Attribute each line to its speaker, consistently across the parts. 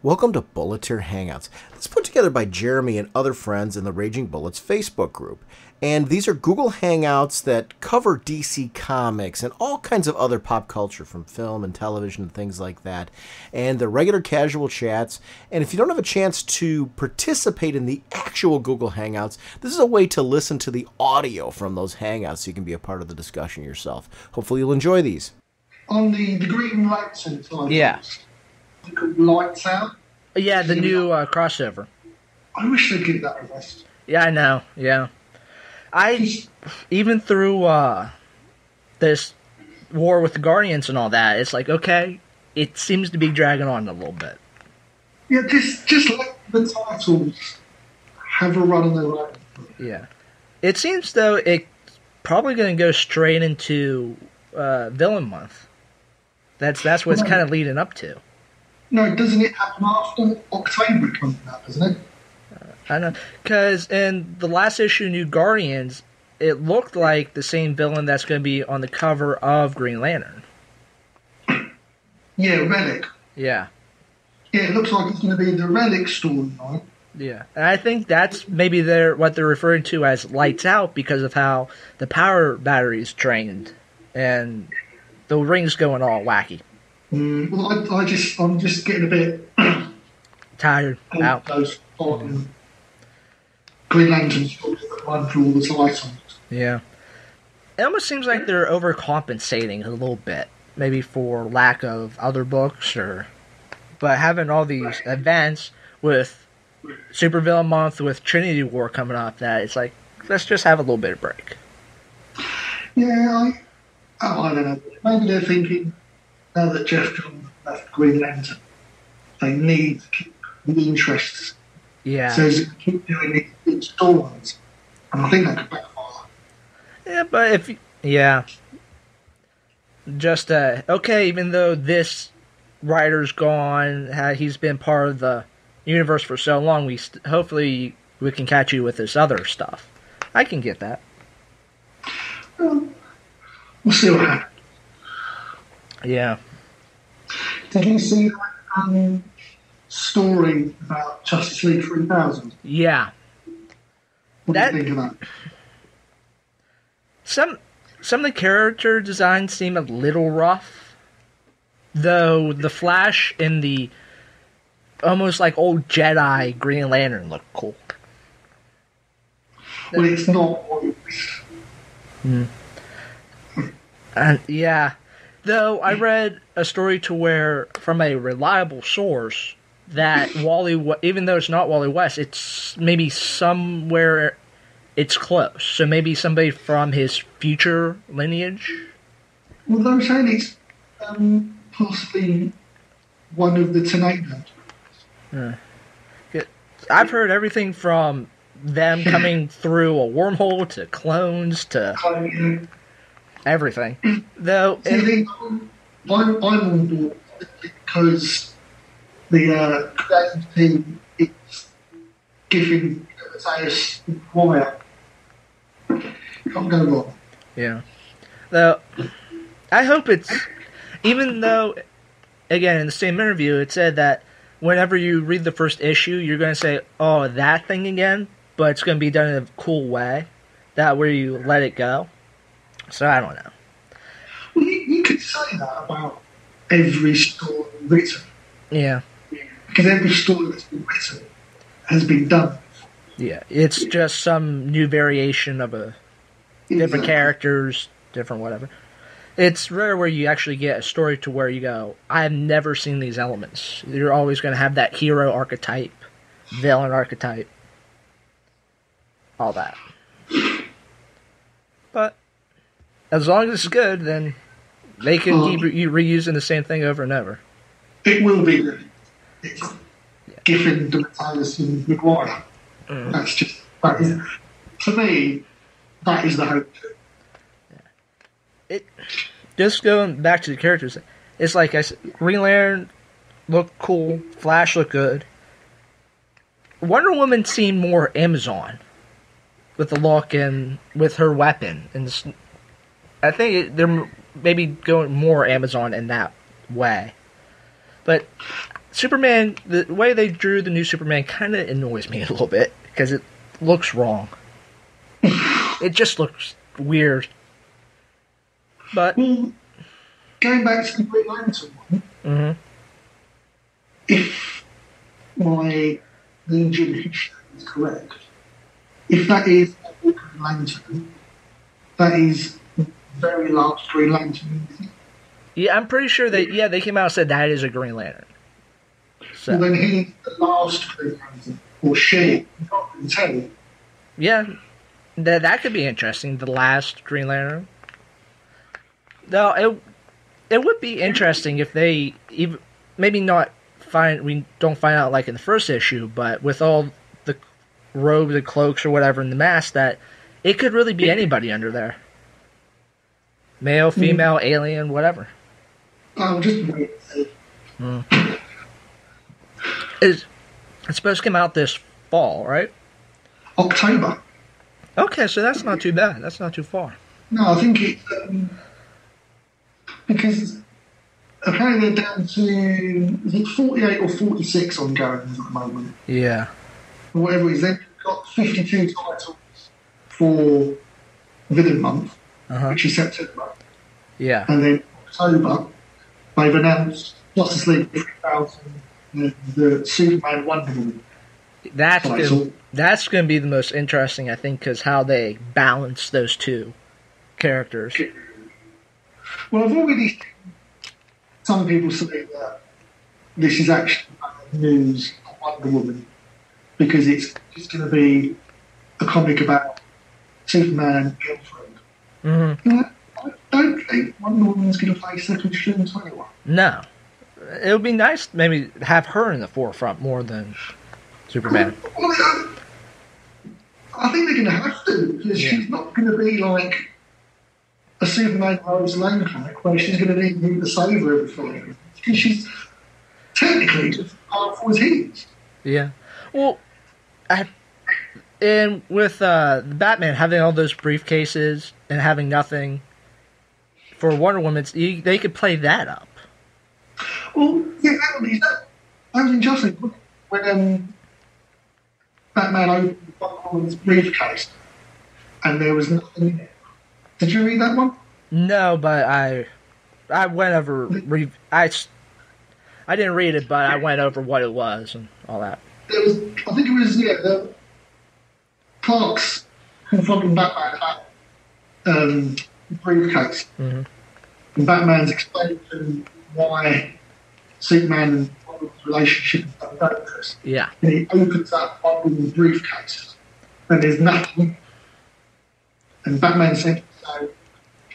Speaker 1: Welcome to Bulleteer Hangouts. This is put together by Jeremy and other friends in the Raging Bullets Facebook group. And these are Google Hangouts that cover DC Comics and all kinds of other pop culture from film and television and things like that. And they're regular casual chats. And if you don't have a chance to participate in the actual Google Hangouts, this is a way to listen to the audio from those Hangouts so you can be a part of the discussion yourself. Hopefully you'll enjoy these.
Speaker 2: On the green lights inside.
Speaker 3: Yeah.
Speaker 2: Lights Out.
Speaker 3: Yeah, the new crossover.
Speaker 2: I wish they'd give that a rest.
Speaker 3: Yeah, I know. Yeah, even through this war with the Guardians and all that, it's like, okay, it seems to be dragging on a little bit.
Speaker 2: Yeah, just let the titles have a run on their own.
Speaker 3: Yeah, it seems though it's probably going to go straight into Villain Month. That's what it's kind of leading up to.
Speaker 2: No, doesn't it happen after October comes out, doesn't it?
Speaker 3: I know, because in the last issue of New Guardians, it looked like the same villain that's going to be on the cover of Green Lantern.
Speaker 2: Yeah, Relic.
Speaker 3: Yeah.
Speaker 2: Yeah, it looks like it's going to be the Relic storyline.
Speaker 3: Yeah, and I think that's maybe what they're referring to as Lights Out because of how the power battery's drained and the ring's going all wacky.
Speaker 2: Well, I'm just getting a bit
Speaker 3: tired out.
Speaker 2: Those Green Lantern stories that run through all the titles.
Speaker 3: Yeah, it almost seems like they're overcompensating a little bit, maybe for lack of other books, but having all these events with Supervillain Month with Trinity War coming up, that it's like let's just have a little bit of break.
Speaker 2: Yeah, I don't know. Maybe they're thinking, now that Jeff Johns left Green Lantern, they need to keep the interests.
Speaker 3: Yeah.
Speaker 2: So they keep doing these big storylines. And I think that could backfire.
Speaker 3: Yeah, but just, okay, even though this writer's gone, he's been part of the universe for so long, hopefully we can catch you with this other stuff. I can get that.
Speaker 2: Well, we'll see what happens.
Speaker 3: Yeah.
Speaker 2: Did you see that story about Justice League 3000?
Speaker 3: Yeah.
Speaker 2: What do you think of that?
Speaker 3: Some of the character designs seem a little rough, though the Flash and the almost like old Jedi Green Lantern look cool.
Speaker 2: Well, it's not always.
Speaker 3: Yeah. Though I read a story to where, from a reliable source, that even though it's not Wally West, it's maybe somewhere it's close. So maybe somebody from his future lineage.
Speaker 2: Well, they're saying it's possibly one of the Tornadoes.
Speaker 3: I've heard everything from them coming through a wormhole to clones to everything. Though,
Speaker 2: I'm on board because the creative team is giving Matthias wire. Can't go wrong.
Speaker 3: Yeah. Though, I hope it's, even though, again, in the same interview, it said that whenever you read the first issue, you're going to say, oh, that thing again, but it's going to be done in a cool way, that where you let it go. So I don't know.
Speaker 2: Well, you could say that about every story written.
Speaker 3: Yeah.
Speaker 2: Because every story that's been written has been done.
Speaker 3: Yeah, it's just some new variation of different characters, different whatever. It's rare where you actually get a story to where you go, I have never seen these elements. You're always going to have that hero archetype, villain archetype, all that. But as long as it's good, then they can keep reusing the same thing over and over.
Speaker 2: It will be good. It's Giffen, Matthias, and Maguire. That's just, to me, that is the hope.
Speaker 3: Just going back to the characters, it's like I said, Green Lantern looked cool, Flash looked good. Wonder Woman seemed more Amazon with the look and with her weapon, and I think they're maybe going more Amazon in that way. But Superman, the way they drew the new Superman kind of annoys me a little bit because it looks wrong. It just looks weird. But
Speaker 2: Well, going back to the Green Lantern one, if my Legion history is correct, if that is a Green Lantern, that is the very last Green Lantern.
Speaker 3: yeah, I'm pretty sure they came out and said that is a Green Lantern. So
Speaker 2: Well, then he's the last Green Lantern, or she. You can't really tell.
Speaker 3: yeah, that could be interesting. The last Green Lantern. No, it would be interesting if they even maybe not we don't find out like in the first issue, but with all the robes and cloaks or whatever in the mask, that it could really be anybody under there. Male, female, alien, whatever.
Speaker 2: I'll just wait.
Speaker 3: It's supposed to come out this fall, right?
Speaker 2: October.
Speaker 3: Okay, so that's not too bad. That's not too far.
Speaker 2: No, I think it's because apparently they're down to, is it 48 or 46 ongoing at the moment?
Speaker 3: Yeah.
Speaker 2: Or whatever it is. They've got 52 titles for Villain Month, which is September.
Speaker 3: Yeah.
Speaker 2: And then October, they've announced Justice League 3000 and the Superman Wonder Woman.
Speaker 3: That's going to be the most interesting, I think, because how they balance those two characters.
Speaker 2: Well, I've already seen some people say that this is actually news of Wonder Woman because it's going to be a comic about Superman and girlfriend.
Speaker 3: Mm-hmm.
Speaker 2: You know, I don't think Wonder Woman's going to play second string to anyone.
Speaker 3: No. It would be nice to maybe have her in the forefront more than Superman.
Speaker 2: Well, I think they're going to have to because she's not going to be like a Superman Lois Lane comic where she's going to need him to save her everything. Because she's technically just as powerful as he is.
Speaker 3: Yeah. Well, and with Batman having all those briefcases and having nothing for Wonder Woman, they could play that up.
Speaker 2: Well, yeah, that was in Justice League when Batman opened Wonder Woman's briefcase and there was nothing in it. Did you read that one?
Speaker 3: No, but I went over. I didn't read it, but I went over what it was and all that.
Speaker 2: There was, I think it was, the Clark's confronting Batman at briefcase.
Speaker 3: Mm-hmm.
Speaker 2: And Batman's explaining to him why Superman and Wonder Woman's relationship is so dangerous.
Speaker 3: Yeah.
Speaker 2: And he opens up Wonder Woman's briefcase and there's nothing. And Batman said, so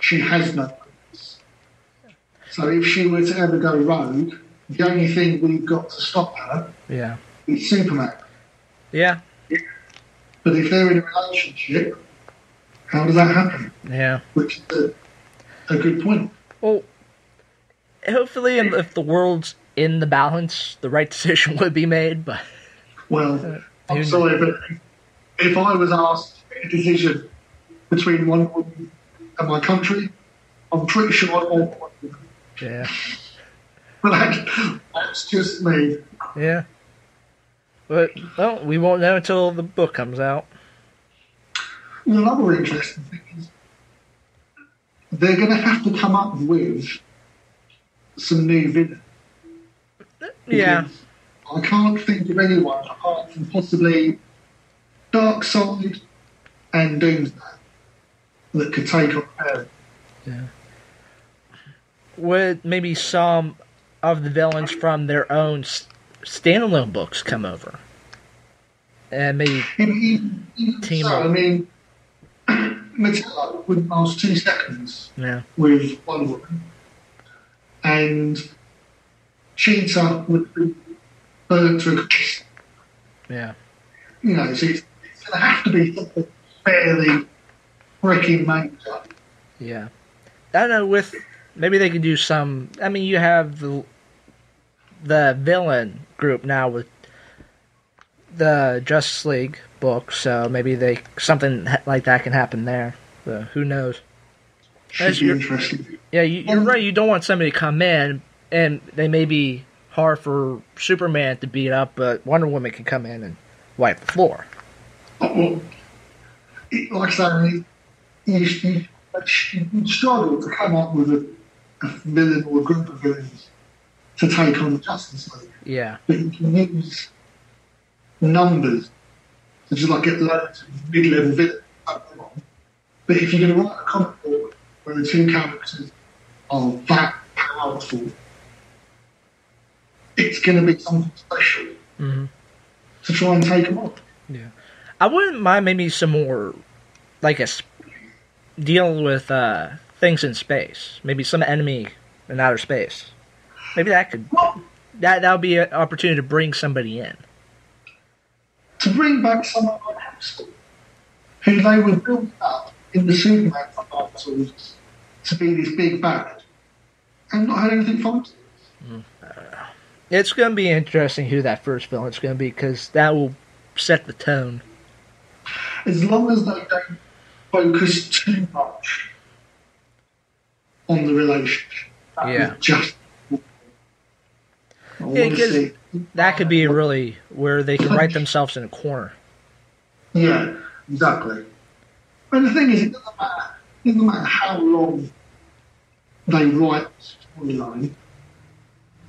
Speaker 2: she has no purpose. So if she were to ever go rogue, the only thing we've got to stop her is Superman.
Speaker 3: Yeah.
Speaker 2: But if they're in a relationship, how does that happen?
Speaker 3: Yeah.
Speaker 2: Which is a good point.
Speaker 3: Well, hopefully if the world's in the balance, the right decision would be made, but...
Speaker 2: Well, I'm sorry, but if I was asked to make a decision between Wonder Woman and my country, I'm pretty sure I'd want Wonder Woman.
Speaker 3: Yeah.
Speaker 2: But that's just me.
Speaker 3: Yeah. But, well, we won't know until the book comes out.
Speaker 2: Well, another interesting thing is they're going to have to come up with some new villains.
Speaker 3: Yeah.
Speaker 2: I can't think of anyone apart from possibly Darkseid and Doomsday that could take on her.
Speaker 3: Yeah. Would maybe some of the villains from their own standalone books come over? And maybe
Speaker 2: Even
Speaker 3: team
Speaker 2: so,
Speaker 3: up.
Speaker 2: I mean, Metallo wouldn't last 2 seconds with Wonder Woman. And Cheetah would be burnt to a kiss.
Speaker 3: Yeah.
Speaker 2: You know, so it's going to have to be something fairly freaking major.
Speaker 3: Yeah. I don't know, maybe they could do some... I mean, you have the villain group now with the Justice League book, so maybe something like that can happen there. So who knows?
Speaker 2: Should be interesting.
Speaker 3: Yeah, you're right. You don't want somebody to come in and they maybe hard for Superman to beat up, but Wonder Woman can come in and wipe the floor.
Speaker 2: Well, like I say, you struggle to come up with a villain or a group of villains to take on the Justice League.
Speaker 3: Yeah.
Speaker 2: But you can use numbers to just like get loads of mid-level villains. But if you're going to write a comic book where the two characters are that powerful, it's going to be something special to try and take them on.
Speaker 3: Yeah. I wouldn't mind maybe some more, like, dealing with things in space. Maybe some enemy in outer space. Maybe that could... That would be an opportunity to bring somebody in.
Speaker 2: To bring back someone like Hemsworth, who they were built up in the Superman titles to be this big bad, and not had anything from it.
Speaker 3: It's going to be interesting who that first villain's going to be, because that will set the tone.
Speaker 2: As long as they don't focus too much on the relationship.
Speaker 3: Yeah.
Speaker 2: Just...
Speaker 3: Yeah, because that could be really where they can write themselves in a corner.
Speaker 2: Yeah, exactly. And the thing is, it doesn't matter how long they write the storyline,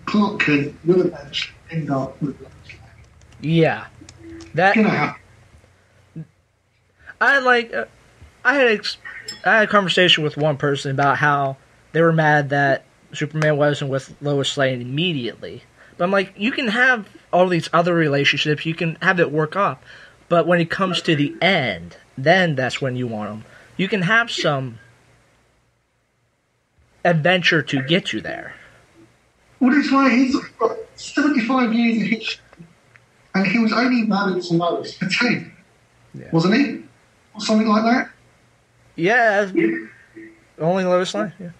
Speaker 2: Clark Kent will eventually end up with Lois Lane.
Speaker 3: Yeah. That...
Speaker 2: It's going to happen.
Speaker 3: I had a conversation with one person about how they were mad that Superman wasn't with Lois Lane immediately. But I'm like, you can have all these other relationships, you can have it work off, but when it comes to the end, then that's when you want them. You can have some adventure to get you there.
Speaker 2: Well, it's like he's got 75 years of history, and he was only married to Lois for 10, wasn't he? Or something like that?
Speaker 3: Yeah. Only Lois Lane, yeah.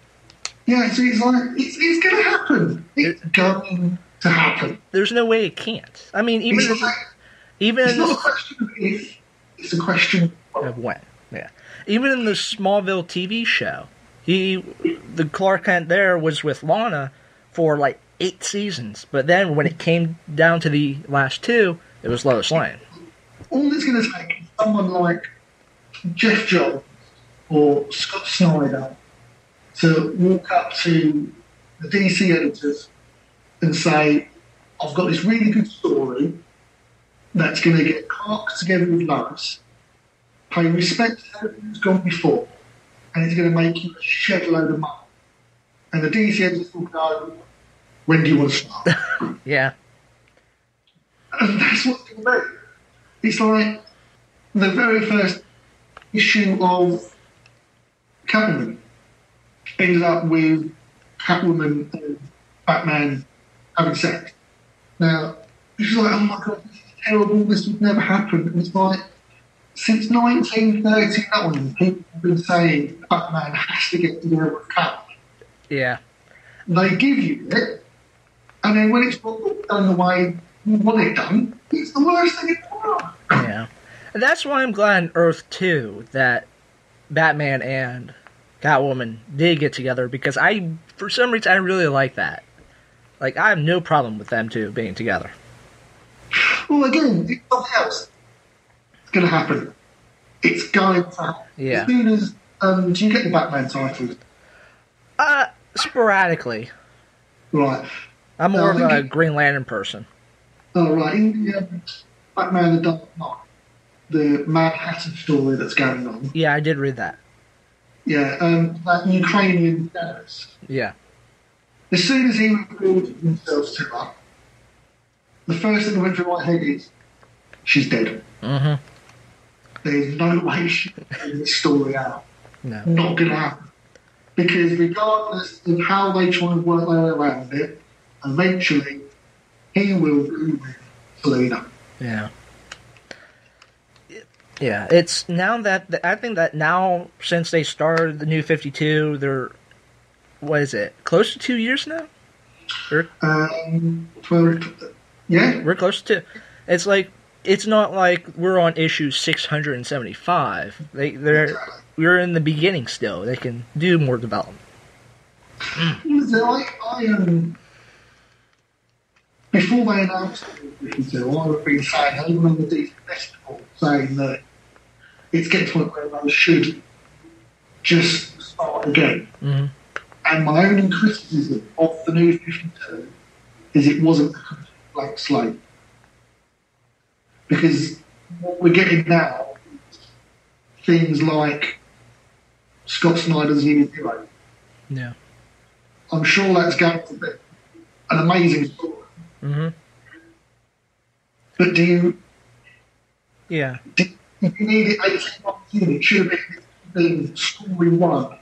Speaker 2: Yeah, so it's like, it's going to happen. It's going to happen.
Speaker 3: There's no way it can't. I mean, even
Speaker 2: it's not a question of if, it's a question
Speaker 3: of when. Yeah. Even in the Smallville TV show, the Clark Kent there was with Lana for like 8 seasons, but then when it came down to the last 2, it was Lois Lane.
Speaker 2: All it's going to take is someone like Jeff Johns or Scott Snyder to walk up to the DC editors and say, I've got this really good story that's going to get Clark together with Lois, pay respect to everything who's gone before, and it's going to make you a shed load of money. And the DC editors will go, when do you want to start?
Speaker 3: Yeah.
Speaker 2: And that's what's going to be. It's like the very first issue of Catwoman ended up with Catwoman and Batman having sex. Now, it's like, oh my god, this is terrible, this would never happen. And it's like, since 1939, people have been saying Batman has to get together with Catwoman.
Speaker 3: Yeah.
Speaker 2: They give you it, and then when it's not done the way you want it done, it's the worst thing in the world.
Speaker 3: Yeah. And that's why I'm glad in Earth 2 that Batman and Catwoman did get together, because for some reason, I really like that. Like, I have no problem with them two being together.
Speaker 2: Well, again, it's something else. It's going to happen. It's going to happen.
Speaker 3: Yeah.
Speaker 2: As soon as, do you get the Batman titles?
Speaker 3: Sporadically.
Speaker 2: Right.
Speaker 3: I'm more of a Green Lantern person.
Speaker 2: Oh, right. In the Batman the Dark Knight, the Manhattan story that's going on.
Speaker 3: Yeah, I did read that.
Speaker 2: Yeah, that Ukrainian terrorist.
Speaker 3: Yeah.
Speaker 2: As soon as he revealed himself to her, the first thing that went through my head is, she's dead.
Speaker 3: Mm-hmm.
Speaker 2: There's no way she can get this story out.
Speaker 3: No.
Speaker 2: Not going to happen. Because regardless of how they try and work their way around it, eventually he will be with Selena.
Speaker 3: Yeah. Yeah, it's now that I think that now since they started the New 52, they're, what is it, close to 2 years now?
Speaker 2: Yeah,
Speaker 3: we're close to. It's like, it's not like we're on issue 675. We're in the beginning still. They can do more development.
Speaker 2: before they announced it, I would have been saying, even on the DC Festival, saying that it's getting to a point where they should just start again.
Speaker 3: Mm-hmm.
Speaker 2: And my only criticism of the New 52 is it wasn't a complete blank slate. Because what we're getting now is things like Scott Snyder's Year Zero.
Speaker 3: Yeah.
Speaker 2: I'm sure that's going to be an amazing story.
Speaker 3: Mm-hmm.
Speaker 2: But do you need it 18 months in? It should have been story one.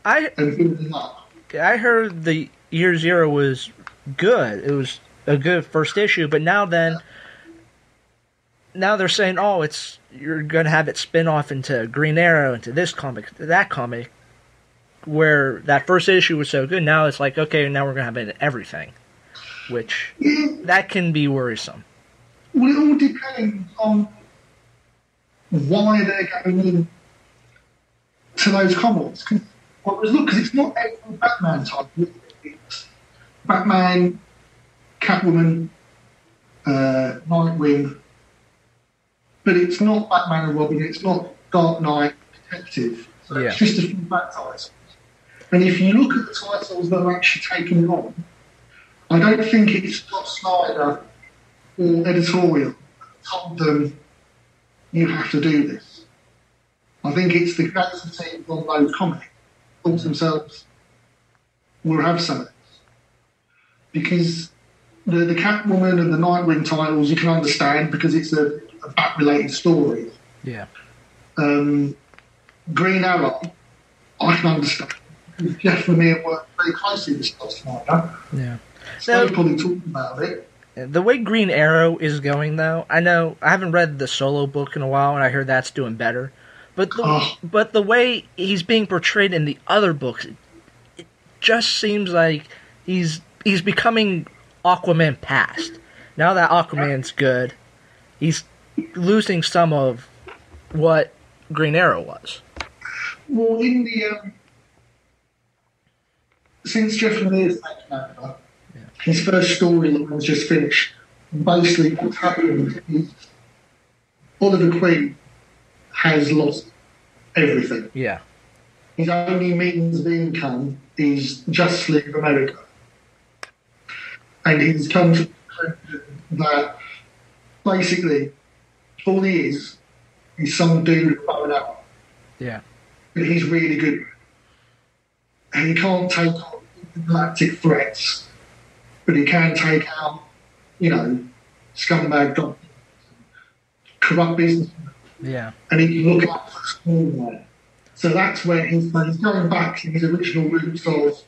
Speaker 2: And building up.
Speaker 3: I heard the Year Zero was good. It was a good first issue, but now they're saying, oh, you're going to have it spin off into Green Arrow, into this comic, that comic, where that first issue was so good. Now it's like, okay, now we're going to have it in everything, which that can be worrisome.
Speaker 2: Well, it all depends on why they're going in to those comics. Because it's not every Batman type. It's Batman, Catwoman, Nightwing, but it's not Batman and Robin. It's not Dark Knight Detective. So it's just a few Bat titles. And if you look at the titles that are actually taking it on, I don't think it's Scott Snyder or editorial that told them you have to do this. I think it's the creative team on those comics thought themselves, we'll have some of this. Because the Catwoman and the Nightwing titles you can understand because it's a Bat-related story.
Speaker 3: Yeah.
Speaker 2: Green Arrow, I can understand. Jeff Lemire worked very closely with Scott Snyder.
Speaker 3: Yeah.
Speaker 2: So they probably talked about it.
Speaker 3: The way Green Arrow is going, though, I know I haven't read the solo book in a while, and I heard that's doing better. But the way he's being portrayed in the other books, it just seems like he's becoming Aquaman past. Now that Aquaman's good, he's losing some of what Green Arrow was.
Speaker 2: Well, in the since Jeff Lemire's taken over, his first story was just finished. And basically, what's happened is Oliver Queen has lost everything.
Speaker 3: Yeah.
Speaker 2: His only means of income is Justice League of America. And he's come to the conclusion that basically all he is some dude with a bow and arrow.
Speaker 3: Yeah.
Speaker 2: But he's really good. And he can't take on galactic threats, but he can take out, scumbag doctors, corrupt businessmen.
Speaker 3: Yeah.
Speaker 2: And he can look up for small man. So that's where he's going back to his original roots of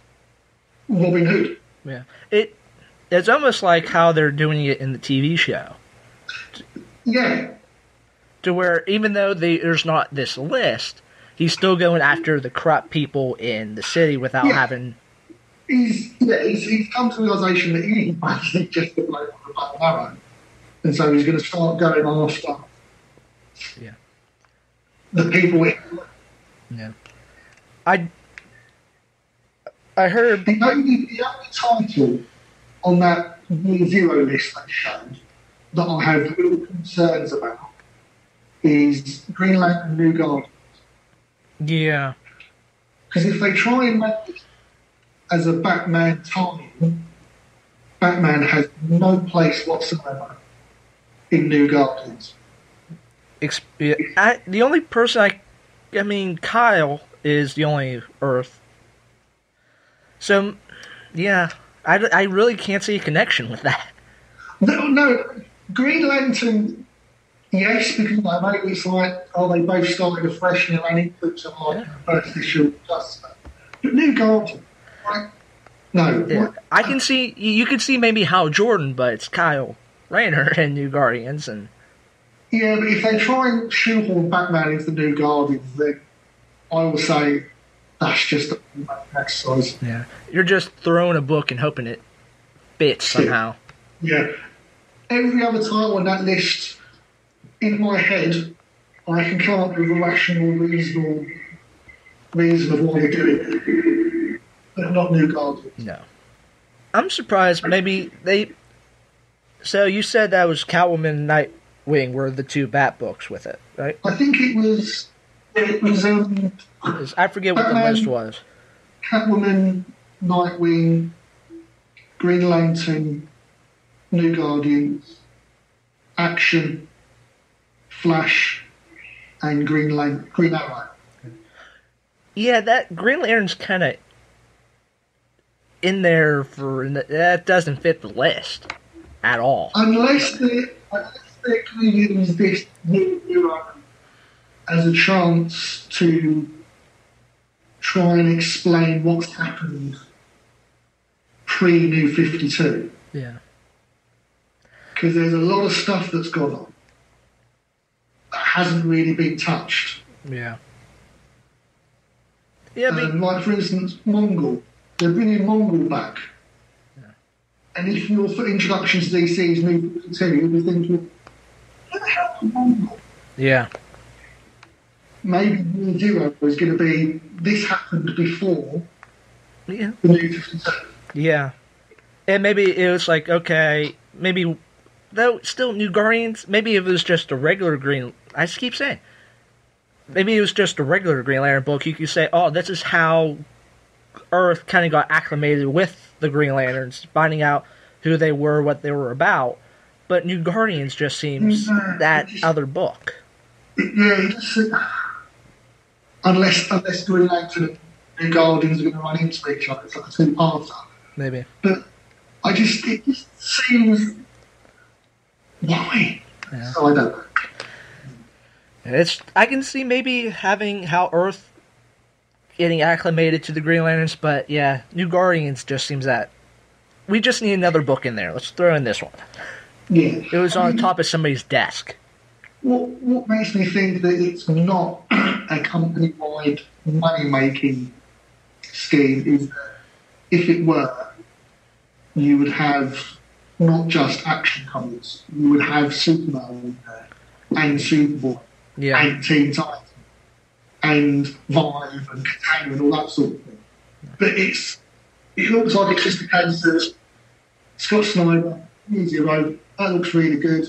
Speaker 2: Robin Hood.
Speaker 3: Yeah. It's almost like how they're doing it in the TV show.
Speaker 2: Yeah.
Speaker 3: To where even though there's not this list, he's still going after the corrupt people in the city without having...
Speaker 2: He's come to the realisation that he ain't basically just a bloke with a bow and arrow. And so he's going to start going after the people in...
Speaker 3: Yeah. I heard...
Speaker 2: The only title on that Year Zero list they showed that I have real concerns about is Green Lantern New Guardians.
Speaker 3: Yeah.
Speaker 2: Because if they try and make it as a Batman tie-in, Batman has no place whatsoever in New Guardians.
Speaker 3: The only person Kyle is the only Earth. So, yeah, I really can't see a connection with that.
Speaker 2: No, Green Lantern, yes, because maybe it's like, they both started afresh and they need to put like first issue Justice. But New Guardians, no.
Speaker 3: Yeah. I can see, you could see maybe Hal Jordan, but it's Kyle Rayner in New Guardians. And
Speaker 2: yeah, but if they try and shoehorn Batman into the New Guardians, then I will say that's just an exercise.
Speaker 3: Yeah, you're just throwing a book and hoping it fits somehow.
Speaker 2: Yeah. Every other title on that list, in my head, I can come up with a rational, reasonable reason of why they're doing it. But not New Guardians.
Speaker 3: No. I'm surprised maybe So you said that was Catwoman and Nightwing were the two Bat books with it, right?
Speaker 2: I think it was.
Speaker 3: I forget what
Speaker 2: Batman,
Speaker 3: the list was.
Speaker 2: Catwoman, Nightwing, Green Lantern, New Guardians, Action, Flash, and Green Arrow.
Speaker 3: Yeah, that Green Lantern's kind of in there that doesn't fit the list at all.
Speaker 2: Unless they're going to use this new hero as a chance to try and explain what's happened pre-New 52.
Speaker 3: Yeah.
Speaker 2: Because there's a lot of stuff that's gone on that hasn't really been touched.
Speaker 3: Yeah. Yeah,
Speaker 2: like, for instance, Mongol. They're bringing Mongol back.
Speaker 3: Yeah.
Speaker 2: And if your introduction to DC is New 52, you'll be thinking, who the hell is Mongol?
Speaker 3: Yeah.
Speaker 2: Maybe New Zero is going to be, this happened before
Speaker 3: the
Speaker 2: New 52.
Speaker 3: Yeah. And maybe it was like, okay, maybe, though, still New Guardians, maybe if it was just a regular I just keep saying, maybe it was just a regular Green Lantern book, you could say, oh, this is how Earth kind of got acclimated with the Green Lanterns, finding out who they were, what they were about. But New Guardians just seems that other book.
Speaker 2: Unless Green Lantern and New Guardians are going to run into each other, it's like a two-parter.
Speaker 3: Maybe.
Speaker 2: But it just seems, why?
Speaker 3: Yeah.
Speaker 2: So I don't know.
Speaker 3: I can see maybe having how Earth getting acclimated to the Green Lanterns, but yeah, New Guardians just seems that we just need another book in there. Let's throw in this one.
Speaker 2: Yeah,
Speaker 3: it was on top of somebody's desk.
Speaker 2: What makes me think that it's not a company-wide money-making scheme is that if it were, you would have not just Action Comics, you would have Superman and Superboy.
Speaker 3: Yeah.
Speaker 2: And Teen Titans, and Vibe, and Container, and all that sort of thing. But it looks like it's just a case of Scott Snyder, New Zero, that looks really good.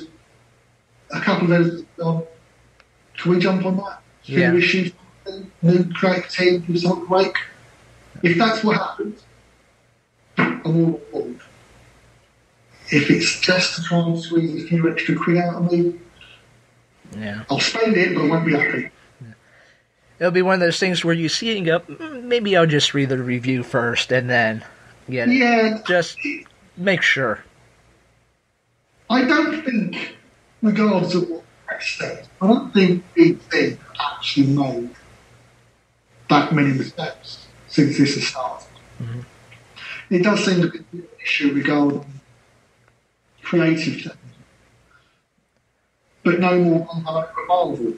Speaker 2: A couple of editors gone. Can we jump on that? Few issues, new creative team, do something great. If that's what happens, I'm all on board. If it's just to try and squeeze a few extra quid out of me,
Speaker 3: yeah,
Speaker 2: I'll spend it, but I won't be happy.
Speaker 3: Yeah. It'll be one of those things where you see it and go, maybe I'll just read the review first and then get it.
Speaker 2: Yeah.
Speaker 3: Just make sure.
Speaker 2: I don't think, regardless of what Rex says, I don't think DC actually made that many mistakes since this has started.
Speaker 3: Mm-hmm.
Speaker 2: It does seem to be an issue regarding creative change. But no more on Marvel.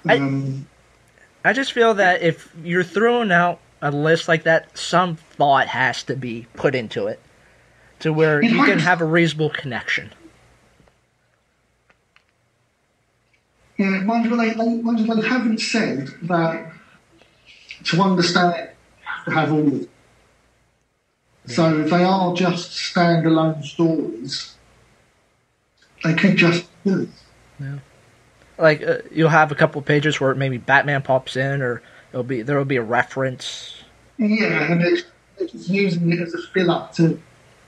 Speaker 3: Yeah. I just feel that if you're throwing out a list like that, some thought has to be put into it to where you can have a reasonable connection.
Speaker 2: Yeah, mind you, they haven't said that to understand you have to have all of it. Yeah. So if they are just standalone stories, they could just do it.
Speaker 3: Yeah. Like you'll have a couple of pages where maybe Batman pops in, or there will be a reference.
Speaker 2: Yeah, and it's using it as a fill up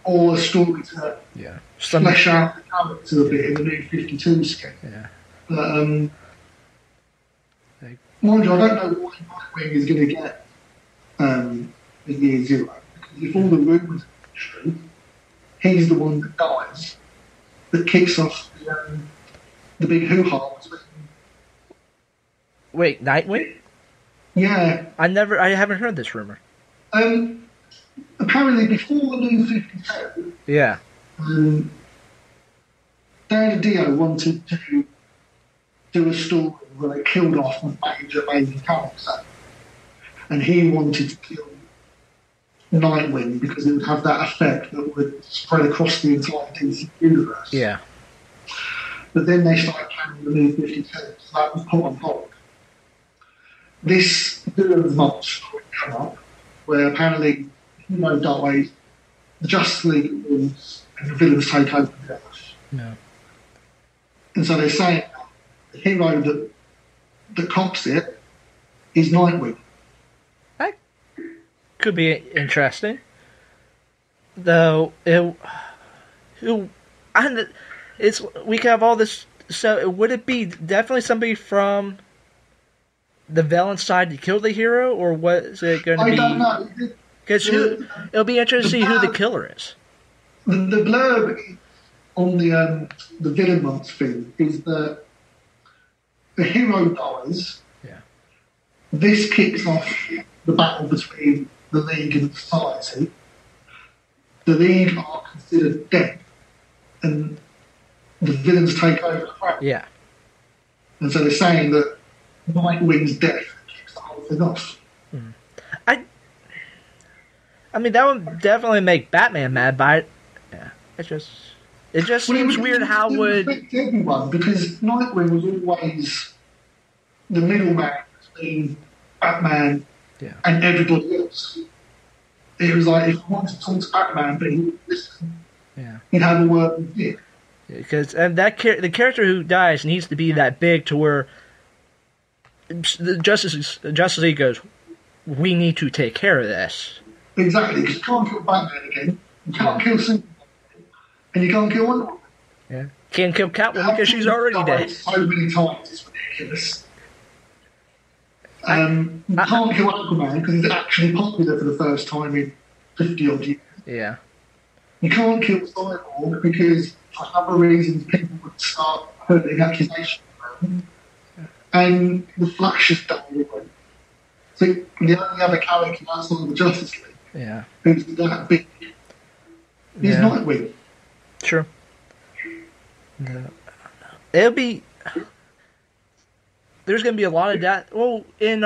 Speaker 2: or a story to flesh out the character a bit in the New 52 scheme.
Speaker 3: Yeah.
Speaker 2: But mind you, I don't know what Nightwing is going to get in Year Zero, because if all the rumours are true, he's the one that dies. That kicks off the big hoo-ha.
Speaker 3: Wait, Nightwing?
Speaker 2: Yeah.
Speaker 3: I haven't heard this rumor.
Speaker 2: Apparently before the New 52,
Speaker 3: yeah.
Speaker 2: Dan Dio wanted to do a story where they killed off a major character. And he wanted to kill Nightwing because it would have that effect that would spread across the entire DC universe.
Speaker 3: Yeah.
Speaker 2: But then they started planning the New 52, so that was put on hold. This month story came up, where apparently, dies, the Justice League is and the villains take over the Earth.
Speaker 3: No.
Speaker 2: And so they're saying the hero that cops it is Nightwing.
Speaker 3: That could be interesting. Though we could have all this. So would it be definitely somebody from the villain side to kill the hero, or what is it going to be?
Speaker 2: I don't know.
Speaker 3: Because it'll be interesting to see who the killer is.
Speaker 2: The blurb on the villain month thing is that the hero dies.
Speaker 3: Yeah.
Speaker 2: This kicks off the battle between the League and the Society. The League are considered dead, and the villains take over the crown.
Speaker 3: Yeah.
Speaker 2: And so they're saying that Nightwing's death kicks the whole thing off.
Speaker 3: I mean, that would definitely make Batman mad, but it just seems weird how
Speaker 2: it
Speaker 3: would
Speaker 2: affect everyone, because Nightwing was always the middleman between Batman and everybody else. It was like, if I wanted to talk to Batman, but he wouldn't listen, he'd have a word with Dick.
Speaker 3: Because the character who dies needs to be that big to where the Justice League goes, we need to take care of this.
Speaker 2: Exactly, because you can't kill Batman again, you can't kill Superman again, and you can't kill Wonder Woman.
Speaker 3: Yeah. Can't kill Catwoman because she's already dead.
Speaker 2: So many times, it's ridiculous. You can't kill Aquaman because he's actually popular for the first time in 50 odd years.
Speaker 3: Yeah.
Speaker 2: You can't kill Cyborg because, for other reasons, people would start hurling accusations about him. And the Flash is done anyway. So the only other character outside of the Justice League who's that big is Nightwing.
Speaker 3: Sure. No. It'll be... There's going to be a lot of that. Well, in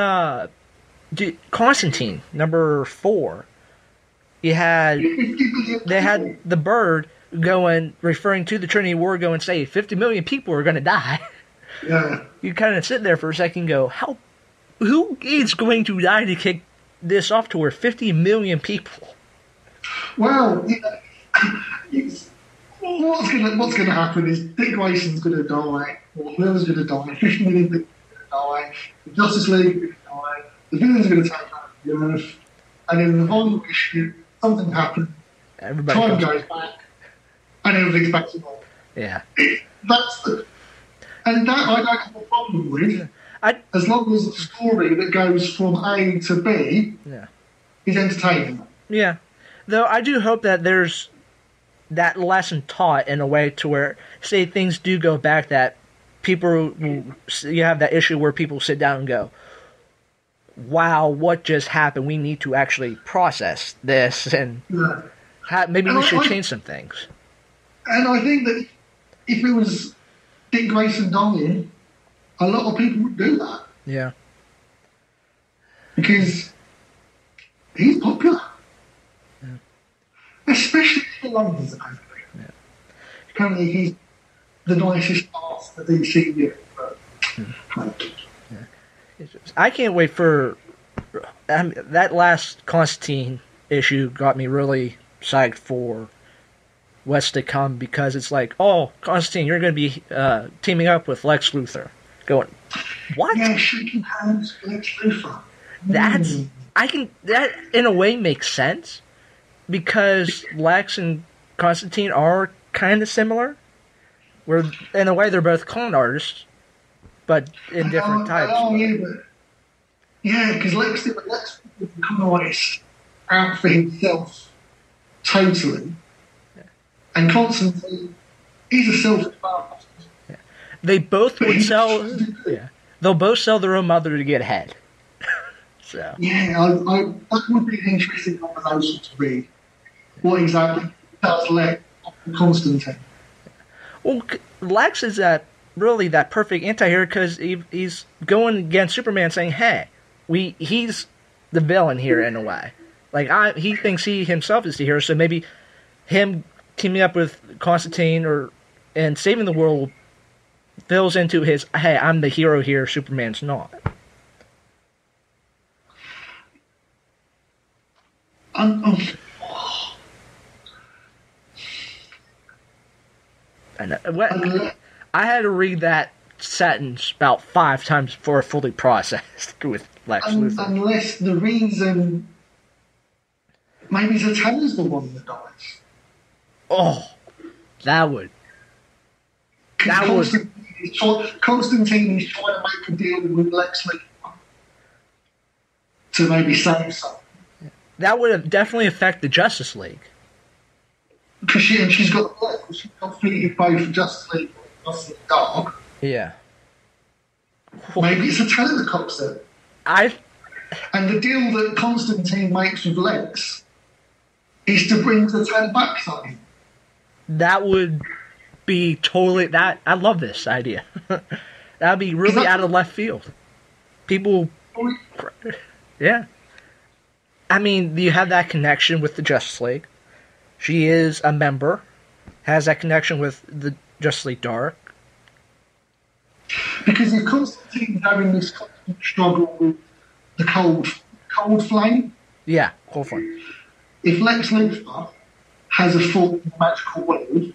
Speaker 3: Constantine, number 4, they had the Bird going, referring to the Trinity War, going, say, 50 million people are going to die.
Speaker 2: Yeah.
Speaker 3: You kind of sit there for a second and go, who is going to die to kick this off to where 50 million people?
Speaker 2: Well, what's going to happen is Dick Grayson's going to die, or whoever's going to die, 50 million people are going to die, the Justice League are going to die, the villains are going to take over the Earth, and in the final issue, something happens, time goes back, and everything's back to normal.
Speaker 3: Yeah.
Speaker 2: And that I don't have a problem with, as long as the story that goes from A to B is entertaining.
Speaker 3: Yeah. Though I do hope that there's that lesson taught in a way to where, say, things do go back, that people, you have that issue where people sit down and go, wow, what just happened? We need to actually process this, and maybe we should change some things.
Speaker 2: And I think that if it was Dick Grayson dying, a lot of people would do that.
Speaker 3: Yeah.
Speaker 2: Because he's popular.
Speaker 3: Yeah.
Speaker 2: Especially in London, apparently.
Speaker 3: Yeah.
Speaker 2: Apparently he's the nicest part of the DC.
Speaker 3: I can't wait for... that last Constantine issue got me really psyched for what's to come, because it's like, oh, Constantine, you're going to be teaming up with Lex Luthor. Going, what?
Speaker 2: Yeah, shaking hands with Lex Luthor.
Speaker 3: That in a way makes sense, because Lex and Constantine are kind of similar. Where in a way they're both con artists, but in different types.
Speaker 2: Yeah, because Lex is a con artist out for himself, totally. And Constantine, he's a selfish bastard.
Speaker 3: Yeah. They both would sell. Yeah, they'll both sell their own mother to get ahead. So.
Speaker 2: Yeah, that would be an interesting conversation to read. What exactly does Lex Constantine?
Speaker 3: Well, Lex is really that perfect anti-hero, because he's going against Superman, saying, "Hey, he's the villain here in a way. Like he thinks he himself is the hero, so maybe him teaming up with Constantine and saving the world fills into his, hey, I'm the hero here, Superman's not." And
Speaker 2: Unless,
Speaker 3: I had to read that sentence about 5 times before it fully processed with Lex Luthor.
Speaker 2: unless the reason, maybe Zatanna's the one that dies.
Speaker 3: Oh, that would. That would.
Speaker 2: Constantine is trying to make a deal with Lex Luthor to maybe save something.
Speaker 3: That would have definitely affect the Justice League.
Speaker 2: Because she's got defeated both Justice League and Justice League Dark.
Speaker 3: Yeah.
Speaker 2: Maybe it's Zatanna that cops it. And the deal that Constantine makes with Lex is to bring Zatanna back something.
Speaker 3: That would be totally... I love this idea. That would be really out of left field. People... Yeah. I mean, you have that connection with the Justice League. She is a member. Has that connection with the Justice League Dark.
Speaker 2: Because if Constantine's having this constant struggle with the cold flame...
Speaker 3: Yeah, cold flame.
Speaker 2: If Lex Luthor has a form in the magical world,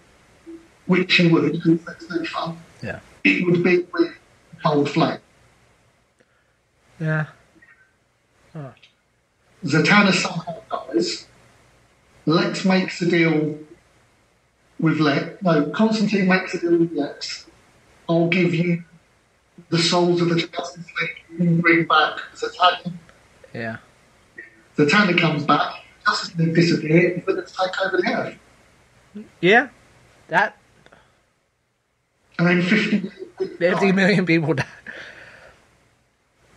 Speaker 2: which he would, because Lex Luthor,
Speaker 3: yeah,
Speaker 2: it would be with cold flame.
Speaker 3: Yeah.
Speaker 2: Zatanna somehow dies. Lex makes a deal with Lex. No, Constantine makes a deal with Lex. I'll give you the souls of the Justice League. You can bring back Zatanna.
Speaker 3: Yeah.
Speaker 2: Zatanna comes back. Justice League disappear. But let's take over the Earth.
Speaker 3: Yeah. That.
Speaker 2: And then 50
Speaker 3: million people died.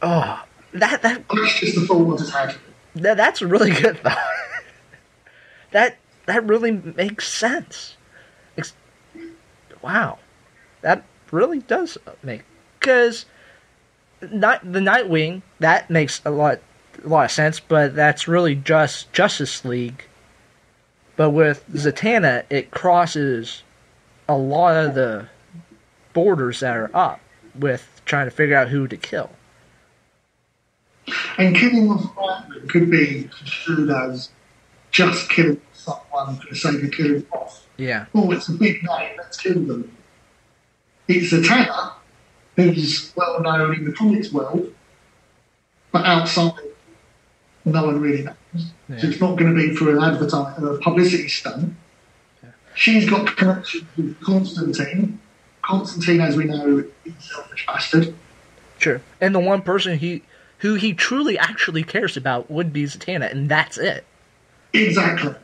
Speaker 3: Oh, that.
Speaker 2: That's just the thought I just had.
Speaker 3: That's a really good thought. that really makes sense. Wow, that really does make, because the Nightwing, that makes a lot of sense, but that's really just Justice League. But with Zatanna, it crosses a lot of the borders that are up with trying to figure out who to kill.
Speaker 2: And killing off Batman could be construed as just killing someone for the sake of killing off.
Speaker 3: Yeah.
Speaker 2: Oh, it's a big name, let's kill them. It's Zatanna, who's well known in the comics world, but outside, no one really knows. Yeah. So it's not going to be for an a publicity stunt. Yeah. She's got connections with Constantine. Constantine, as we know, is a selfish bastard.
Speaker 3: Sure. And the one person who he truly actually cares about would be Zatanna, and that's it.
Speaker 2: Exactly.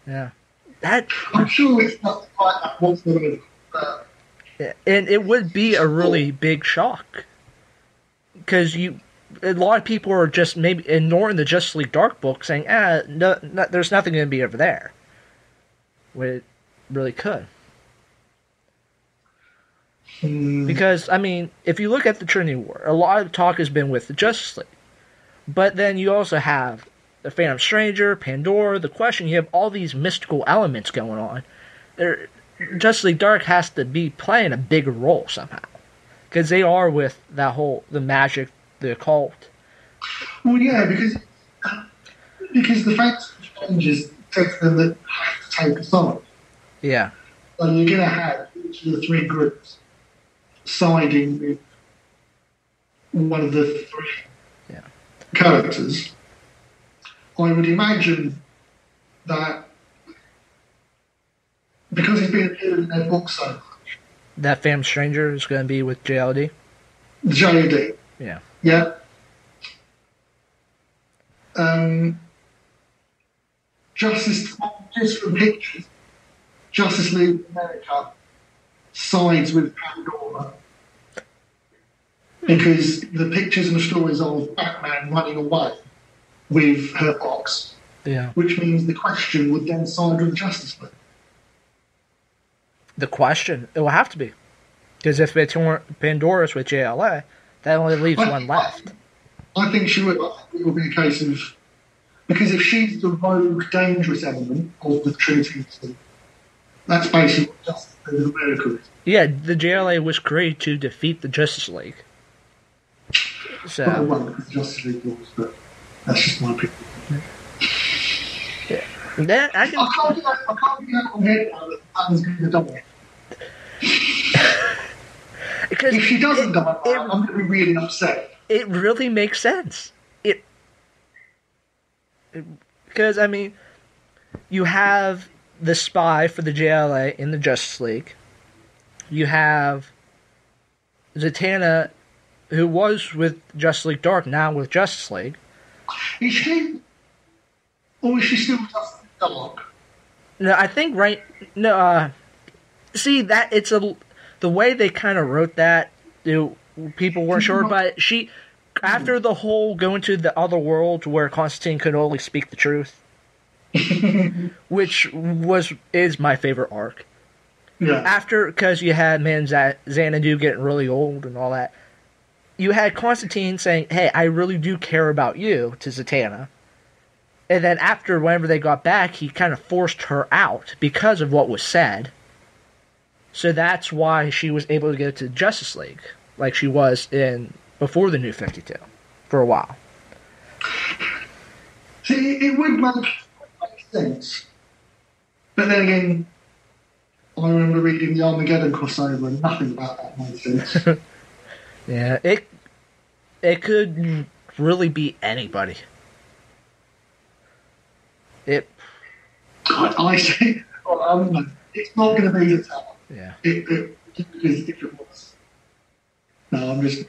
Speaker 3: Yeah.
Speaker 2: I'm sure it's not quite that whatsoever.
Speaker 3: Yeah. And it would be a really big shock. Because a lot of people are just maybe ignoring the Justice League Dark book, saying, no, there's nothing going to be over there. When it really could. Because, I mean, if you look at the Trinity War, a lot of talk has been with the Justice League. But then you also have the Phantom Stranger, Pandora, the Question. You have all these mystical elements going on. Justice League Dark has to be playing a bigger role somehow. Because they are with the magic, the occult.
Speaker 2: Well, yeah, because the Phantom Strangers take them that have to take a side.
Speaker 3: Yeah.
Speaker 2: So you're going to have each of the three groups siding with one of the three characters. I would imagine that because he's been appearing in their book so much,
Speaker 3: that Phantom Stranger is going to be with JLD?
Speaker 2: JLD.
Speaker 3: Yeah.
Speaker 2: Yeah. Just from pictures, Justice League America sides with Pandora because the pictures and the stories of Batman running away with her box, which means the Question would then side with Justice League.
Speaker 3: The Question? It will have to be. Because if Pandora's with JLA, that only leaves one left.
Speaker 2: I think she would. I think it will be a case of... Because if she's the rogue, dangerous element of the Trinity, that's basically what Justice League of America is.
Speaker 3: Yeah, the JLA was created to defeat the Justice League. So...
Speaker 2: Not one because Justice League laws, but that's just my opinion.
Speaker 3: Yeah. Then
Speaker 2: I can't get out of my head now that Batman's going to die.
Speaker 3: Because
Speaker 2: if she doesn't die, I'm going to be really upset.
Speaker 3: It really makes sense. Because, I mean, you have the spy for the JLA in the Justice League. You have Zatanna, who was with Justice League Dark, now with Justice League.
Speaker 2: Is she? Or is she still Justice League Dark?
Speaker 3: No, I think see, that it's the way they kind of wrote that, people weren't sure, but she, after the whole going to the other world where Constantine could only speak the truth, which is my favorite arc.
Speaker 2: Yeah.
Speaker 3: After, because you had Xanadu getting really old and all that, you had Constantine saying, "Hey, I really do care about you," to Zatanna. And then after, whenever they got back, he kind of forced her out because of what was said. So that's why she was able to go to Justice League, like she was before the New 52, for a while.
Speaker 2: See, it would make sense. But then again, I remember reading the Armageddon crossover and nothing about that made sense.
Speaker 3: Yeah, it could really be anybody.
Speaker 2: I say, it's not going to be the tower.
Speaker 3: Yeah.
Speaker 2: Because if it was. No, I'm just.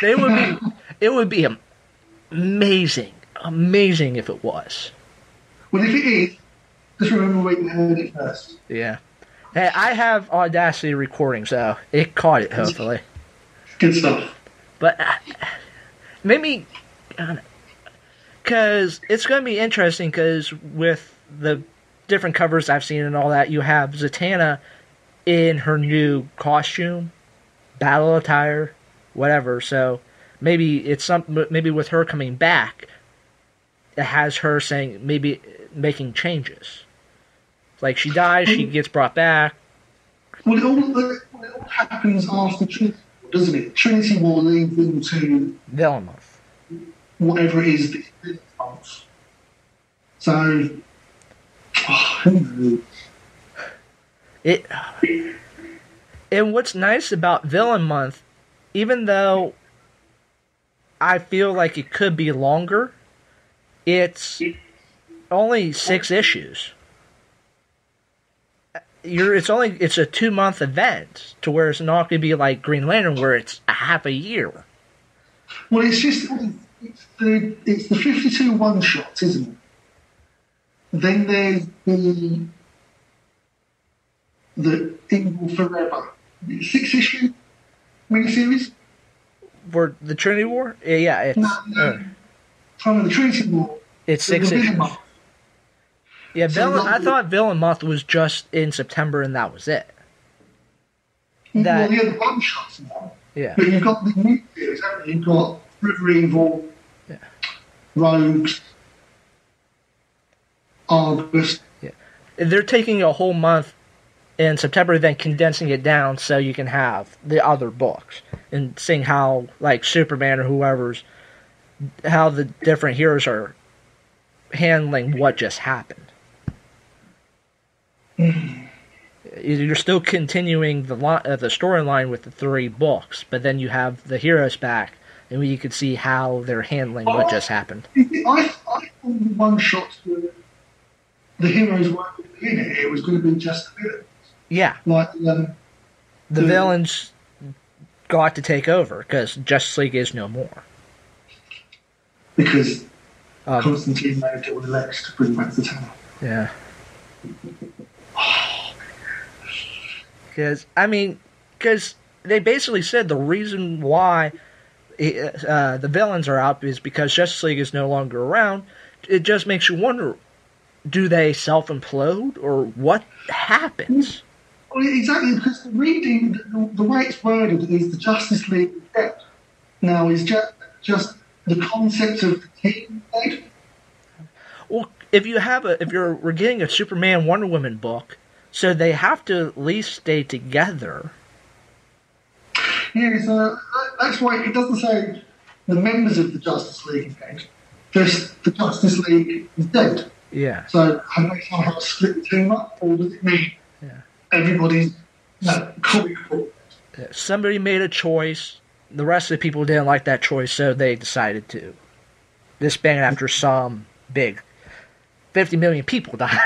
Speaker 3: It would be amazing if it was.
Speaker 2: Well, if it is, just remember where you heard it first.
Speaker 3: Yeah. Hey, I have Audacity recording, so it caught it, hopefully.
Speaker 2: Good stuff.
Speaker 3: But maybe, because it's going to be interesting, because with the different covers I've seen and all that, you have Zatanna in her new costume, battle attire, whatever. So maybe maybe with her coming back, it has her saying, maybe making changes. Like she dies, she gets brought back.
Speaker 2: Well, it all happens after Trinity War, doesn't it? Trinity War leads into
Speaker 3: Villain Month.
Speaker 2: Whatever it is this month. So, who knows?
Speaker 3: And what's nice about Villain Month, even though I feel like it could be longer, it's only 6 issues. It's a 2-month event, to where it's not going to be like Green Lantern, where it's a half a year.
Speaker 2: Well, it's the 52 one-shots, isn't it? Then there's the Evil Forever 6-issue miniseries.
Speaker 3: For the Trinity War? Yeah, it's...
Speaker 2: From the Trinity War.
Speaker 3: It's 6 issues. Yeah, I thought Villain Month was just in September and that was it.
Speaker 2: Well, the one-shots now.
Speaker 3: Yeah.
Speaker 2: But you've got the new series, haven't you? You've got River Evil, Rogues, Argus.
Speaker 3: Yeah. They're taking a whole month in September, then condensing it down so you can have the other books. And seeing how, like, Superman or how the different heroes are handling what just happened. You're still continuing the storyline with the 3 books, but then you have the heroes back, and you can see how they're handling what just happened.
Speaker 2: I thought the one-shots were the heroes weren't going to be in it. It was going to be just the villains.
Speaker 3: Yeah.
Speaker 2: Like
Speaker 3: the villains got to take over, because Justice League is no more.
Speaker 2: Because Constantine made it with Lex to bring back the tower.
Speaker 3: Yeah. Because they basically said the reason why the villains are out is because Justice League is no longer around. It just makes you wonder, do they self-implode, or what happens?
Speaker 2: Well, exactly, because the way it's worded is the Justice League is dead. Now, is just the concept of the team dead?
Speaker 3: Well, if we're getting a Superman Wonder Woman book, so they have to at least stay together.
Speaker 2: Yeah, so that's why it doesn't say the members of the Justice League are dead. Just the Justice League is dead.
Speaker 3: Yeah.
Speaker 2: So have they somehow split the team up, or does it mean everybody's comic book?
Speaker 3: Somebody made a choice. The rest of the people didn't like that choice, so they decided to disband after some big 50 million people died.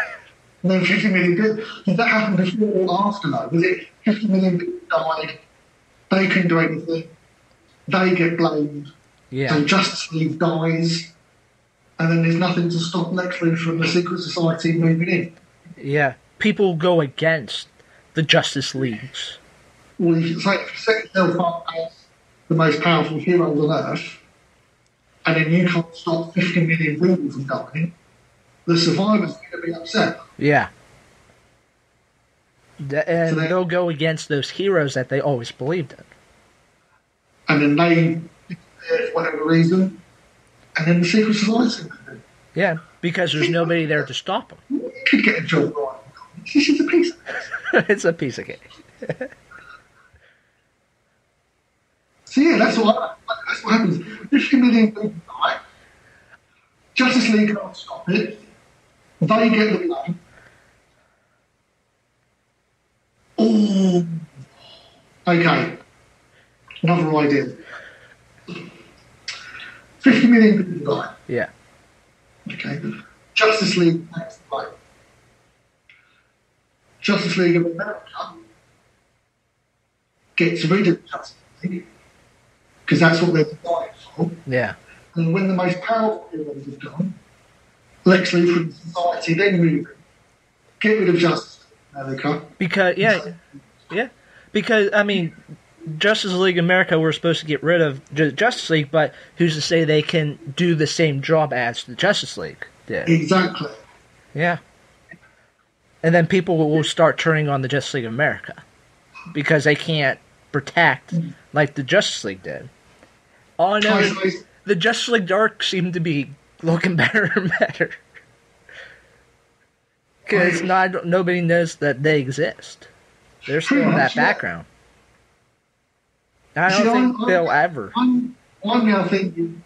Speaker 2: No, 50 million people. Did that happen before or after, though? Was it 50 million people died, they couldn't do anything, they get blamed, so Justice League dies, and then there's nothing to stop Lex Luthor from the Secret Society moving in?
Speaker 3: Yeah. People go against the Justice Leagues.
Speaker 2: Well, if you set yourself up as the most powerful heroes on Earth, and then you can't stop 50 million people from dying, the survivors are going to be upset.
Speaker 3: Yeah. And so they'll go against those heroes that they always believed in.
Speaker 2: And then they disappear for whatever reason, and then the Secret Society.
Speaker 3: Yeah, because there's nobody there to stop them.
Speaker 2: You could get a job right. This is a piece of cake.
Speaker 3: It's a piece of cake.
Speaker 2: So yeah, that's what happens. 50 million people die. Justice League can't stop it. They get the blame. Oh, okay. Another idea. 50 million people die.
Speaker 3: Yeah.
Speaker 2: Okay. Justice League takes the blame. Justice League of America gets rid of Justice League because that's what they're dying for.
Speaker 3: Yeah.
Speaker 2: And when the most powerful heroes have gone, Lex Luthor and society then move in. Get rid of Justice League America.
Speaker 3: Because, I mean, Justice League America, we're supposed to get rid of Justice League, but who's to say they can do the same job as the Justice League did?
Speaker 2: Exactly.
Speaker 3: Yeah. And then people will start turning on the Justice League of America because they can't protect like the Justice League did. All I know is the Justice League Dark seemed to be looking better and better. Because nobody knows that they exist. They're still in that background. I don't think they'll ever.
Speaker 2: I'm now thinking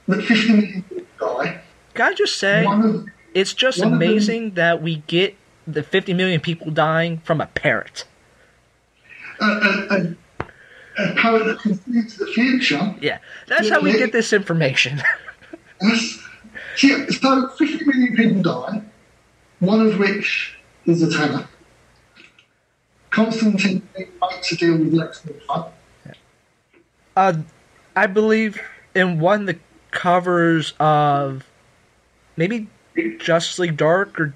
Speaker 2: that 50 million people die.
Speaker 3: Can I just say, it's just amazing that we get the 50 million people dying from a parrot.
Speaker 2: A parrot that can see into the future.
Speaker 3: Yeah, that's how we get this information.
Speaker 2: So 50 million people die, one of which is a Tanner. Constantine makes a deal with Lex Luthor.
Speaker 3: I believe in one of the covers of maybe Justice League Dark or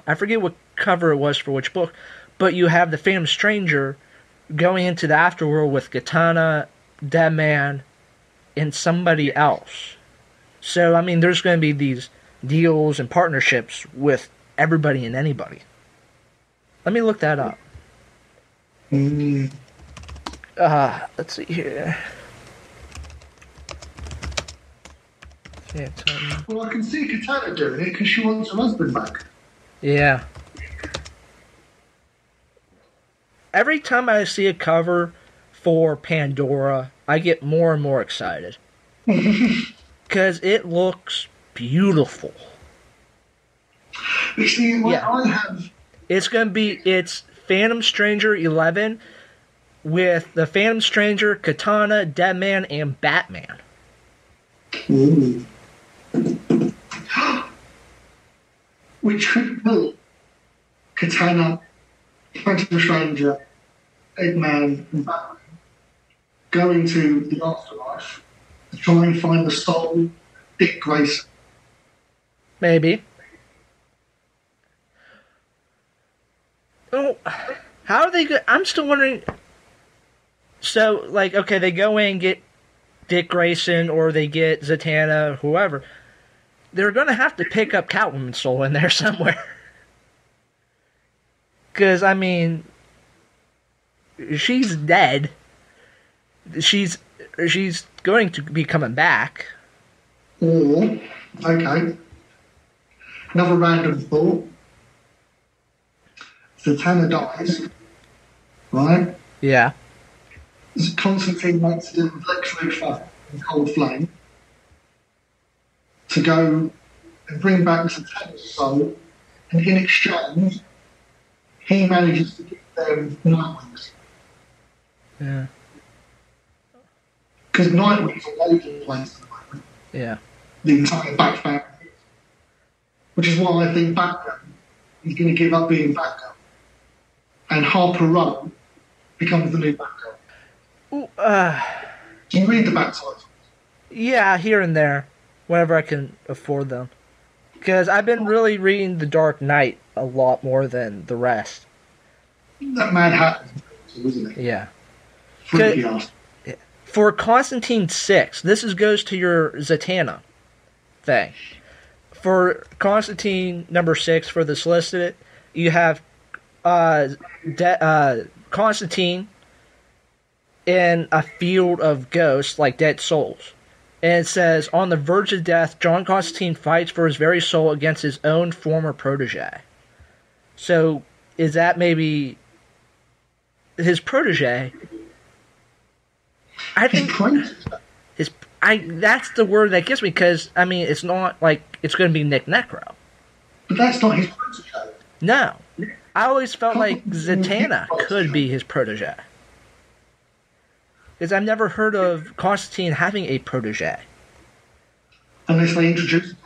Speaker 3: I forget what cover it was for which book, but you have the Phantom Stranger going into the Afterworld with Katana, Deadman, and somebody else. So, I mean, there's going to be these deals and partnerships with everybody and anybody. Let me look that up. Let's see here.
Speaker 2: Well, I can see Katana doing it because she wants her husband back.
Speaker 3: Yeah. Every time I see a cover for Pandora, I get more and more excited. Because it looks beautiful.
Speaker 2: You see, I have...
Speaker 3: It's Phantom Stranger 11 with the Phantom Stranger, Katana, Deadman, and Batman.
Speaker 2: Ooh. Which could be Katana, Phantom Stranger, Eggman, and Batman going to the afterlife to try and find the soul of Dick Grayson.
Speaker 3: Maybe. Oh, how are they go? I'm still wondering. So, like, okay, they go in and get Dick Grayson, or they get Zatanna, whoever. They're going to have to pick up Catwoman's soul in there somewhere. Because, I mean, she's dead. She's going to be coming back.
Speaker 2: Or, okay, another random thought. Zatanna dies, right?
Speaker 3: Yeah.
Speaker 2: Constantine makes a deal with Lex Luthor and Cold Flame to go and bring back the Satanic soul, and in exchange, he manages to give them Nightwings.
Speaker 3: Yeah.
Speaker 2: Because Nightwings are all over the place at the moment.
Speaker 3: Yeah.
Speaker 2: The entire Bat family. Which is why I think Batgirl is going to give up being Batgirl. And Harper Row becomes the new Batgirl.
Speaker 3: Ooh,
Speaker 2: Do you read the Bat titles?
Speaker 3: Yeah, here and there, whenever I can afford them. Because I've been really reading The Dark Knight a lot more than the rest.
Speaker 2: That Mad Hatter, wasn't it?
Speaker 3: Yeah.
Speaker 2: Freaky ass.
Speaker 3: For Constantine 6, goes to your Zatanna thing. For Constantine number 6, for the solicited, you have Constantine in a field of ghosts, like dead souls. And it says, on the verge of death, John Constantine fights for his very soul against his own former protege. So, is that maybe his protege? I think that's the word that gets me, because, I mean, it's not like it's going to be Nick Necro.
Speaker 2: But that's not his protege.
Speaker 3: No. I always felt like Zatanna could be his protege. Because I've never heard of Constantine having a protege.
Speaker 2: Unless they introduce him.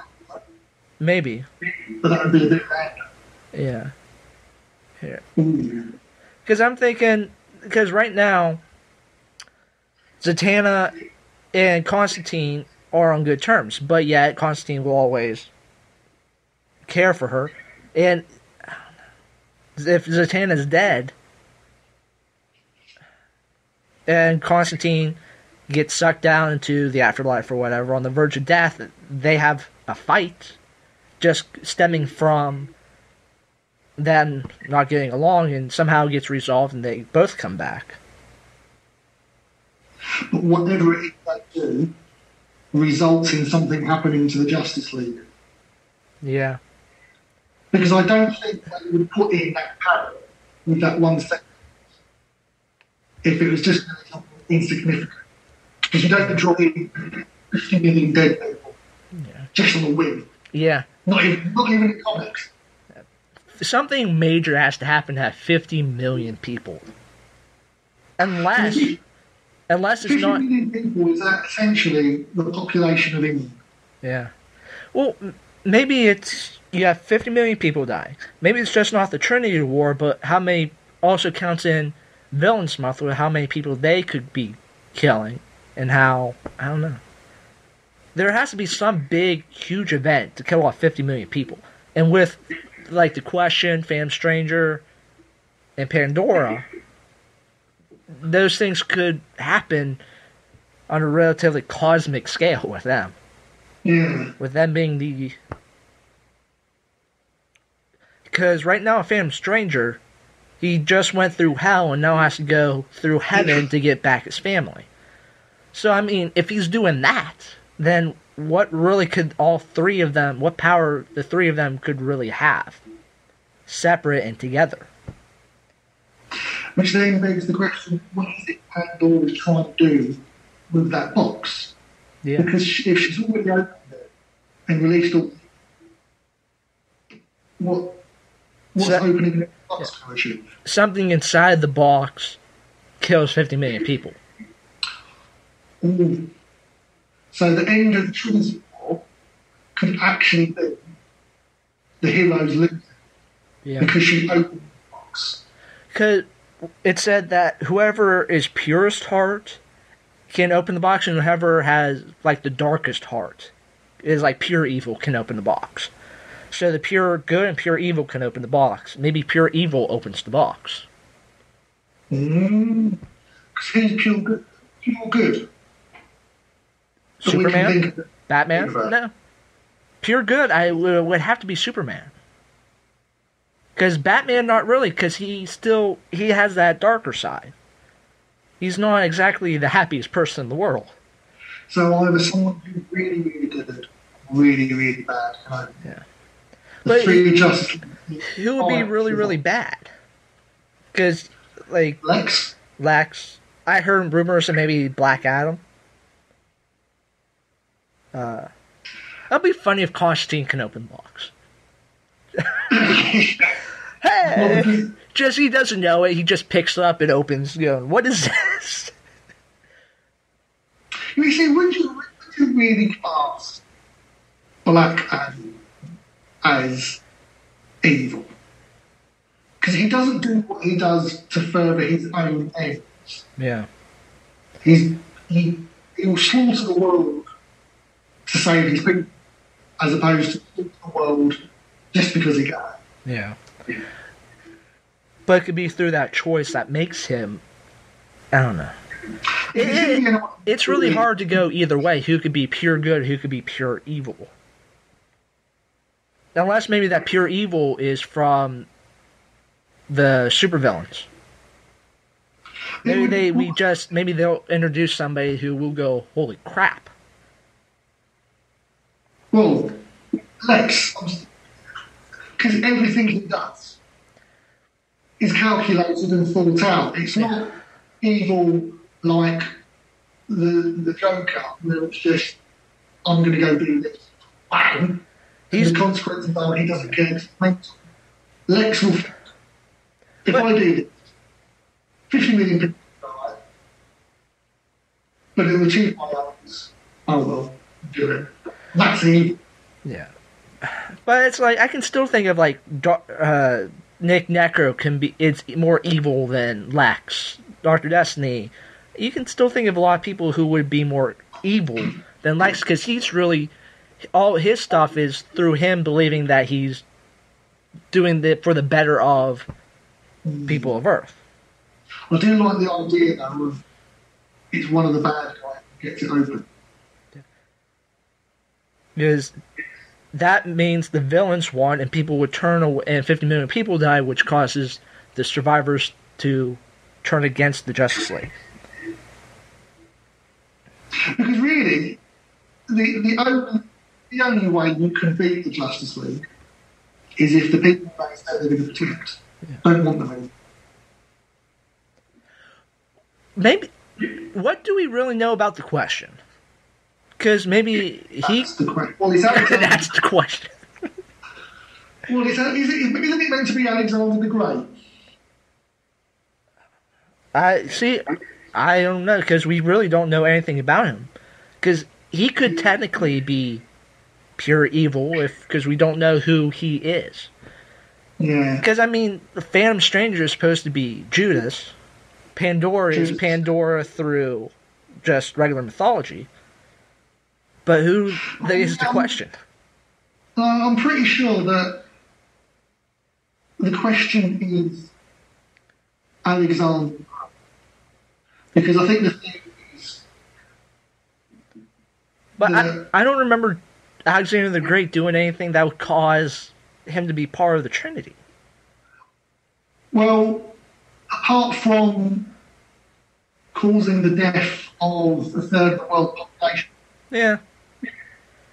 Speaker 3: Maybe.
Speaker 2: But that would be a bit random.
Speaker 3: Yeah. Here.
Speaker 2: Ooh.
Speaker 3: Because I'm thinking, because right now, Zatanna and Constantine are on good terms, but yet Constantine will always care for her. And if Zatanna's dead, and Constantine gets sucked down into the afterlife or whatever, on the verge of death, they have a fight, just stemming from them not getting along, and somehow it gets resolved and they both come back.
Speaker 2: But whatever it is they do results in something happening to the Justice League.
Speaker 3: Yeah.
Speaker 2: Because I don't think they would put in that power with that 1 second if it was just something insignificant. Because you don't draw in 50 million dead people just on a whim.
Speaker 3: Yeah.
Speaker 2: Not even in comics.
Speaker 3: Something major has to happen to have 50 million people. Unless it's
Speaker 2: 50
Speaker 3: not...
Speaker 2: million people is essentially the population of England.
Speaker 3: Yeah. Well, maybe it's... You have 50 million people dying. Maybe it's just not the Trinity War, but how many also counts in Villains Month, with how many people they could be killing, and how... I don't know. There has to be some big, huge event to kill off 50 million people. And with, like, The Question, Phantom Stranger, and Pandora, those things could happen on a relatively cosmic scale with them.
Speaker 2: Yeah.
Speaker 3: With them being the... Because right now, Phantom Stranger, he just went through hell and now has to go through heaven to get back his family. So, I mean, if he's doing that, then what really could all three of them, what power the three of them could really have? Separate and together.
Speaker 2: Which then begs the question, what is it Pandora is trying to do with that box?
Speaker 3: Yeah.
Speaker 2: Because if she's already opened it and released all... What's opening the box for you?
Speaker 3: Something inside the box kills 50 million people.
Speaker 2: Ooh. So the end of the Trinity War could actually be the heroes losing.
Speaker 3: Yeah.
Speaker 2: Because she opened the box.
Speaker 3: Because it said that whoever is purest heart can open the box, and whoever has, like, the darkest heart is, like, pure evil can open the box. So the pure good and pure evil can open the box. Maybe pure evil opens the box.
Speaker 2: Because who's pure good? Pure good.
Speaker 3: Superman? Batman? No. Pure good, would have to be Superman. Because Batman, not really, because he has that darker side. He's not exactly the happiest person in the world.
Speaker 2: So either someone who's really, really good, really, really bad.
Speaker 3: Yeah.
Speaker 2: But
Speaker 3: he would be really, really bad. Because, like... Lex. I heard rumors of maybe Black Adam. That'd be funny if Constantine can open locks. Hey! Just he doesn't know it. He just picks it up and opens. Going, what is this?
Speaker 2: You see, would you really class Black Adam as evil? Because he doesn't do what he does to further his own ends.
Speaker 3: Yeah.
Speaker 2: He will slaughter the world to save his people, as opposed to slaughter the world just because he can.
Speaker 3: Yeah. But it could be through that choice that makes him. I don't know. It's really hard to go either way. Who could be pure good? Who could be pure evil? Unless maybe that pure evil is from the supervillains. Maybe they'll introduce somebody who will go, holy crap.
Speaker 2: Well, Lex, because everything he does is calculated and thought out. It's not evil like the Joker, where it's just, I'm going to go do this. Wow. The consequences are he doesn't care. It's mental. Lex will think, if I do this, 50 million people die, but it will achieve my aims. Oh well, do it. That's evil.
Speaker 3: Yeah. But it's like, I can still think of like Nick Necro it's more evil than Lex. Dr. Destiny, you can still think of a lot of people who would be more evil than Lex, because he's really, all his stuff is through him believing that he's doing it for the better of people of Earth.
Speaker 2: I do like the idea though of it's one of the bad guys who gets it open.
Speaker 3: Because that means the villains won and people would turn away, and 50 million people die, which causes the survivors to turn against the Justice League.
Speaker 2: Because really, the only way you can beat the Justice League is if the people they say they're going to protect don't want them anymore.
Speaker 3: Maybe, what do we really know about the Question? Because maybe
Speaker 2: That's the question. Well,
Speaker 3: that's the question.
Speaker 2: Well, isn't it meant to be Alexander the Great?
Speaker 3: I don't know, because we really don't know anything about him. Because he could technically be pure evil, because we don't know who he is.
Speaker 2: Yeah.
Speaker 3: Because, I mean, the Phantom Stranger is supposed to be Judas. Pandora is Pandora through just regular mythology. But who is the Question?
Speaker 2: I'm pretty sure that the Question is Alexander. Because I think the thing is...
Speaker 3: But I don't remember Alexander the Great doing anything that would cause him to be part of the Trinity.
Speaker 2: Well, apart from causing the death of a third of the world population.
Speaker 3: Yeah.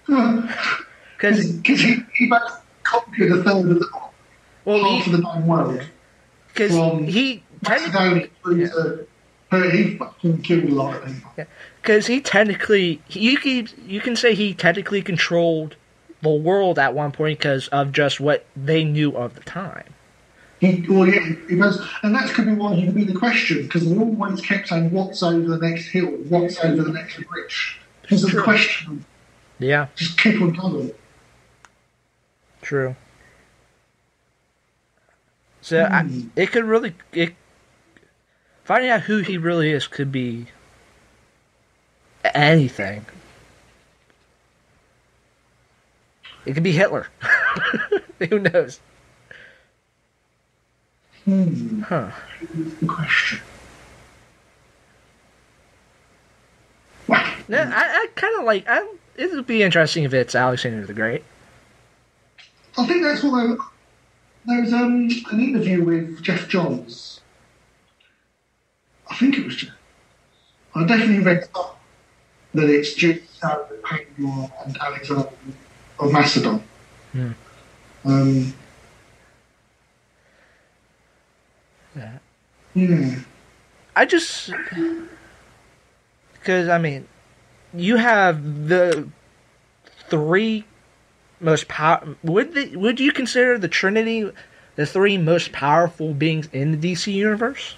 Speaker 2: Because he basically conquered a third of the half of the known world.
Speaker 3: Because he
Speaker 2: Macedonia he fucking killed a lot of people.
Speaker 3: Because he technically, you can say he technically controlled the world at one point because of just what they knew of the time.
Speaker 2: He does, and that could be why he could be the Question, because we always kept saying, what's over the next hill, what's over the next bridge. Because the Question.
Speaker 3: Yeah.
Speaker 2: Just keep on going.
Speaker 3: True. So it could really, finding out who he really is could be anything. It could be Hitler. Who knows? Huh.
Speaker 2: The Question. Wow.
Speaker 3: Yeah, I kind of like. It would be interesting if it's Alexander the Great.
Speaker 2: I think that's what there was an interview with Jeff Johns. I think it was Jeff. I definitely read that it's Judas, Pandora, and Alexander of Macedon. Yeah.
Speaker 3: I just, because I mean, you have the three most power. Would you consider the Trinity the three most powerful beings in the DC universe?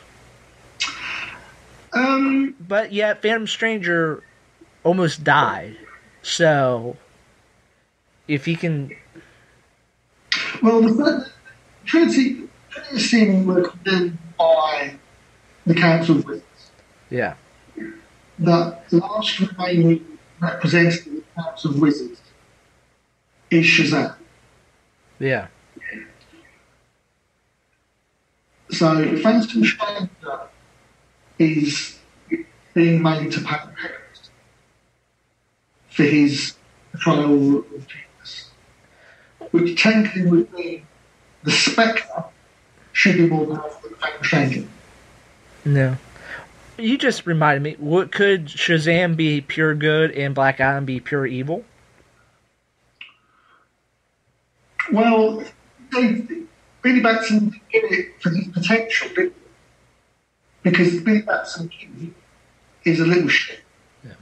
Speaker 3: But yet, Phantom Stranger almost died. So, if he can,
Speaker 2: well, the Trinity seemingly were condemned by the Council of Wizards.
Speaker 3: yeah,
Speaker 2: The last remaining representative of the Council of Wizards is Shazam.
Speaker 3: yeah,
Speaker 2: So Phantom Stranger is being made to pay penalty for his trial of genius, which technically would mean the Spectre should be more powerful than Phantom Stranger.
Speaker 3: no. You just reminded me. What could Shazam be pure good and Black Adam be pure evil?
Speaker 2: Well, Billy Batson did it for his potential, didn't he? Because Billy Batson is a little shit.
Speaker 3: Yeah.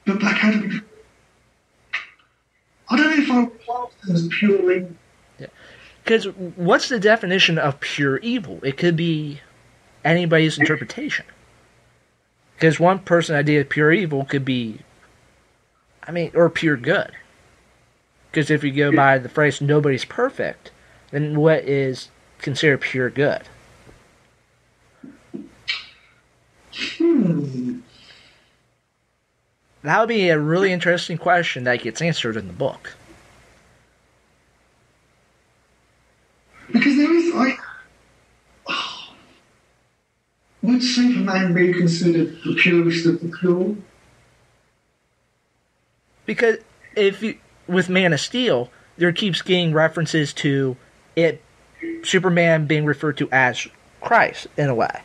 Speaker 2: But Black Adam, I don't know if I would class him as pure evil.
Speaker 3: Because what's the definition of pure evil? It could be anybody's interpretation. Because one person's idea of pure evil could be, or pure good. Because if you go by the phrase nobody's perfect, then what is considered pure good? That would be a really interesting question that gets answered in the book.
Speaker 2: Because there is, would Superman be considered the purest of the pure?
Speaker 3: Because with Man of Steel, there keeps getting references to it, Superman being referred to as Christ in a way.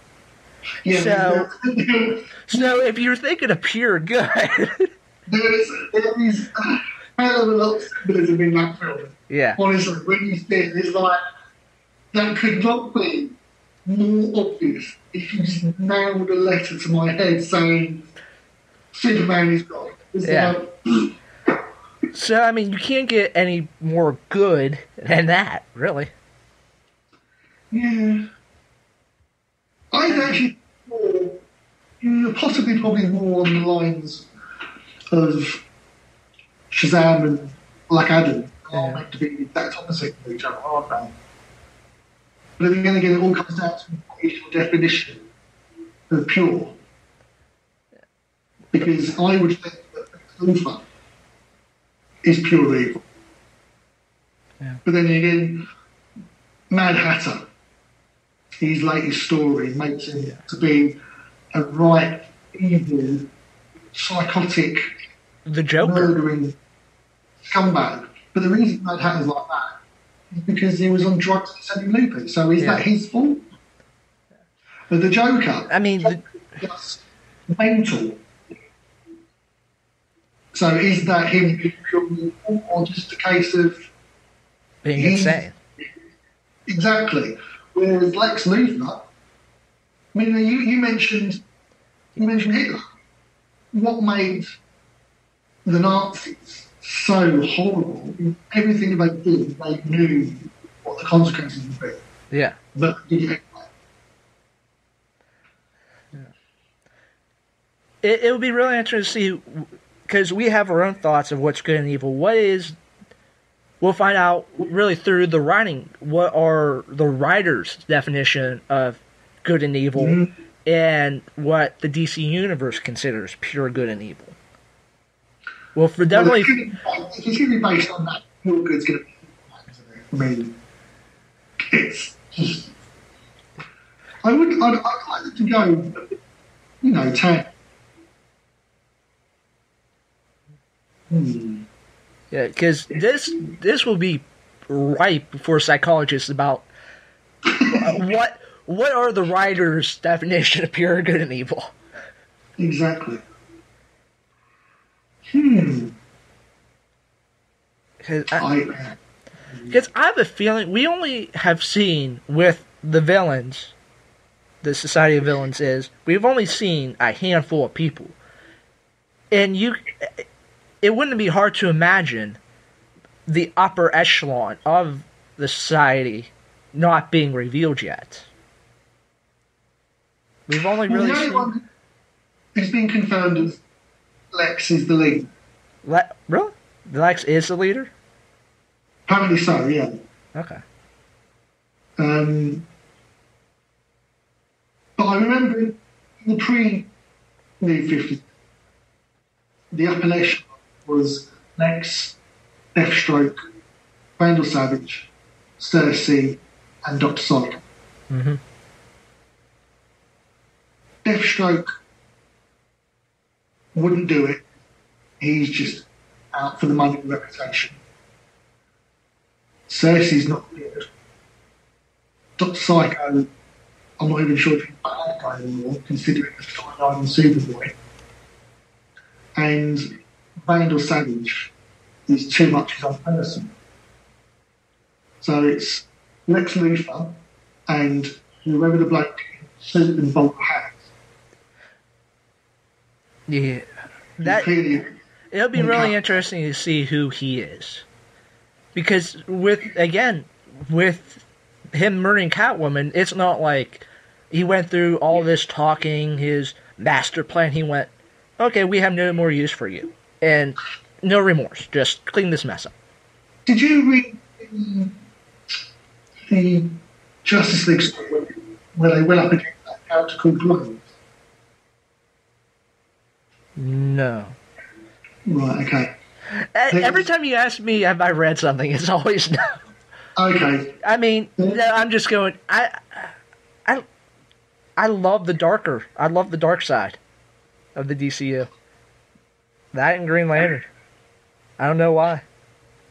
Speaker 2: Yeah,
Speaker 3: So if you're thinking of pure good,
Speaker 2: there is a hell of a lot of symbolism in that film.
Speaker 3: yeah,
Speaker 2: Honestly, when you see it, it's like, that could not be more obvious if you just nailed a letter to my head saying Superman is God.
Speaker 3: Yeah. So, you can't get any more good than that, really.
Speaker 2: Yeah. I'd actually possibly probably more on the lines of Shazam and Black Adam. They are meant to be the exact opposite of each other, aren't they? But then again, it all comes down to your definition of pure. Because I would think that Luthor is pure evil.
Speaker 3: Yeah.
Speaker 2: But then again, Mad Hatter, his latest story makes him to be a right evil, psychotic,
Speaker 3: The Joker.
Speaker 2: murdering scumbag. But the reason Mad Hatter's like that is because he was on drugs and sending loopers. So is that his fault? But the Joker, just mental. So is that him being purely evil, or just a case of
Speaker 3: being insane?
Speaker 2: Exactly. Whereas Lex Luthor, you mentioned Hitler. What made the Nazis so horrible? Everything they did, they knew what the consequences would be.
Speaker 3: Yeah.
Speaker 2: But did it anyway.
Speaker 3: It would be really interesting to see, because we have our own thoughts of what's good and evil. We'll find out really through the writing, what are the writer's definition of good and evil, and what the DC Universe considers pure good and evil. Well, for definitely...
Speaker 2: If it's going to be based on that, pure good's going to be... it's just... I'd like to go, 10.
Speaker 3: Yeah, because this will be ripe for psychologists about what are the writer's definition of pure good and evil.
Speaker 2: Exactly.
Speaker 3: Because I have a feeling we only have seen with the villains, the Society of Villains we've only seen a handful of people. And it wouldn't be hard to imagine the upper echelon of the society not being revealed yet. We've only really
Speaker 2: the only
Speaker 3: seen...
Speaker 2: one who's been confirmed as Lex is the leader.
Speaker 3: Really? Lex is the leader?
Speaker 2: Apparently so, yeah.
Speaker 3: Okay.
Speaker 2: But I remember in the pre-New 50s, the upper echelon was Lex, Deathstroke, Vandal Savage, Cersei, and Dr. Psycho.
Speaker 3: Mm-hmm.
Speaker 2: Deathstroke wouldn't do it. He's just out for the money and reputation. Cersei's not good. Dr. Psycho, I'm not even sure if he's a bad guy anymore, considering the storyline in Superboy. And Vandal Savage is too much his own person. So it's Lex Luthor and whoever the bloke suit and bolt hat.
Speaker 3: Yeah. It'll be really interesting to see who he is. Because with him murdering Catwoman, it's not like he went through all this talking, his master plan. He went, okay, we have no more use for you. And no remorse. Just clean this mess up.
Speaker 2: Did you read the Justice League story where they went up against that character called Graves?
Speaker 3: No.
Speaker 2: Right, okay.
Speaker 3: Every time you ask me, have I read something, it's always no.
Speaker 2: Okay.
Speaker 3: I mean, I'm just going, I love the dark side of the DCU. That and Green Lantern. I don't know why.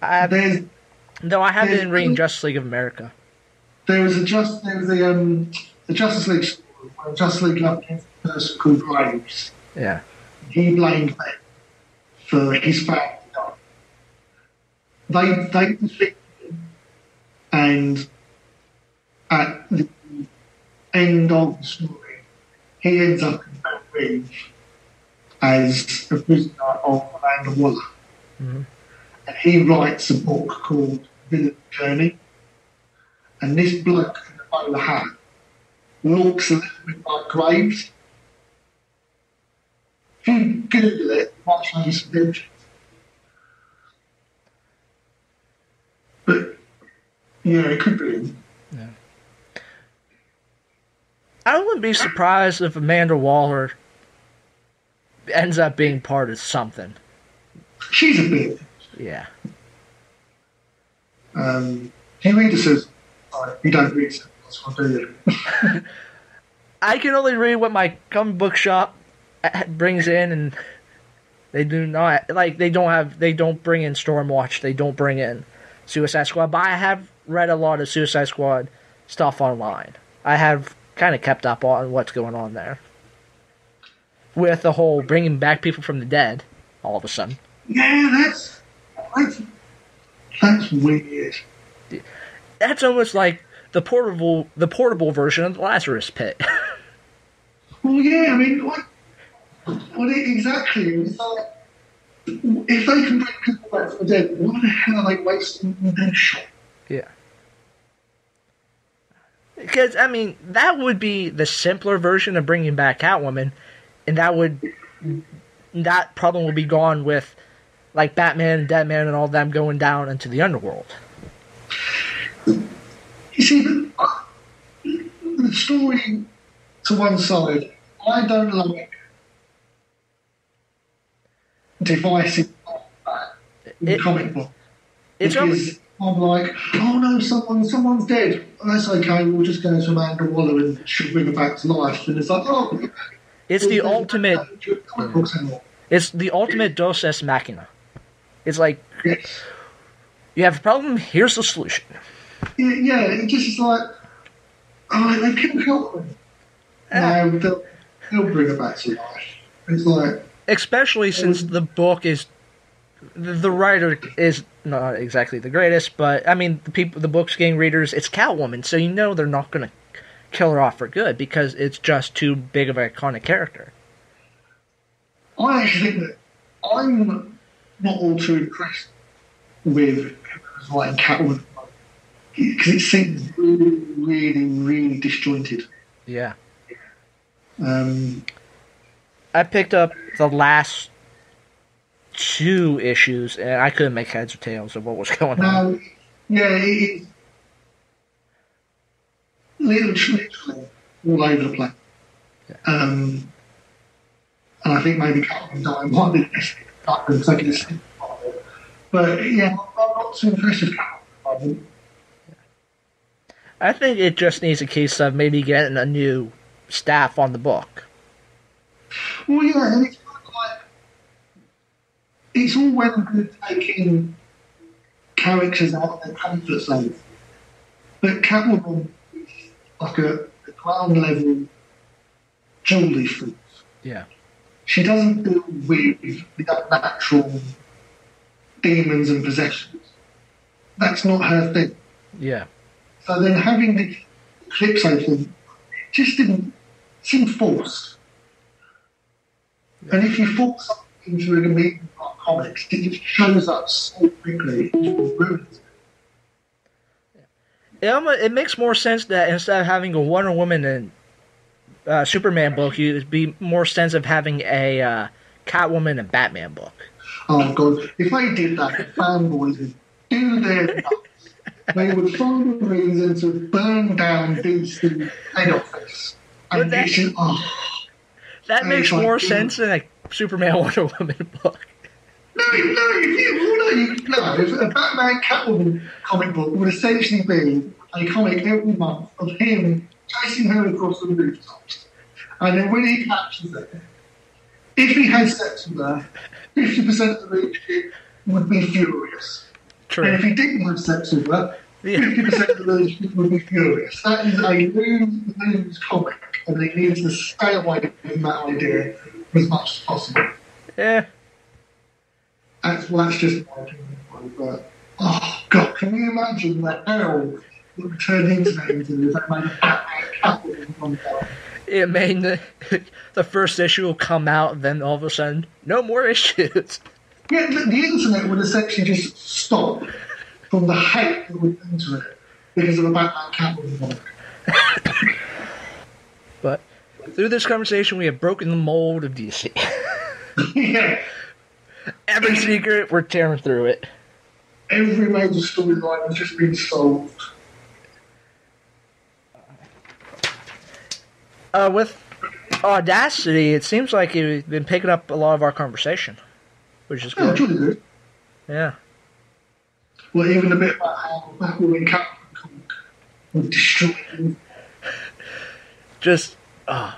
Speaker 3: Though I have been reading Justice League of America.
Speaker 2: There was the Justice League story where Justice League got against a person called Graves.
Speaker 3: Yeah.
Speaker 2: He blamed them for his family dying. They defeated him, and at the end of the story, he ends up in Belgrave as a prisoner of Amanda Waller.
Speaker 3: Mm-hmm.
Speaker 2: And he writes a book called Villain Journey. And this bloke in the bowler hat looks a little bit like Graves. If you Google it, it might show you some pictures. But, yeah, it could be him.
Speaker 3: Yeah. I wouldn't be surprised if Amanda Waller ends up being part of something.
Speaker 2: She's a bit.
Speaker 3: Yeah.
Speaker 2: Do you read the Suicide Squad? You don't read Suicide Squad, do you?
Speaker 3: I can only read what my comic book shop brings in, and they do not, like, they don't bring in Stormwatch, they don't bring in Suicide Squad, but I have read a lot of Suicide Squad stuff online. I have kind of kept up on what's going on there. With the whole bringing back people from the dead, all of a sudden.
Speaker 2: Yeah, that's weird.
Speaker 3: That's almost like the portable version of the Lazarus Pit.
Speaker 2: Well, yeah, I mean, exactly. It's like, if they can bring people back from the dead, why the hell are they wasting their shot?
Speaker 3: Yeah. Because, I mean, that would be the simpler version of bringing back Catwoman, and that problem would be gone with, like, Batman and Deadman and all them going down into the underworld.
Speaker 2: You see, the story to one side, I don't like divisive in the comic book. Because I'm like, oh no, someone's dead. That's okay, we'll just go to Amanda Waller and she'll bring her back to life. And it's like, oh,
Speaker 3: it's the ultimate. It's the ultimate Deus Ex Machina. It's like,
Speaker 2: yes.
Speaker 3: You have a problem, here's the solution.
Speaker 2: Yeah, it just is like, oh, they couldn't help them. No, they'll bring her back to life. It's like,
Speaker 3: especially since the book is, the writer is not exactly the greatest, but I mean the book's getting readers. It's Catwoman, so you know they're not going to kill her off for good because it's just too big of an iconic character.
Speaker 2: I actually think that I'm not all too impressed with who was writing Catwoman because it seems really, really, really disjointed.
Speaker 3: Yeah.
Speaker 2: I
Speaker 3: picked up the last 2 issues, and I couldn't make heads or tails of what was going on.
Speaker 2: Yeah, it's literally all over the place.
Speaker 3: Yeah.
Speaker 2: And I think maybe Catwoman died might be taking a step. But yeah, I'm not too impressed with Catwoman.
Speaker 3: I think it just needs a case of maybe getting a new staff on the book.
Speaker 2: Well, yeah, and it's kind of like it's all well and good taking characters out of their comfort zone, but Catwoman is like a ground level jewelry freak.
Speaker 3: Yeah.
Speaker 2: She doesn't deal with the unnatural demons and possessions. That's not her thing.
Speaker 3: Yeah.
Speaker 2: So then having the Calypso thing just didn't seem forced. And if you force something into an medium like comics, it just shows up so quickly, it just ruins it.
Speaker 3: It makes more sense that instead of having a Wonder Woman and Superman book, it'd be more sense of having a Catwoman and Batman book.
Speaker 2: Oh God! If they did that, the fanboys would do their nuts. They would find a reason to burn down DC head office. And
Speaker 3: that makes more sense than a Superman Wonder Woman book.
Speaker 2: No, if a Batman Catwoman comic book would essentially be a comic every month of him chasing her across the rooftops. And then when he catches her, if he had sex with her, 50% of the readership would be furious.
Speaker 3: True.
Speaker 2: And if he didn't have sex with her, 50% of the readership would be furious. That is a lose comic, and they need to stay away from that idea as much as possible.
Speaker 3: Yeah.
Speaker 2: That's just my opinion. But, oh, God, can you imagine the hell that would turn internet into if they made a Batman Catwoman on that?
Speaker 3: It made the first issue will come out, and then all of a sudden, no more issues.
Speaker 2: Yeah, the internet would essentially just stop from the hate that would enter it because of a Batman Catwoman book.
Speaker 3: But through this conversation, we have broken the mold of DC.
Speaker 2: Yeah.
Speaker 3: Every secret, we're tearing through it.
Speaker 2: Every major storyline has just been solved.
Speaker 3: With Audacity, it seems like you've been picking up a lot of our conversation, which is good.
Speaker 2: Oh, it's really good.
Speaker 3: Yeah.
Speaker 2: Well, even a bit about how Batwoman Catwoman would destroy you.
Speaker 3: Just, I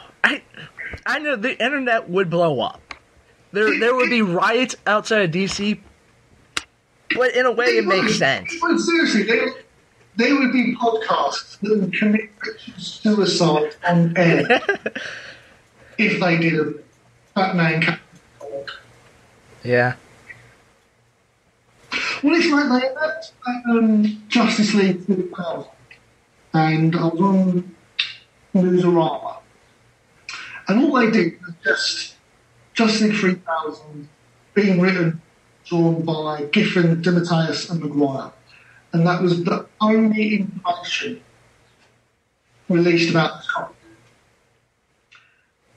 Speaker 3: know the internet would blow up. There would be riots outside of DC, but in a way it makes sense.
Speaker 2: Well, seriously, there would be podcasts that would commit suicide on air if they did a Batman Catwoman.
Speaker 3: Yeah.
Speaker 2: Well, it's like they had Justice League 2000, and I was on Newsarama, and all they did was just Justice League 3000 being written, drawn by Giffen, DeMatteis, and Maguire. And that was the only information released about this comic.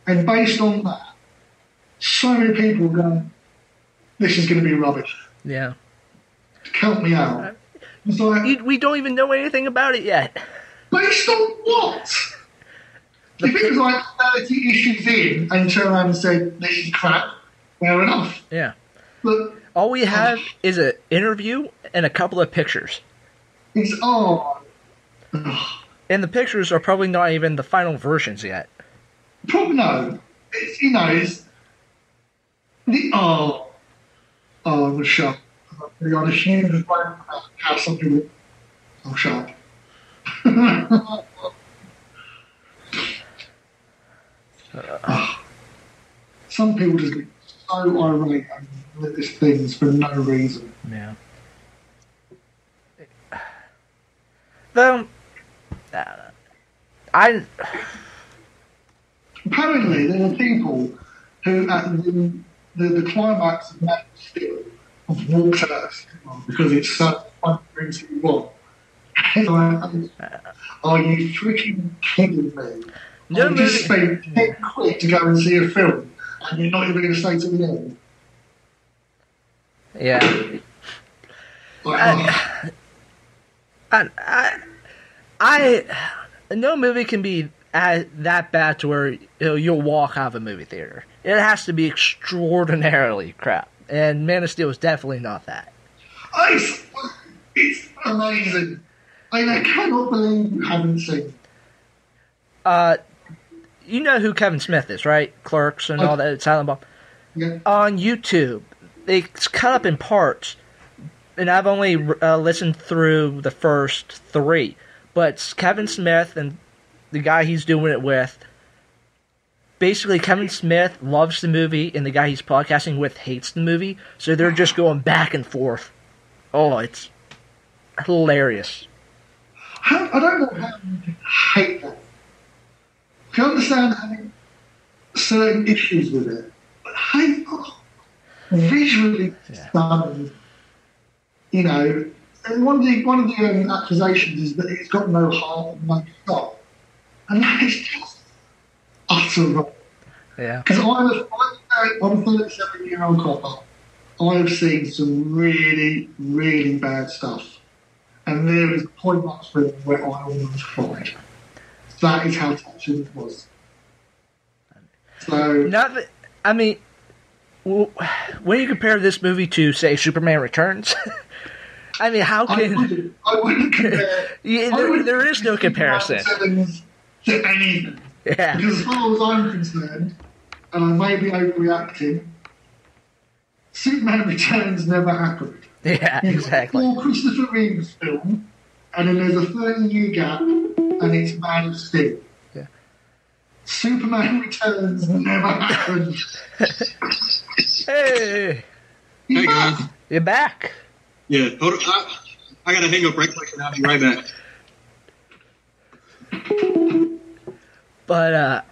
Speaker 2: And based on that, so many people were going, this is going to be rubbish.
Speaker 3: Yeah.
Speaker 2: Count me out. It's like,
Speaker 3: we don't even know anything about it yet.
Speaker 2: Based on what? If it was like 30 issues in and turned around and said, this is crap, fair enough.
Speaker 3: Yeah.
Speaker 2: But
Speaker 3: all we have is an interview and a couple of pictures.
Speaker 2: It's
Speaker 3: and the pictures are probably not even the final versions yet.
Speaker 2: Probably no. It's I was shocked. To be honest, she was wondering about how some people. I'm shocked. Some people just get so irate with these things for no reason.
Speaker 3: Yeah. Though,
Speaker 2: apparently there were people who, at the climax of Man of Steel, I've walked out of cinema because it's so fundamentally wrong. And are you freaking kidding me?
Speaker 3: No
Speaker 2: I just spent 10 quid to go and see a film, and you're not even going to stay to the end.
Speaker 3: Yeah. No movie can be that bad to where you'll walk out of a movie theater. It has to be extraordinarily crap, and Man of Steel is definitely not that.
Speaker 2: It's amazing. I cannot believe you haven't seen it.
Speaker 3: You know who Kevin Smith is, right? Clerks and all that, Silent Bob.
Speaker 2: Yeah.
Speaker 3: On YouTube, it's cut up in parts, and I've only listened through the first 3. But it's Kevin Smith and the guy he's doing it with. Basically, Kevin Smith loves the movie, and the guy he's podcasting with hates the movie, so they're just going back and forth. Oh, it's hilarious.
Speaker 2: I don't know how you can hate that. I can understand having certain issues with it, but visually stunning. You know, and one of the accusations is that it's got no heart and no soul, and that is just utter wrong.
Speaker 3: Yeah.
Speaker 2: Because I'm a 37-year-old copper. I have seen some really, really bad stuff. And there is a point on screen where I almost cried. That is how touching it was. So,
Speaker 3: when you compare this movie to, say, Superman Returns, I mean, how can...
Speaker 2: I wouldn't compare...
Speaker 3: there is no comparison.
Speaker 2: To anything.
Speaker 3: Yeah.
Speaker 2: Because as far as I'm concerned, and I may be overreacting, Superman Returns never happened.
Speaker 3: Yeah, exactly.
Speaker 2: Or Christopher Reeve's film, and then there's a 30-year gap, and it's Man of Steel.
Speaker 3: Yeah.
Speaker 2: Superman Returns never happened.
Speaker 3: Hey!
Speaker 4: Hey, guys.
Speaker 3: You're back.
Speaker 4: Yeah, hold on. I got to hang up right quick, and I'll be right back.
Speaker 3: But,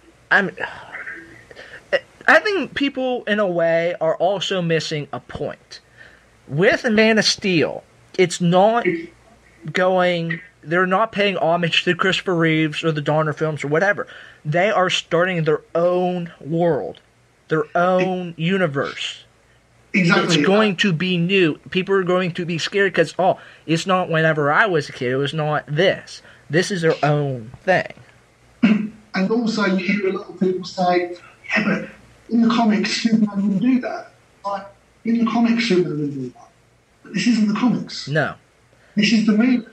Speaker 3: I think people, in a way, are also missing a point. With Man of Steel, it's not they're not paying homage to Christopher Reeves or the Donner films or whatever. They are starting their own world, their own universe.
Speaker 2: Exactly.
Speaker 3: It's going to be new. People are going to be scared because, it's not whenever I was a kid. It was not this. This is their own thing.
Speaker 2: And also, you hear a lot of people say, yeah, but in the comics, Superman wouldn't do that. Like, in the comics, Superman wouldn't do that. But this isn't the comics.
Speaker 3: No.
Speaker 2: This is the movie.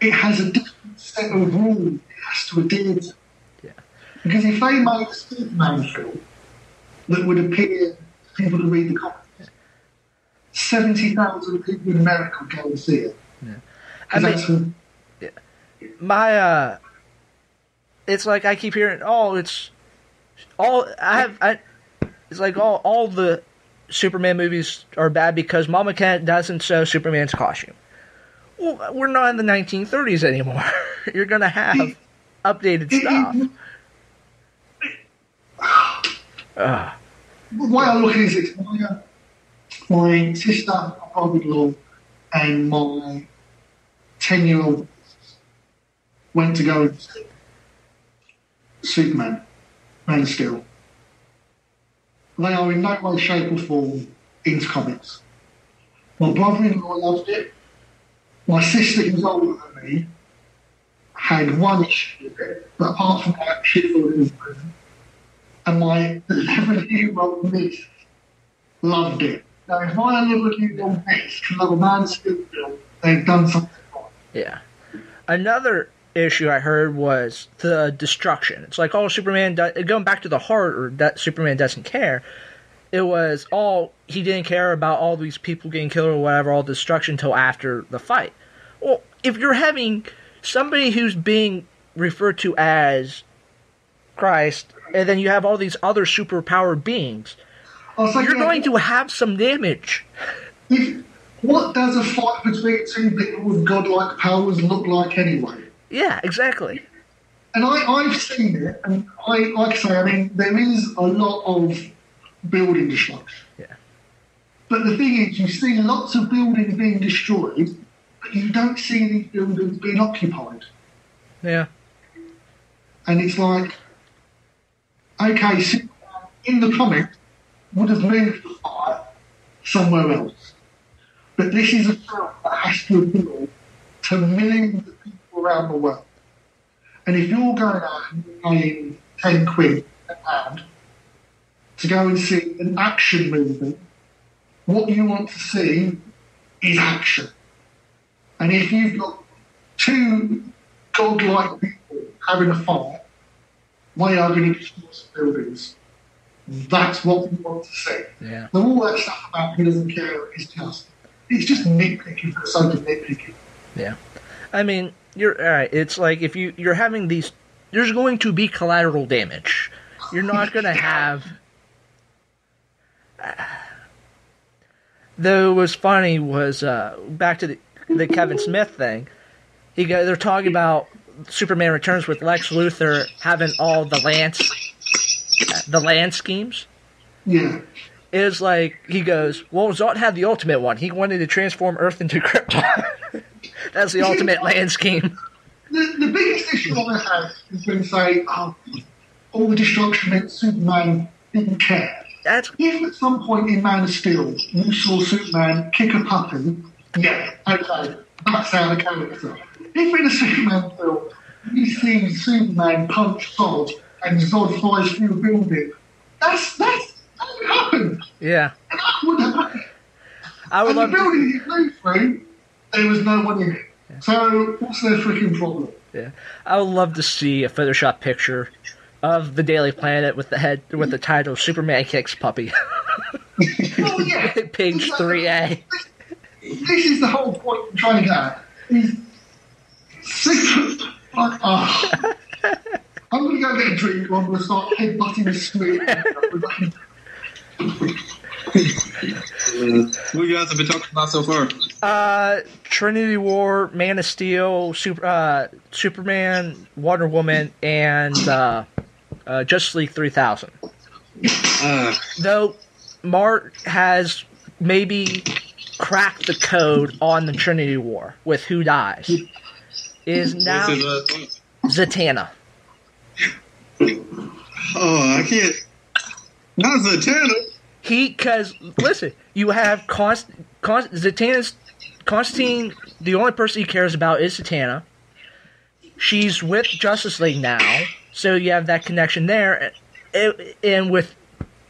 Speaker 2: It has a different set of rules it has to adhere to.
Speaker 3: Yeah.
Speaker 2: Because if they made a Superman film that would appear to people who read the comics, 70,000 people in America would go and see it.
Speaker 3: Yeah. It's like I keep hearing, it's like all the Superman movies are bad because Mama Kent doesn't sew Superman's costume. Well, we're not in the 1930s anymore. You're going to have updated stuff.
Speaker 2: The way I look at it is my sister, my brother-in-law, and my 10-year-old went to go and see Superman, Man of Steel. They are in no way, shape or form into comics. My brother-in-law loved it. My sister, who's older than me, had one issue with it, but apart from that, she thought it was brilliant. And my 11-year-old niece loved it. Now, if my 11-year-old niece can love a Man of Steel film, they've done something right.
Speaker 3: Yeah. Another issue I heard was the destruction. It's like, Superman, going back to the heart, or that Superman doesn't care. It was he didn't care about all these people getting killed or whatever, all the destruction until after the fight. Well, if you're having somebody who's being referred to as Christ, and then you have all these other superpowered beings, you're going to have some damage.
Speaker 2: What does a fight between two people with godlike powers look like anyway?
Speaker 3: Yeah, exactly.
Speaker 2: And I've seen it, and like I say, there is a lot of building destruction.
Speaker 3: Yeah.
Speaker 2: But the thing is, you see lots of buildings being destroyed, but you don't see these buildings being occupied.
Speaker 3: Yeah.
Speaker 2: And it's like, okay, Superman in the comics would have moved the fight somewhere else. But this is a film that has to appeal to millions of people around the world. And if you're going out and paying 10 quid a pound to go and see an action movie, what you want to see is action. And if you've got two godlike people having a fight, they are going to destroy some buildings. That's what we want to see.
Speaker 3: Yeah.
Speaker 2: So all that stuff about who doesn't care is it's just nitpicking for the sake of nitpicking.
Speaker 3: Yeah. I mean, you're all right. It's like if you're having these, there's going to be collateral damage. You're not going to have. Though what was funny was back to the Kevin Smith thing. They're talking about Superman Returns with Lex Luthor having all the land schemes.
Speaker 2: Yeah.
Speaker 3: It was like he goes, well, Zod had the ultimate one. He wanted to transform Earth into Krypton. That's the ultimate land scheme.
Speaker 2: The biggest issue I have is when they say, all the destruction meant Superman didn't care. If at some point in Man of Steel you saw Superman kick a puppy, yeah, okay, that's out of character. If in a Superman film you see Superman punch Zod and Zod flies through the building, that would happen.
Speaker 3: Yeah.
Speaker 2: And that would happen.
Speaker 3: I would love
Speaker 2: the building he flew through, there was no one in it. Yeah. So what's their freaking problem?
Speaker 3: Yeah. I would love to see a Photoshop picture of the Daily Planet with the title "Superman Kicks Puppy."
Speaker 2: Oh yeah,
Speaker 3: page 3A.
Speaker 2: This is the whole point I'm trying to get at. I'm going to go get a drink, or I'm going to start headbutting the screen.
Speaker 4: What you guys have been talking about so far?
Speaker 3: Trinity War, Man of Steel, Superman, Wonder Woman, and Justice League 3000. Though Mark has maybe cracked the code on the Trinity War with who dies is now Zatanna.
Speaker 4: Oh, I can't. Not Zatanna.
Speaker 3: Because listen, you have Zatanna's Constantine. The only person he cares about is Zatanna. She's with Justice League now, so you have that connection there. And with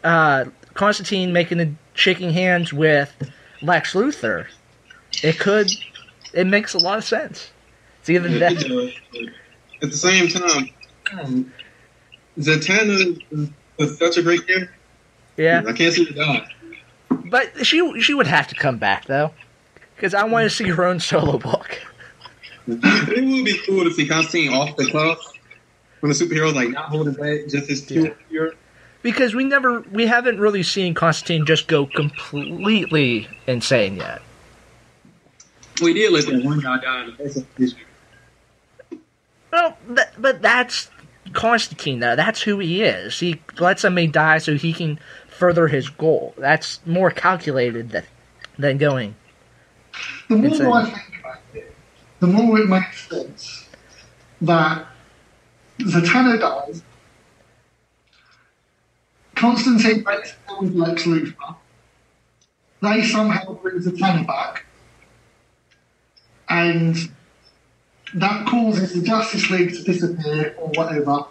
Speaker 3: Constantine shaking hands with Lex Luthor, it makes a lot of sense. It's either that.
Speaker 4: At the same time, Zatanna is such a great character.
Speaker 3: Yeah,
Speaker 4: I can't see her die.
Speaker 3: But she would have to come back though, because I want to see her own solo book.
Speaker 4: It would be cool to see Constantine off the cuff when the superhero's like not holding back, just his pure.
Speaker 3: Because we haven't really seen Constantine just go completely insane yet.
Speaker 4: We did let that one guy die in the first episode.
Speaker 3: Well, but that's Constantine, though. That's who he is. He lets somebody die so he can further his goal. That's more calculated than going.
Speaker 2: The more I think about it, the more it makes sense that Zatanna dies, Constantine breaks down with Lex Luthor, they somehow bring Zatanna back, and that causes the Justice League to disappear or whatever,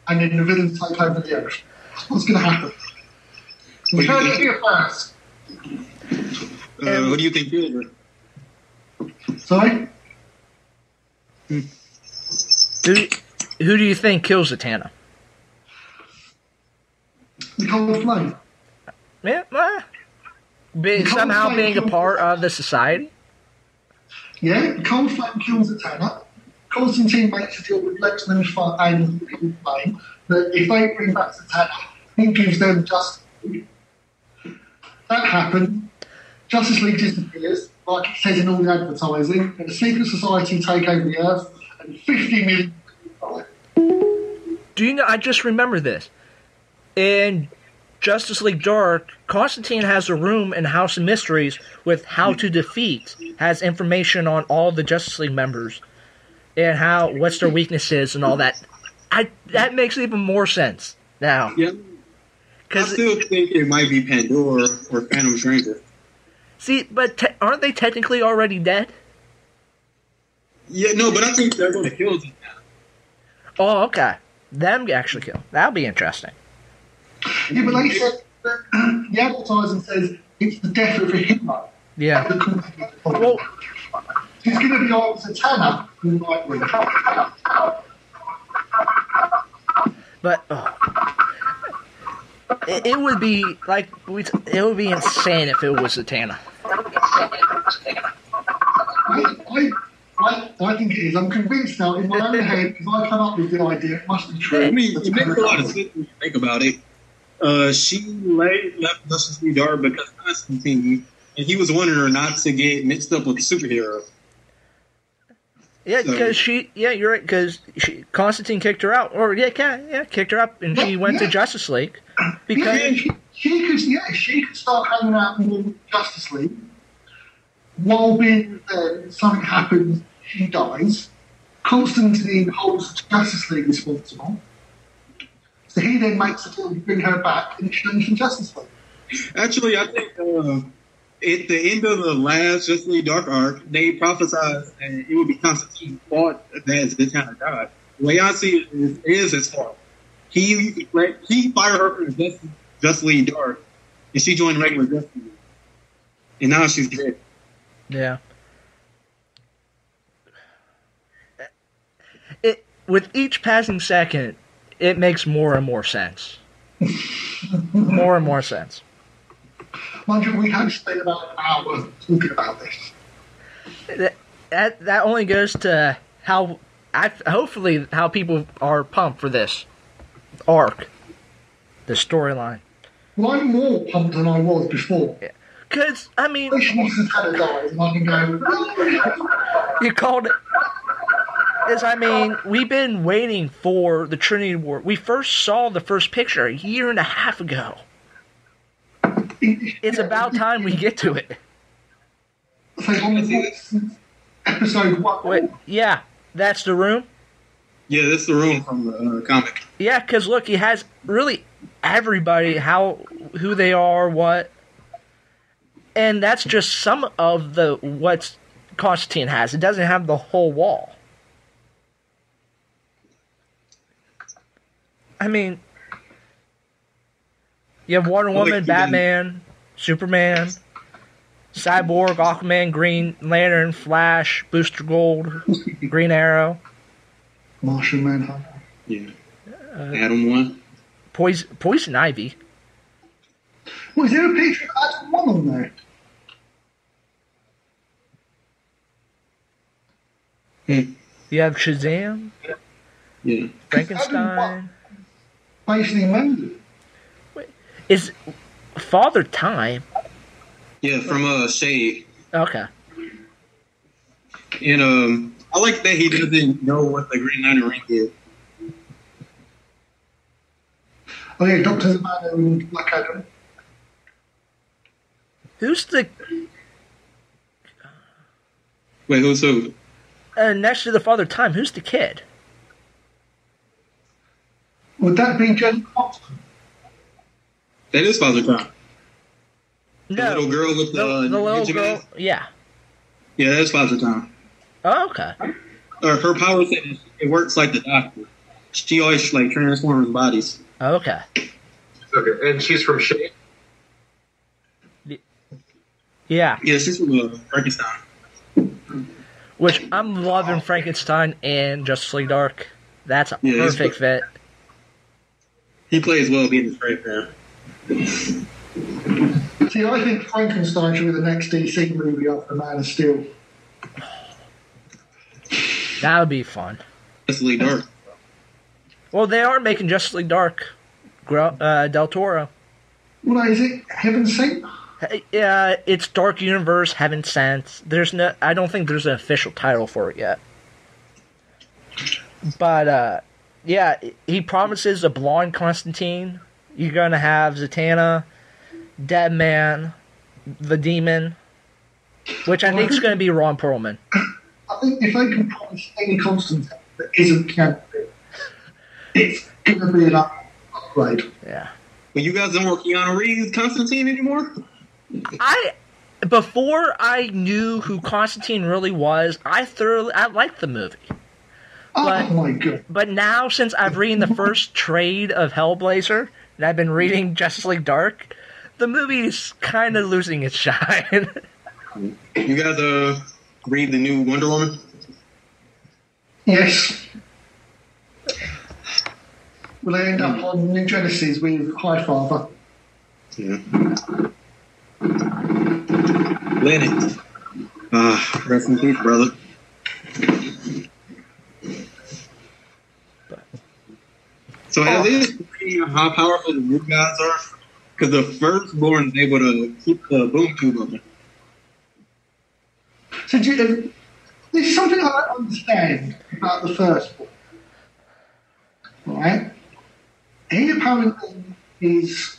Speaker 2: and then the villains take over the Earth. What's going to happen? We heard it here first.
Speaker 4: What do you think killed her?
Speaker 2: Sorry?
Speaker 3: Who do you think kills Zatanna?
Speaker 2: The Cold Flame.
Speaker 3: Yeah, somehow being a part of the society?
Speaker 2: Yeah, the Cold Flame kills Zatanna. Constantine makes a deal with Lex Luthor and the Cold Flame that if they bring back Zatanna, he gives them Justice League. That happened. Justice League disappears, like it says in all the advertising, and the secret society take over the Earth, and 50 million people die.
Speaker 3: Do you know, I just remember this. In Justice League Dark, Constantine has a room in House of Mysteries with how to defeat, has information on all the Justice League members and what's their weaknesses and all that. That makes even more sense now.
Speaker 4: Yeah. I still think it might be Pandora or Phantom Stranger.
Speaker 3: See, but aren't they technically already dead?
Speaker 4: Yeah, no, but I think they're going to kill them now.
Speaker 3: Oh, okay. Them actually kill. That'll be interesting.
Speaker 2: Yeah, but like you said, the advertising says it's the death of a hero.
Speaker 3: Yeah.
Speaker 2: Well, he's going to be on Zatanna in Nightwing.
Speaker 3: But it would be like it would be insane if it was Zatanna.
Speaker 2: I think it is. I'm convinced now in my own head because I come up with the idea. It must be true.
Speaker 4: I mean, it makes a lot of sense when you think about it. She left Justice League Dark because Constantine, and he was wanting her not to get mixed up with the superhero.
Speaker 3: Yeah, because you're right. Because Constantine kicked her out, or kicked her up, and she went to Justice League because
Speaker 2: she could start hanging out in Justice League. While being there, something happens, she dies. Constantine holds Justice League responsible. So he then makes a deal to bring her back in exchange for Justice League.
Speaker 4: Actually, I think at the end of the last Justice League Dark arc, they prophesied that it would be Constantine's fault that Zatanna died. The way I see it is his fault. He fired her from Justice League Dark, and she joined regular Justice League. And now she's dead.
Speaker 3: Yeah. With each passing second, it makes more and more sense. More and more sense.
Speaker 2: Mind you, we have spent about an hour talking about this.
Speaker 3: That only goes to hopefully how people are pumped for this arc, the storyline.
Speaker 2: Well, I'm more pumped than I was before.
Speaker 3: Yeah. Because, I mean... You called it... we've been waiting for the Trinity War. We first saw the first picture a year and a half ago. It's about time we get to it.
Speaker 2: Episode 1.
Speaker 3: Wait, yeah, that's the room?
Speaker 4: Yeah, that's the room from the comic.
Speaker 3: Yeah, because look, he has really everybody, who they are, what... And that's just some of what Constantine has. It doesn't have the whole wall. I mean, you have Wonder Woman, Batman, Superman, Cyborg, Aquaman, Green Lantern, Flash, Booster Gold, Green Arrow,
Speaker 2: Martian Manhunter.
Speaker 4: Yeah. Adam 1.
Speaker 3: Poison Ivy.
Speaker 2: Was there a picture of Adam 1 on there?
Speaker 3: You have Shazam.
Speaker 4: Yeah.
Speaker 3: Frankenstein.
Speaker 2: Basically made
Speaker 3: Wait, is Father Time?
Speaker 4: Yeah, from Shade.
Speaker 3: Okay.
Speaker 4: And I like that he doesn't know what the Green Lantern ring is.
Speaker 2: Oh yeah, Dr. Zatanna and Black Adam.
Speaker 3: Who's the...
Speaker 4: Wait, who's who?
Speaker 3: Next to the Father Time, who's the kid?
Speaker 2: Would that be Jane Foster?
Speaker 4: That is Father Time. The
Speaker 3: No.
Speaker 4: little girl with the
Speaker 3: little
Speaker 4: ninja
Speaker 3: girl.
Speaker 4: mask?
Speaker 3: Yeah.
Speaker 4: Yeah, that's Father Time.
Speaker 3: Oh, okay.
Speaker 4: Her power set it works like the Doctor. She always transforms bodies.
Speaker 3: Okay.
Speaker 5: Okay, and she's from Shade?
Speaker 3: Yeah.
Speaker 4: Yeah, she's from Frankenstein.
Speaker 3: Which I'm loving Frankenstein and Justice League Dark. That's a perfect fit.
Speaker 4: He plays well being the straight man.
Speaker 2: See, I think Frankenstein should be the next DC movie after Man of Steel.
Speaker 3: That would be fun.
Speaker 4: Justice League Dark.
Speaker 3: Well, they are making Justice League Dark. Del Toro.
Speaker 2: Well, is it Heaven Sent?
Speaker 3: Yeah, it's Dark Universe, Heaven Sent. I don't think there's an official title for it yet. But, yeah, he promises a blonde Constantine You're going to have Zatanna, Deadman, the Demon, which I think is going to be Ron Perlman.
Speaker 2: I think if they can promise any Constantine that isn't Keanu Reeves, it's going to be an upgrade.
Speaker 3: Yeah.
Speaker 4: But you guys don't want Keanu Reeves Constantine anymore?
Speaker 3: Before I knew who Constantine really was, I liked the movie.
Speaker 2: Oh my god.
Speaker 3: But now, since I've read the first trade of Hellblazer, and I've been reading Justice League Dark, the movie's kind of losing its shine.
Speaker 4: You guys read the new Wonder Woman?
Speaker 2: Yes. Will they end up on New Genesis with Highfather?
Speaker 4: Yeah. Lenny. Rest in peace, brother. So have they seen how powerful the new guys are? Because the firstborn is able to keep the boom tube open.
Speaker 2: So there's something I don't understand about the firstborn. Right? He apparently is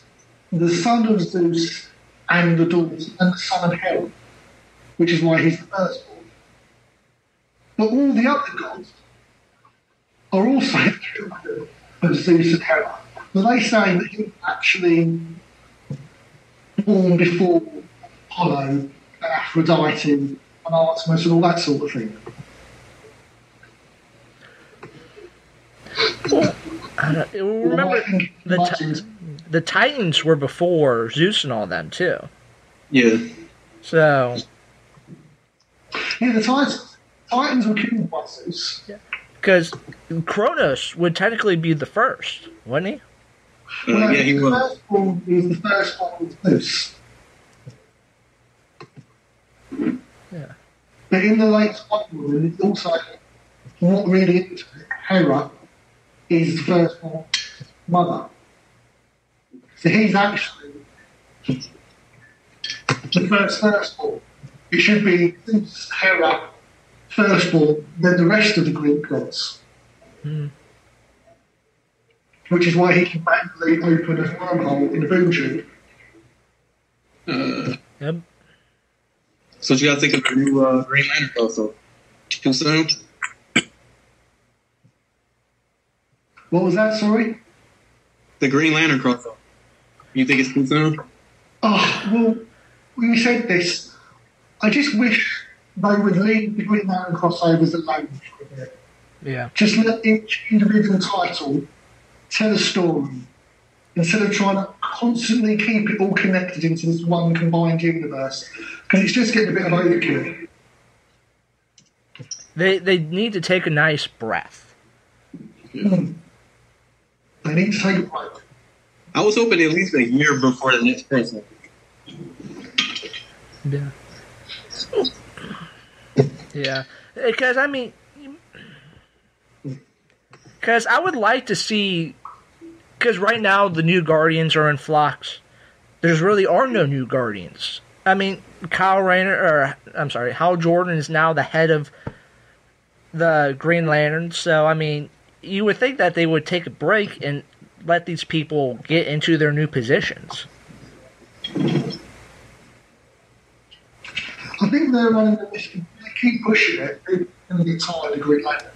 Speaker 2: the son of Zeus and the son of Hera, which is why he's the firstborn. But all the other gods are also children of Zeus and Hera. So they say that he was actually born before Apollo and Aphrodite and Artemis and all that sort of thing.
Speaker 3: Remember, the Titans were before Zeus and all them, too.
Speaker 4: Yeah.
Speaker 3: So...
Speaker 2: Yeah, the Titans were killed by Zeus.
Speaker 3: Because Kronos would technically be the first, wouldn't he?
Speaker 2: Well,
Speaker 4: yeah, he was.
Speaker 2: Firstborn is the firstborn of Zeus.
Speaker 3: Yeah.
Speaker 2: But in the late Wonder Woman, it's also not really into it. Hera is the firstborn mother. So he's actually the firstborn. It should be Zeus, Hera, firstborn, then the rest of the Greek gods.
Speaker 3: Hmm.
Speaker 2: Which is why he can manually open a wormhole in the boom tube.
Speaker 3: Yep.
Speaker 4: So what you guys think of the new Green Lantern also? Too soon?
Speaker 2: What was that, sorry?
Speaker 4: The Green Lantern crossover. You think it's too soon?
Speaker 2: Oh, well, when you said this, I just wish they would leave the Green Lantern crossovers alone for a bit.
Speaker 3: Yeah.
Speaker 2: Just let each individual title tell a story instead of trying to constantly keep it all connected into this one combined universe. Because it's just getting a bit of overkill.
Speaker 3: They need to take a nice breath.
Speaker 2: They need to take a break.
Speaker 4: I was hoping at least a year before the next crossover.
Speaker 3: Yeah. Yeah. Because, I mean... Because I would like to see... Because right now the new Guardians are in flux. There's really are no new Guardians. I mean, Hal Jordan is now the head of the Green Lantern, so, I mean, you would think that they would take a break and let these people get into their new positions.
Speaker 2: I think they're running the risk. If they keep pushing it, they're going to get tired of Green Lantern.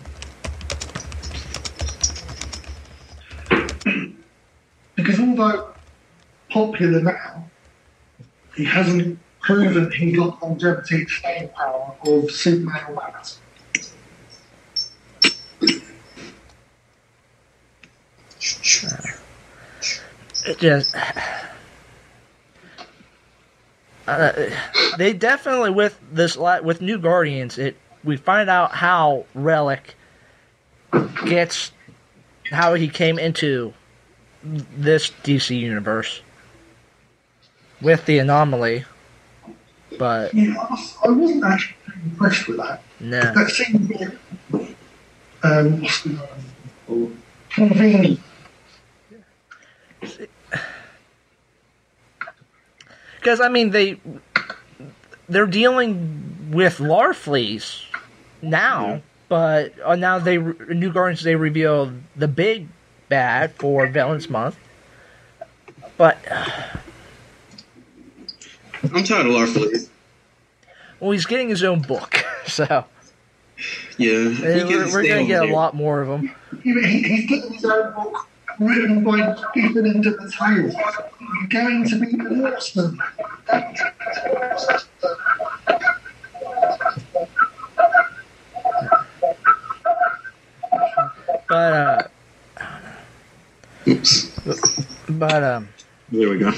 Speaker 2: Because although popular now, he hasn't proven he got longevity and staying power of Superman or Batman.
Speaker 3: It just... they definitely, with New Guardians, we find out how Relic gets... how he came into this DC universe with the Anomaly, but
Speaker 2: Yeah, I wasn't actually impressed with that.
Speaker 3: no.
Speaker 2: That seemed a bit what's the name? Convenient.
Speaker 3: Because, I mean, they're dealing with Larfleeze now, but now New Guardians, they reveal the big bad for Villains Month. But
Speaker 4: I'm tired of Larfleeze.
Speaker 3: well, he's getting his own book, so
Speaker 4: Yeah,
Speaker 3: we're gonna get a lot more of them.
Speaker 2: He's getting his own book written by Stephen into the Tales. He's going to be awesome.
Speaker 3: But
Speaker 4: Oops.
Speaker 3: but
Speaker 4: There we go.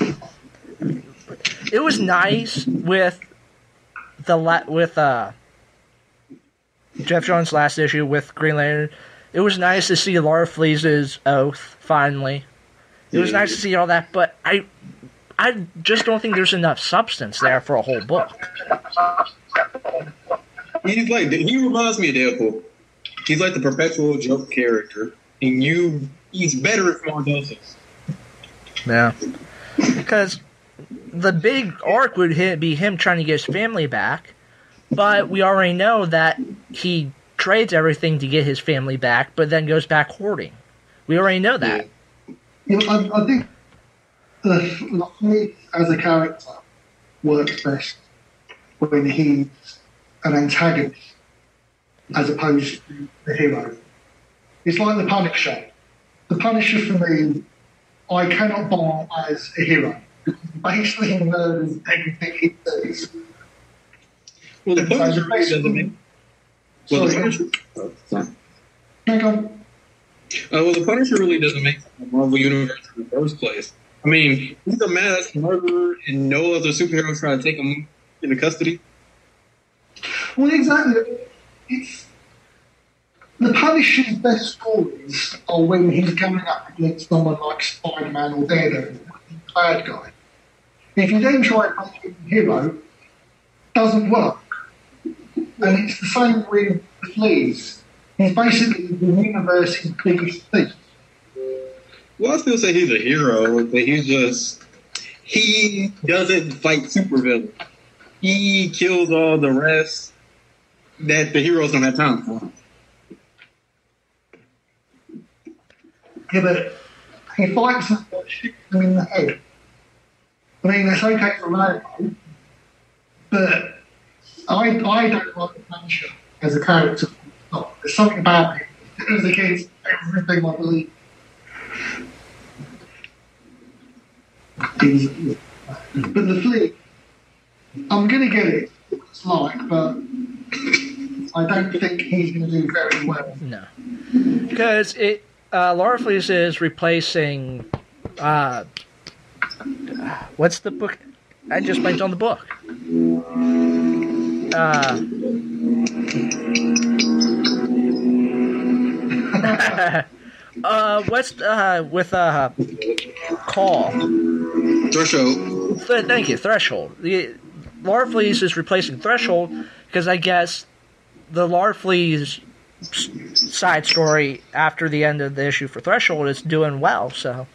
Speaker 3: it was nice with Jeff Jones' last issue with Green Lantern. It was nice to see Laura Flee's oath finally. It was nice to see all that, but I just don't think there's enough substance there for a whole book.
Speaker 4: He reminds me of Deadpool. He's like the perpetual joke character, and he's better at small doses.
Speaker 3: Yeah, because the big arc would be him trying to get his family back, but we already know that he trades everything to get his family back, but then goes back hoarding. We already know that.
Speaker 2: You know, I think the Fleet as a character works best when he's an antagonist as opposed to the hero. It's like the Punisher. The Punisher for me, I cannot buy as a hero. Basically, he murders everything he says.
Speaker 4: Well, the Punisher really doesn't make. Well, the Punisher.
Speaker 2: Hang on.
Speaker 4: Well, the Punisher really doesn't make the Marvel Universe in the first place. I mean, he's a mass murderer, and no other superheroes try to take him into custody.
Speaker 2: Well, exactly. It's the Punisher's best stories are when he's coming up against someone like Spider-Man or Daredevil, the bad guy. If you then try and make him a hero, it doesn't work. And it's the same with the Fleas. He's basically the universe's biggest thief.
Speaker 4: Well, I still say he's a hero, but he doesn't fight supervillains. He kills all the rest that the heroes don't have time for.
Speaker 2: Yeah, but he fights them that shoots them in the head. I mean, that's okay for Rambo, but I don't like the Punisher as a character. There's something about him that goes against everything I believe. But the Fleet, I'm going to get it. It's like, but I don't think he's going to do very well.
Speaker 3: No, because Laura Fleece is replacing. What's the book? I just blanked on the book. What's with Call?
Speaker 4: Threshold.
Speaker 3: Thank you, Threshold. Laura Fleece is replacing Threshold because I guess the Laura Fleece side story after the end of the issue for Threshold is doing well. So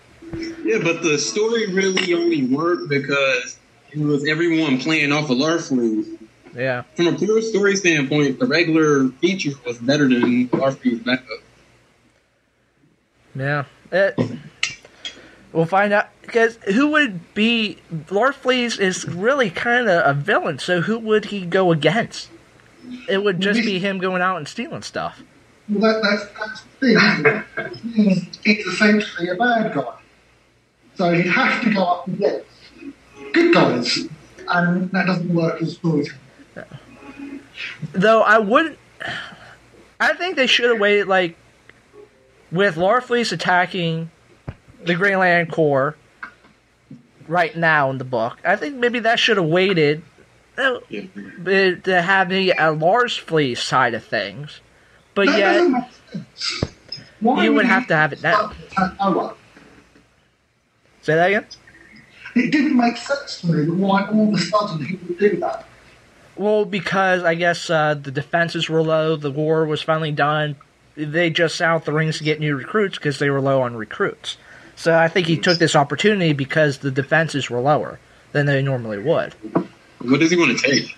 Speaker 4: yeah, but the story really only worked because it was everyone playing off of Larfleeze.
Speaker 3: Yeah.
Speaker 4: From a pure story standpoint, the regular feature was better than Larfleeze's backup.
Speaker 3: Yeah. We'll find out. Because who would be... Larfleeze is really kind of a villain, so who would he go against? It would just be him going out and stealing stuff.
Speaker 2: Well, that's the thing. He's essentially a bad guy. So he'd have to go up against good guys. And that doesn't work as storytelling.
Speaker 3: Though I wouldn't... I think they should have waited, like, with Larfleeze attacking the Green Lantern Corps right now in the book. I think maybe that should have waited to have the Larfleeze side of things. But
Speaker 2: that
Speaker 3: yet, you would have to have it now. Say that again?
Speaker 2: It didn't make sense to me why all of a sudden he would do that.
Speaker 3: Well, because I guess the defenses were low, the war was finally done. They just sat out the rings to get new recruits because they were low on recruits. So I think he took this opportunity because the defenses were lower than they normally would.
Speaker 4: What does he want to take?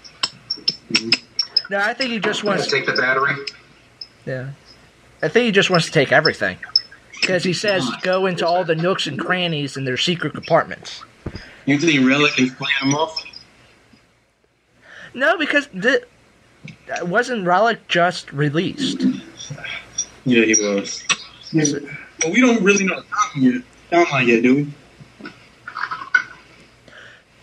Speaker 3: No, I think he just wants
Speaker 5: to take the battery.
Speaker 3: Yeah. I think he just wants to take everything. Because he says go into all the nooks and crannies in their secret compartments.
Speaker 4: You think Relic is playing him off?
Speaker 3: No, because wasn't Relic just released?
Speaker 4: Yeah, he was.
Speaker 2: Yeah.
Speaker 4: But we don't really know the timeline yet, do we?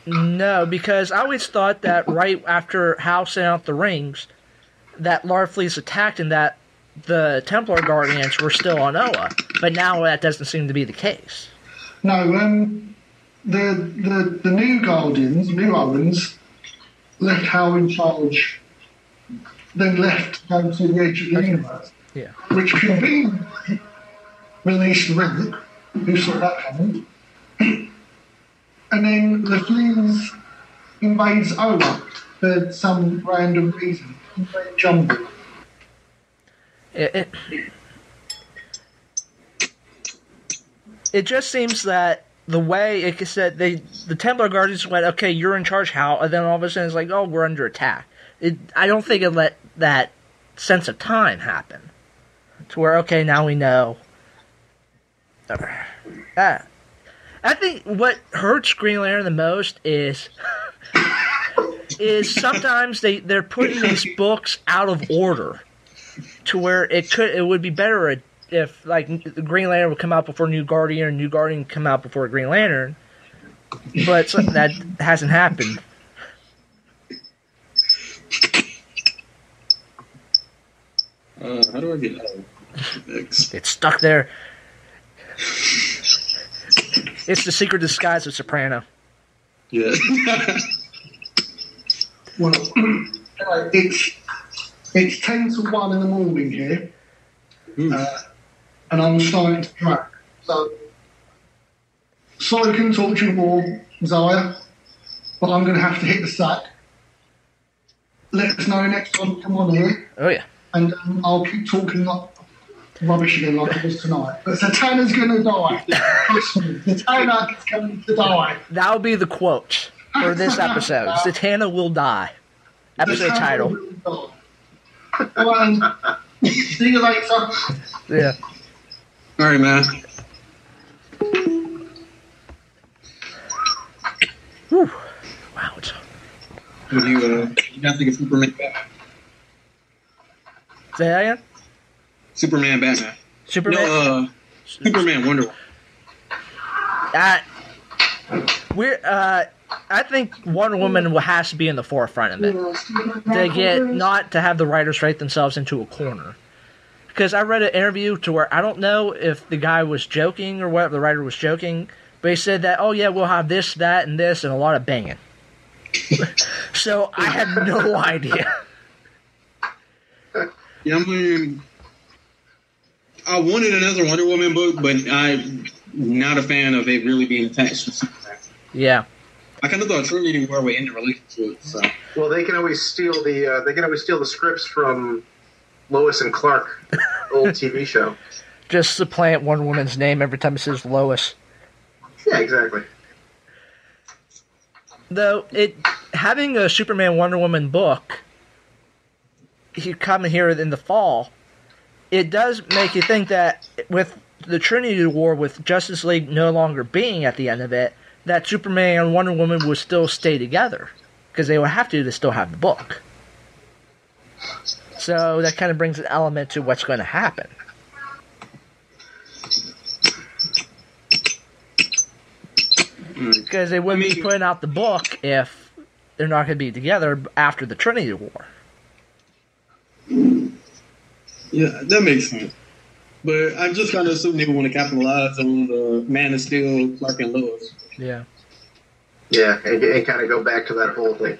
Speaker 3: No, because I always thought that right after Hal sent out the rings, that Larfleeze attacked and that the Templar Guardians were still on Oa. But now that doesn't seem to be the case.
Speaker 2: No, the new Guardians, new Owens, left Hal in charge, then left to go to the edge of the universe.
Speaker 3: Yeah.
Speaker 2: Which conveniently released Relic, who saw that coming. And then the Fleas invades Oa for some random reason. Jumble.
Speaker 3: It just seems that the way it said the Templar Guardians went, okay, you're in charge, Hal, and then all of a sudden it's like, oh, we're under attack. I don't think it let that sense of time happen. To where, okay, now we know. I think what hurts Green Lantern the most is sometimes they're putting these books out of order to where it would be better if like the Green Lantern would come out before New Guardian and New Guardian would come out before Green Lantern, but that hasn't happened.
Speaker 4: How do I get out?
Speaker 3: It's stuck there. It's the secret disguise of Soprano.
Speaker 4: Yeah.
Speaker 2: Well, it's 10 to 1 in the morning here, and I'm starting to track. So, sorry I couldn't talk to you more, Zaya, but I'm going to have to hit the sack. Let us know next time you come on here.
Speaker 3: Oh, yeah.
Speaker 2: And I'll keep talking like rubbish again like it was tonight. But Zatanna's going to die. Trust me, Zatanna is going to die.
Speaker 3: That'll be the quote for this episode. Zatanna will die. Episode
Speaker 2: Zatanna
Speaker 3: title.
Speaker 2: will die. Well, see you later.
Speaker 3: Yeah.
Speaker 4: All right, man.
Speaker 3: Whew. Wow.
Speaker 4: What do you guys think of Superman Batman?
Speaker 3: Say that again?
Speaker 4: Superman Batman.
Speaker 3: Superman?
Speaker 4: No, Superman Wonder Woman.
Speaker 3: I think Wonder Woman has to be in the forefront of it. Not to have the writers write themselves into a corner. Because I read an interview to where I don't know if the guy was joking or what, the writer was joking, but he said that, oh yeah, we'll have this, that, and this, and a lot of banging. So I had no idea.
Speaker 4: Yeah, I mean, I wanted another Wonder Woman book, but I'm not a fan of it really being attached to Superman.
Speaker 3: Yeah.
Speaker 4: I kind of thought Trinity War would end the relationship. So.
Speaker 5: Well, they can always steal the scripts from Lois and Clark, old TV show.
Speaker 3: Just supplant Wonder Woman's name every time it says Lois.
Speaker 5: Yeah, exactly.
Speaker 3: Though having a Superman Wonder Woman book, you come here in the fall, it does make you think that with the Trinity War, with Justice League no longer being at the end of it, that Superman and Wonder Woman would still stay together because they would have to still have the book. So that kind of brings an element to what's going to happen. Because they wouldn't be putting out the book if they're not going to be together after the Trinity War.
Speaker 4: Yeah, that makes sense. But I just kind of assume they want to capitalize on the Man of Steel, Clark and Lois.
Speaker 3: Yeah.
Speaker 5: Yeah, and kind of go back to that whole thing.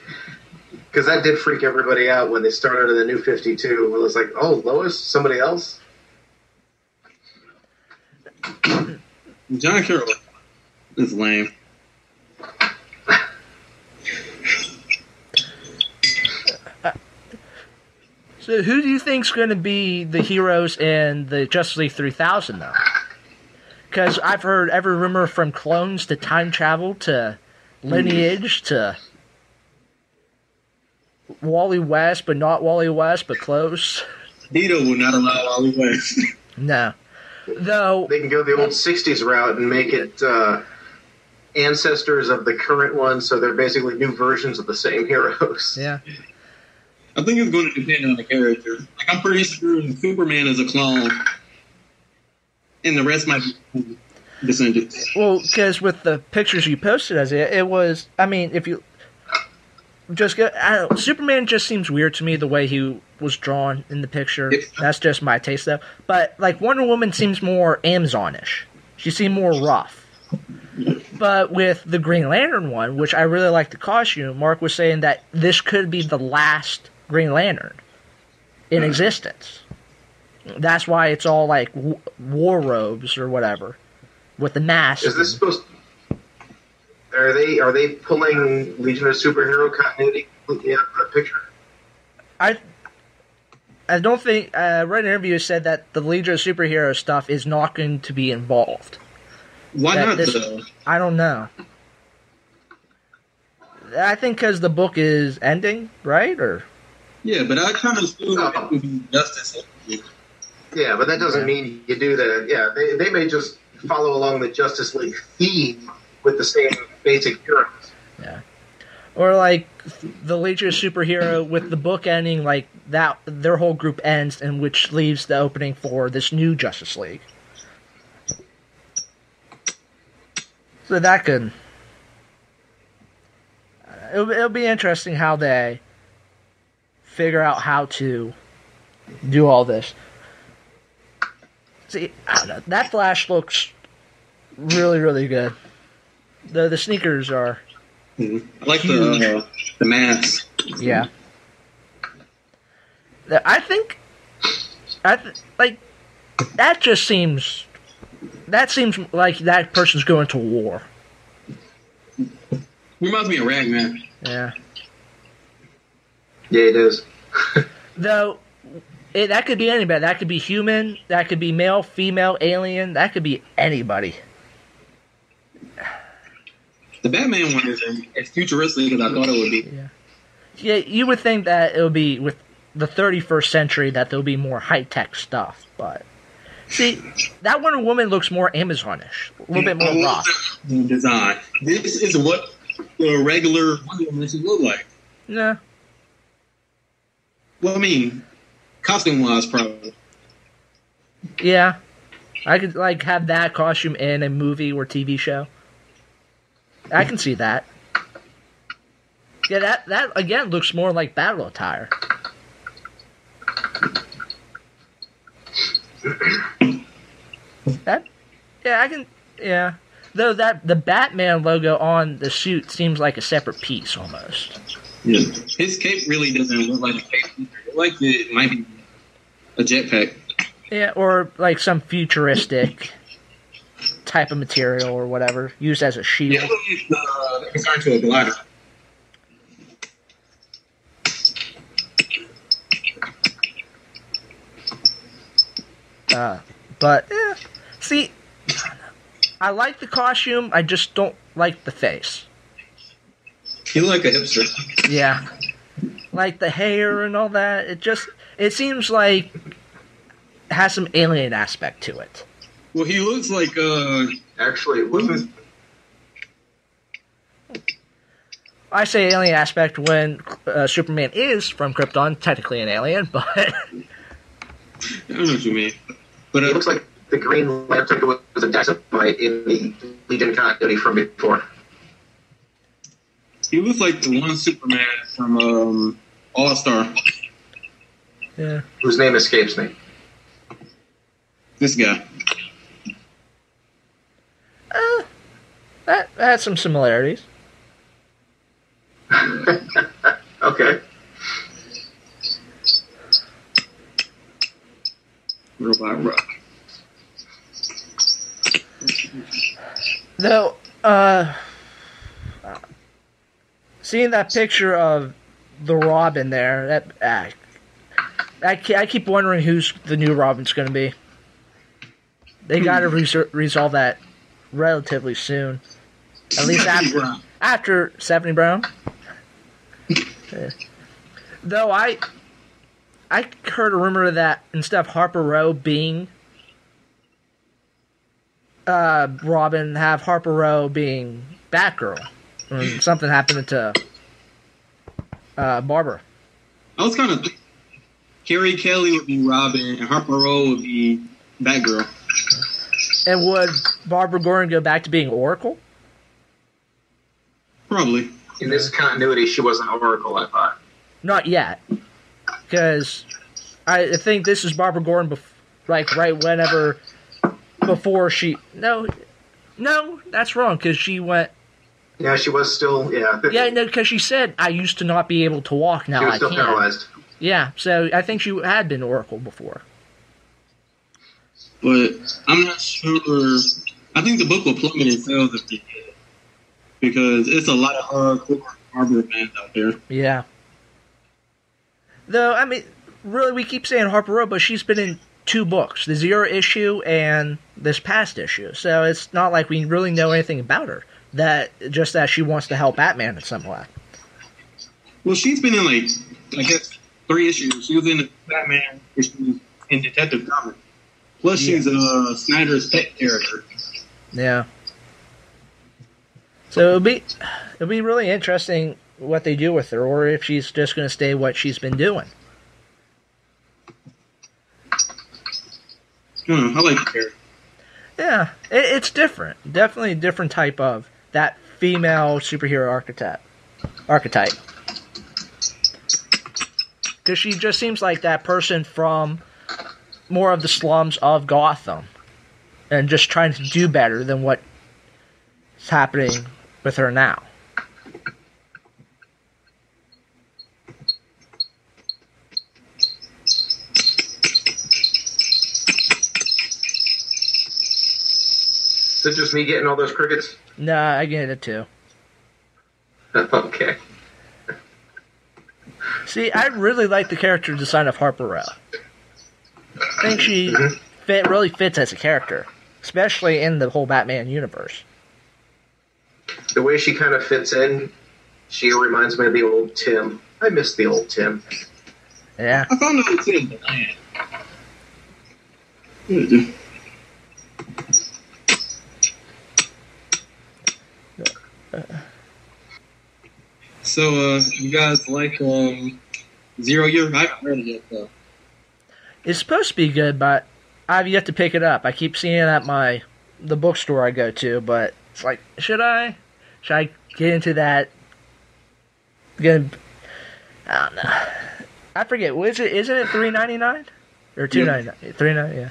Speaker 5: Because that did freak everybody out when they started in the New 52. It was like, oh, Lois? Somebody else?
Speaker 4: John Carroll is lame.
Speaker 3: So who do you think's going to be the heroes in the Justice League 3000, though? Because I've heard every rumor from clones to time travel to lineage to Wally West, but not Wally West, but close.
Speaker 4: Dito will not allow Wally West.
Speaker 3: No. Though
Speaker 5: They can go the old 60s route and make it ancestors of the current ones, so they're basically new versions of the same heroes.
Speaker 3: yeah.
Speaker 4: I think it's going to depend on the character. Like, I'm pretty sure Superman is a clone, and the rest might be descendants.
Speaker 3: Well, because with the pictures you posted as it was, I mean, if you just go, I don't know, Superman just seems weird to me the way he was drawn in the picture. That's just my taste, though. But, like, Wonder Woman seems more Amazonish. She seemed more rough. But with the Green Lantern one, which I really like the costume, Mark was saying that this could be the last Green Lantern in existence. That's why it's all like war robes or whatever with the mask.
Speaker 5: Is this supposed? Are they pulling Legion of Superhero continuity completely out of the picture?
Speaker 3: I don't think. I read an interview that said that the Legion of Superhero stuff is not going to be involved.
Speaker 4: Why not, though?
Speaker 3: I don't know. I think because the book is ending, right? Or
Speaker 4: Yeah, but I kind of feel like it would be Justice League.
Speaker 5: Yeah, but that doesn't mean you do that. Yeah, they may just follow along the Justice League theme with the same basic heroes.
Speaker 3: yeah, or like the Legion of Superhero with the book ending like that. Their whole group ends, and which leaves the opening for this new Justice League. So that could. It'll be interesting how they figure out how to do all this. See, I don't know. That Flash looks really, really good. The sneakers are.
Speaker 4: I like the mask.
Speaker 3: Yeah. I think. Like that just seems. That seems like that person's going to war.
Speaker 4: Reminds me of Ragman.
Speaker 3: Yeah.
Speaker 5: Yeah, it is.
Speaker 3: Though, that could be anybody. That could be human. That could be male, female, alien. That could be anybody.
Speaker 4: The Batman one is as futuristic as I thought it would be.
Speaker 3: Yeah. Yeah, you would think that it would be with the 31st century that there'll be more high-tech stuff, but... See, that Wonder Woman looks more Amazonish. A little bit more rock.
Speaker 4: Design. This is what the regular Wonder Woman should look like.
Speaker 3: Yeah.
Speaker 4: Well, I mean, costume-wise, probably.
Speaker 3: Yeah. I could, like, have that costume in a movie or TV show. I can see that. Yeah, that again, looks more like battle attire. Yeah. Though the Batman logo on the suit seems like a separate piece almost.
Speaker 4: Yeah. His cape really doesn't look like a cape. It looks like it might be a jetpack.
Speaker 3: Yeah, or like some futuristic type of material or whatever, used as a shield.
Speaker 4: Yeah, it's turned to a glider.
Speaker 3: But, yeah. See, I like the costume, I just don't like the face.
Speaker 4: You look like a hipster.
Speaker 3: Yeah. Like the hair and all that, it seems like it has some alien aspect to it.
Speaker 4: Well, he looks like,
Speaker 5: Actually, it wasn't.
Speaker 3: I say alien aspect when Superman is from Krypton, technically an alien, but...
Speaker 4: I don't know what you mean. But
Speaker 5: It looks like the Green Lantern was a Decimite in the Legion continuity from before.
Speaker 4: he looks like the one Superman from All-Star.
Speaker 3: Yeah.
Speaker 5: Whose name escapes me.
Speaker 4: This guy.
Speaker 3: That has some similarities.
Speaker 5: Okay.
Speaker 4: Robot Rock.
Speaker 3: Though, seeing that picture of the Robin there, I keep wondering who's the new Robin's going to be. They got to resolve that relatively soon. At least after Stephanie Brown. Yeah. Though I heard a rumor that instead of Harper Row being Robin have Harper Row being Batgirl. When something happened to Barbara.
Speaker 4: I was kind of Carrie Kelly would be Robin, and Harper Row would be Batgirl.
Speaker 3: And would Barbara Gordon go back to being Oracle?
Speaker 4: Probably.
Speaker 5: In this continuity, she wasn't Oracle, I thought.
Speaker 3: Not yet. Because I think this is Barbara Gordon, right whenever, before she... No, that's wrong, because she went...
Speaker 5: Yeah, she was still, yeah.
Speaker 3: Yeah, no, because she said, I used to not be able to walk, now I can.
Speaker 5: She was still paralyzed.
Speaker 3: Yeah, so I think she had been Oracle before.
Speaker 4: But I'm not sure. I think the book will plummet in sales if they did. Because it's a lot of hardcore Barbara fans out there.
Speaker 3: Yeah. Though, I mean, really, we keep saying Harper Row, but she's been in 2 books. The Zero issue and this past issue. So it's not like we really know anything about her. Just that she wants to help Batman in some way.
Speaker 4: Well, she's been in, like, I guess, 3 issues. She was in the Batman issue in Detective Comics. Plus, she's Snyder's pet character.
Speaker 3: Yeah. So it'll be really interesting what they do with her, or if she's just going to stay what she's been doing.
Speaker 4: I like the character.
Speaker 3: Yeah, it's different. Definitely a different type of that female superhero archetype. Because she just seems like that person from more of the slums of Gotham. And just trying to do better than what's happening with her now.
Speaker 5: Is it just me getting all those crickets?
Speaker 3: Nah, I get it too.
Speaker 5: Okay.
Speaker 3: See, I really like the character design of Harper Row. I think she really fits as a character, especially in the whole Batman universe.
Speaker 5: The way she kind of fits in, she reminds me of the old Tim. I miss the old Tim.
Speaker 3: Yeah.
Speaker 4: I found out it's in the So, you guys like Zero Year? I haven't read it yet, though.
Speaker 3: It's supposed to be good, but I've yet to pick it up. I keep seeing it at the bookstore I go to, but it's like, should I get into that? I don't know. I forget. Isn't it $3.99 or $2.99? $3.99. Yeah.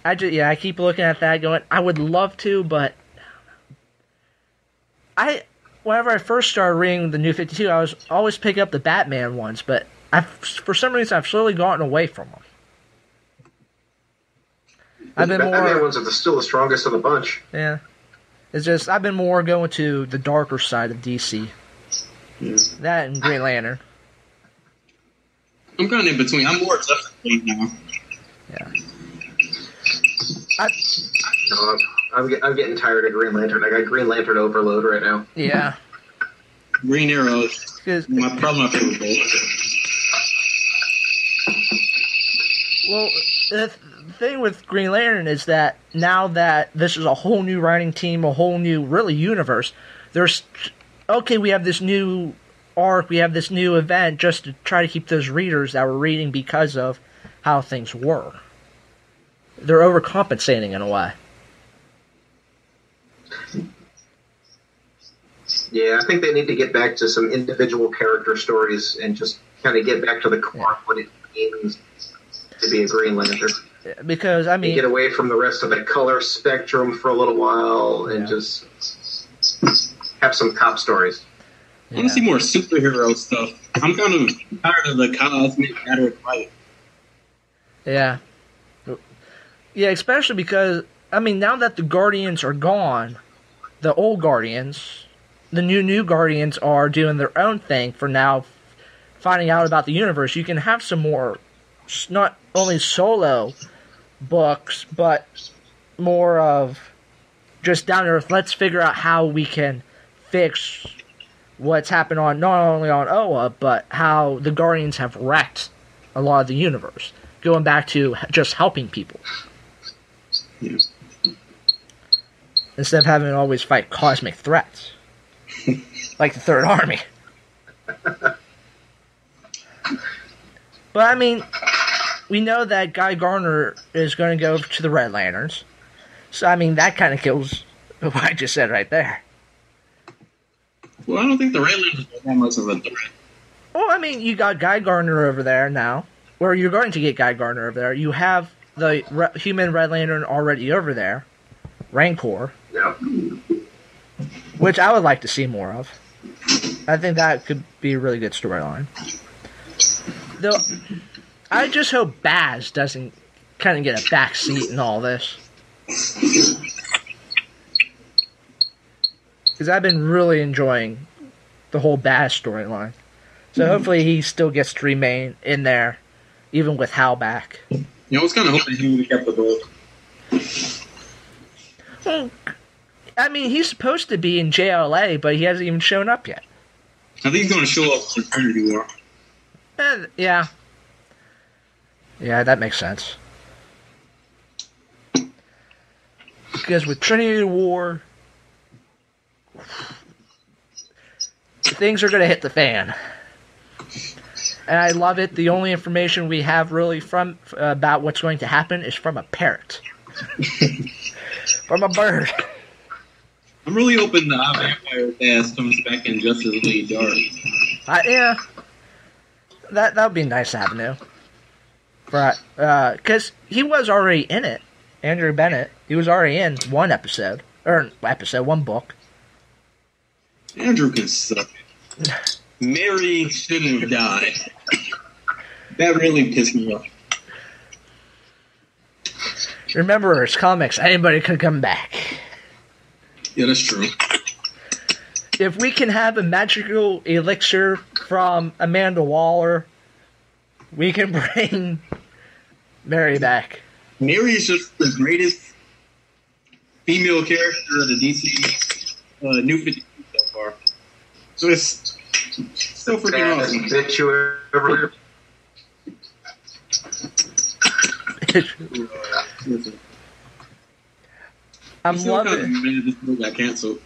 Speaker 4: $3.99.
Speaker 3: I keep looking at that, going, I would love to, but whenever I first started reading the New 52, I was always picking up the Batman ones, but for some reason I've slowly gotten away from them.
Speaker 5: The Batman ones are still the strongest of the bunch.
Speaker 3: Yeah. It's just, I've been more going to the darker side of DC.
Speaker 4: Yeah.
Speaker 3: That and Green Lantern.
Speaker 4: I'm kind of in between. I'm more Justice League now.
Speaker 3: Yeah.
Speaker 5: No, I'm getting tired of Green Lantern. I got Green Lantern overload right now.
Speaker 3: Yeah.
Speaker 4: Green Arrow is probably my favorite book.
Speaker 3: Well, the thing with Green Lantern is that now that this is a whole new writing team, a whole new, really, universe, we have this new arc, we have this new event just to try to keep those readers that were reading because of how things were. They're overcompensating in a way.
Speaker 5: Yeah, I think they need to get back to some individual character stories and just kind of get back to the core of what it means to be a Green Lantern.
Speaker 3: Because, I mean...
Speaker 5: And get away from the rest of the color spectrum for a little while and just have some cop stories.
Speaker 4: I want to see more superhero stuff. I'm kind of tired of the cosmic matter of life.
Speaker 3: Yeah. Yeah, especially because, I mean, now that the Guardians are gone, the old Guardians, the new Guardians are doing their own thing for now, finding out about the universe. You can have some more, not only solo books, but more of just down to earth. Let's figure out how we can fix what's happened on, not only on Oa, but how the Guardians have wrecked a lot of the universe. Going back to just helping people.
Speaker 4: Yes.
Speaker 3: instead of having to always fight cosmic threats. Like the Third Army. But, I mean, we know that Guy Gardner is going to go to the Red Lanterns. So, I mean, that kind of kills what I just said right there.
Speaker 4: Well, I don't think the Red Lanterns are that much of a threat.
Speaker 3: Well, I mean, you got Guy Gardner over there now. Or you're going to get Guy Gardner over there. You have the human Red Lantern already over there. Rancor.
Speaker 5: Yeah.
Speaker 3: Which I would like to see more of. I think that could be a really good storyline. Though, I just hope Baz doesn't kind of get a back seat in all this. Because I've been really enjoying the whole Baz storyline. So hopefully he still gets to remain in there, even with Hal back.
Speaker 4: Yeah, I was kind of hoping he would have kept the book.
Speaker 3: Well, I mean, he's supposed to be in JLA, but he hasn't even shown up yet.
Speaker 4: I think he's going to show up in Eternity War.
Speaker 3: Yeah. Yeah, that makes sense. Because with Trinity War, things are going to hit the fan. And I love it. The only information we have really from about what's going to happen is from a parrot. From a bird.
Speaker 4: I'm really hoping the Vampire Cast comes back in Justice League Dark.
Speaker 3: Yeah. That would be a nice avenue. Right. Because he was already in it. Andrew Bennett. He was already in one episode. One book.
Speaker 4: Andrew can suck it. Mary shouldn't have died. That really pissed me off.
Speaker 3: Remember, it's comics. Anybody could come back.
Speaker 4: Yeah, that's true.
Speaker 3: If we can have a magical elixir from Amanda Waller, we can bring Mary back.
Speaker 4: Mary is just the greatest female character of the DC New 52 so far. So it's so freaking awesome.
Speaker 5: That you ever...
Speaker 3: I'm loving
Speaker 4: it. This book got canceled.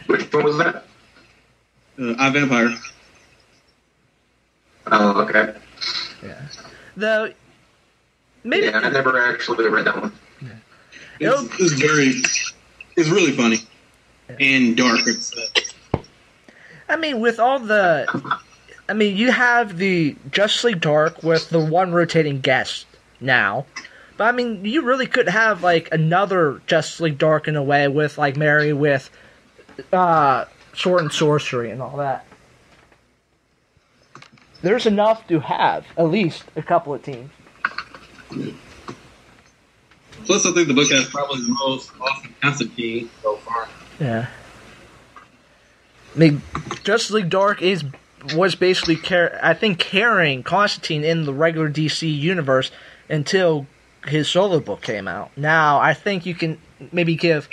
Speaker 5: Which one was that?
Speaker 4: iVampire.
Speaker 5: Oh, okay.
Speaker 3: Yeah. Though, maybe...
Speaker 5: Yeah, I never actually read that one.
Speaker 3: Yeah.
Speaker 4: It's really funny. And dark.
Speaker 3: I mean, with all the... I mean, you have the Justice League Dark with the one rotating guest now. But, I mean, you really could have, like, another Justice League Dark in a way with, like, Mary with Sword and Sorcery and all that. There's enough to have at least a couple of teams.
Speaker 4: Plus, I think the book has probably the most awesome Constantine so far.
Speaker 3: Yeah. I mean, Justice League Dark was basically, carrying Constantine in the regular DC universe until his solo book came out. Now, I think you can maybe give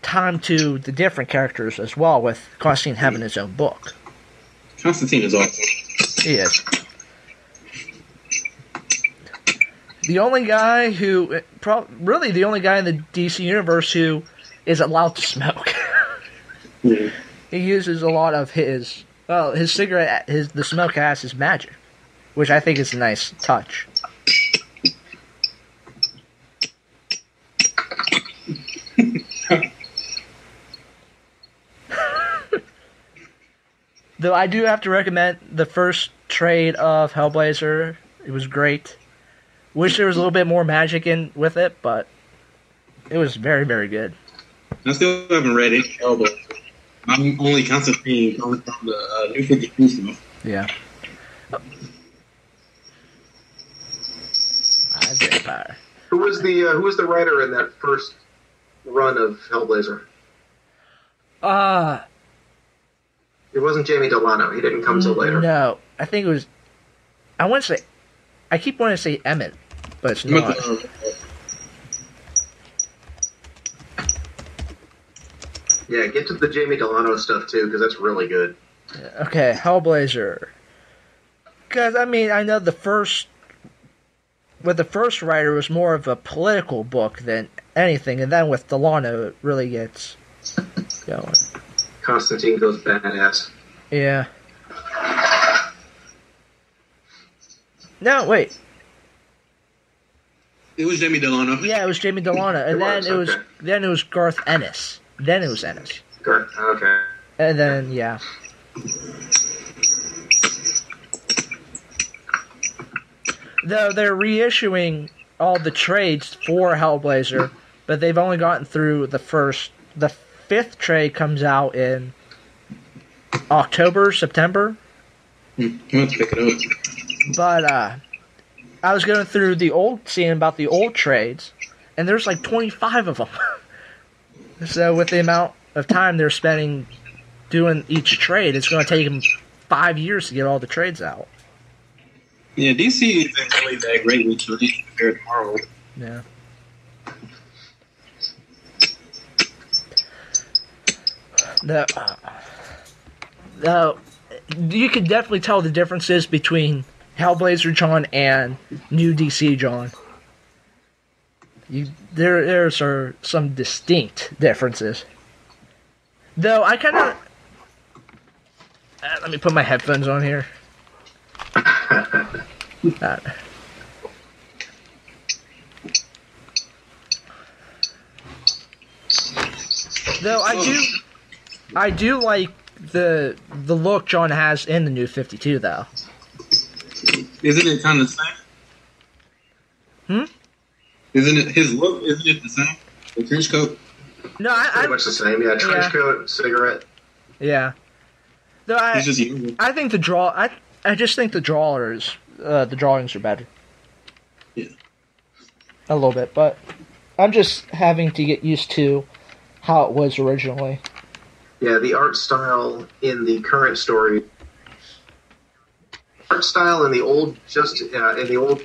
Speaker 3: time to the different characters as well, with Constantine having his own book.
Speaker 4: Constantine is awesome.
Speaker 3: He is. The only guy who, really the only guy in the DC universe who is allowed to smoke.
Speaker 4: Yeah.
Speaker 3: He uses a lot of his cigarette, the smoke as his magic, which I think is a nice touch. Though I do have to recommend the first trade of Hellblazer. It was great. Wish there was a little bit more magic in with it, but it was very, very good.
Speaker 4: I still haven't read it, Hellblazer. I'm only Constantine from the New 52 stuff.
Speaker 3: Yeah. Vampire.
Speaker 5: Who was the writer in that first run of Hellblazer? It wasn't Jamie Delano. He didn't come till later.
Speaker 3: No, I think it was. I keep wanting to say Emmett, but it's not.
Speaker 5: Yeah, get to the Jamie Delano stuff too, because that's really good.
Speaker 3: Okay, Hellblazer. Because I mean, I know the first with the first writer, it was more of a political book than anything, and then with Delano, it really gets going.
Speaker 5: Constantine goes badass.
Speaker 3: Yeah. No, wait.
Speaker 4: It was Jamie Delano.
Speaker 3: Yeah, it was Jamie Delano, and then it was Garth Ennis. Then it was Ennis.
Speaker 5: Garth, okay.
Speaker 3: And then yeah. Though they're reissuing all the trades for Hellblazer, but they've only gotten through the first. The 5th trade comes out in October, September.
Speaker 4: Let's pick it up.
Speaker 3: But I was going through seeing about the old trades, and there's like 25 of them. So with the amount of time they're spending doing each trade, it's going to take them 5 years to get all the trades out.
Speaker 4: Yeah, DC isn't really that great with trades compared to Marvel.
Speaker 3: Yeah. You can definitely tell the differences between Hellblazer John and New DC John. There's are some distinct differences. Though I kind of... let me put my headphones on here. Though I do like the look John has in the New 52, though.
Speaker 4: Isn't it kind of the same? Isn't it his look? Isn't it the same? The trench coat?
Speaker 3: No,
Speaker 5: pretty much the same. Yeah, trench coat, cigarette.
Speaker 3: Yeah. Though I think I just think the drawings are better.
Speaker 4: Yeah.
Speaker 3: A little bit, but I'm just having to get used to how it was originally.
Speaker 5: Yeah, the art style in the current story, in the old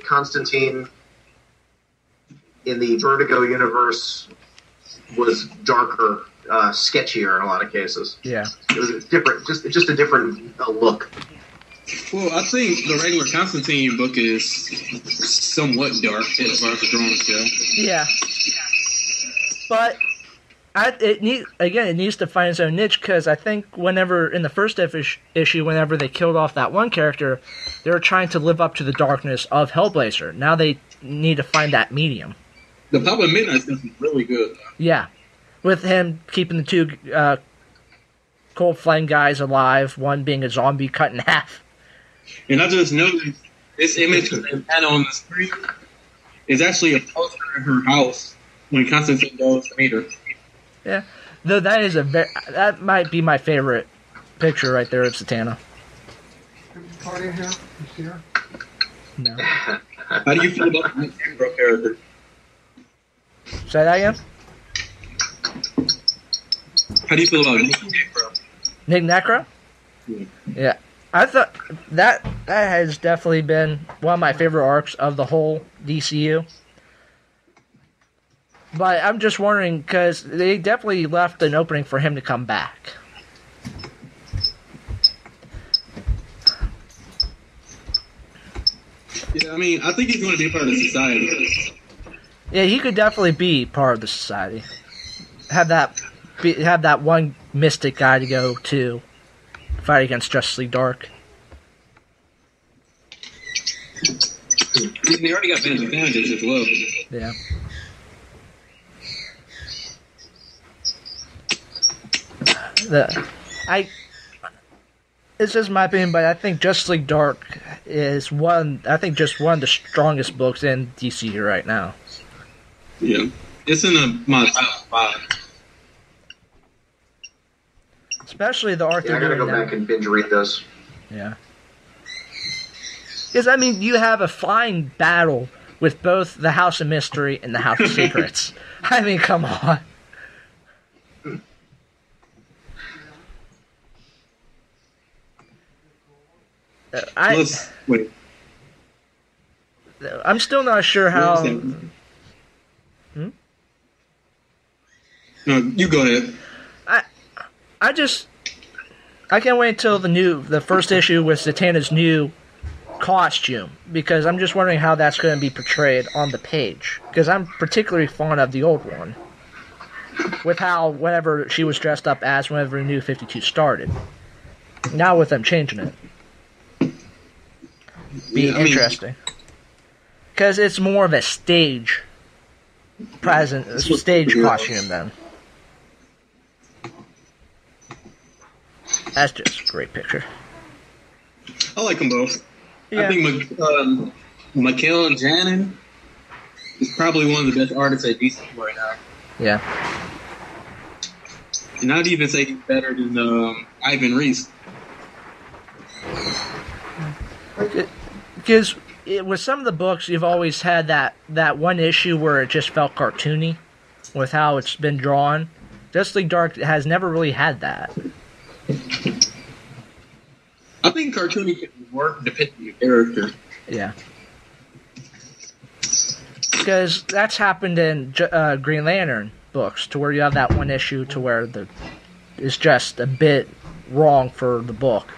Speaker 5: Constantine, in the Vertigo universe, was darker, sketchier in a lot of cases.
Speaker 3: Yeah,
Speaker 5: it was different, just a different look.
Speaker 4: Well, I think the regular Constantine book is somewhat dark as far as the drawings go.
Speaker 3: Yeah, but it needs to find its own niche, because I think whenever in the first issue, whenever they killed off that one character, they were trying to live up to the darkness of Hellblazer. Now they need to find that medium.
Speaker 4: The Pop of Midnight stuff is really good.
Speaker 3: Yeah, with him keeping the two Cold Flame guys alive, one being a zombie cut in half.
Speaker 4: And I just noticed this image of Anna on the screen is actually a poster in her house when Constantine goes to meet her.
Speaker 3: Yeah, though that might be my favorite picture right there of Zatanna.
Speaker 2: Claudia here? You see her?
Speaker 3: No.
Speaker 4: How do you feel about the Nick Necro character?
Speaker 3: Say that again?
Speaker 4: How do you feel about Nick Necro?
Speaker 3: Nick Necro? Yeah. I thought that has definitely been one of my favorite arcs of the whole DCU. But I'm just wondering, because they definitely left an opening for him to come back.
Speaker 4: Yeah, I mean, I think he's going to be part of the society.
Speaker 3: Yeah, he could definitely be part of the society. Have that one mystic guy to go to fight against Justice League Dark.
Speaker 4: They already got advantages as well.
Speaker 3: Yeah. It's just my opinion, but I think Justice League Dark is one of the strongest books in DC right now.
Speaker 4: Yeah. It's in my top 5.
Speaker 3: Especially the art they're doing now.
Speaker 5: I gotta go back and binge read those.
Speaker 3: Yeah. Because, I mean, you have a flying battle with both the House of Mystery and the House of Secrets. I mean, come on.
Speaker 4: Wait.
Speaker 3: I'm still not sure how...
Speaker 4: No, you go ahead.
Speaker 3: I can't wait until the first issue with Zatanna's new costume, because I'm just wondering how that's going to be portrayed on the page. Because I'm particularly fond of the old one, with how whenever she was dressed up as whenever New 52 started. Now with them changing it, be interesting. Because it's more of a stage costume then. That's just a great picture.
Speaker 4: I like them both.
Speaker 3: Yeah.
Speaker 4: I think Mikhail Janin is probably one of the best artists at DC right now.
Speaker 3: Yeah.
Speaker 4: And I'd even say he's better than Ivan Reis.
Speaker 3: Because with some of the books, you've always had that one issue where it just felt cartoony with how it's been drawn. Justice League Dark has never really had that.
Speaker 4: I think cartoony can work depending on your character.
Speaker 3: Yeah. Because that's happened in Green Lantern books, to where you have that one issue to where it's just a bit wrong for the book.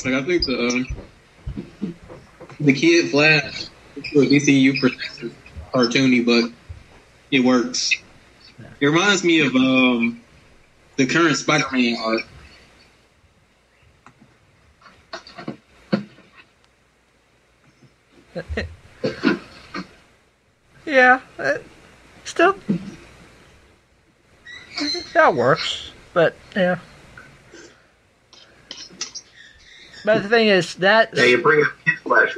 Speaker 4: Like, I think the Kid Flash, which was DCU presents, is cartoony, but it works. It reminds me of the current Spider-Man art.
Speaker 3: Yeah, still, that works, but yeah. But the thing is that
Speaker 5: you bring up Kid Flash.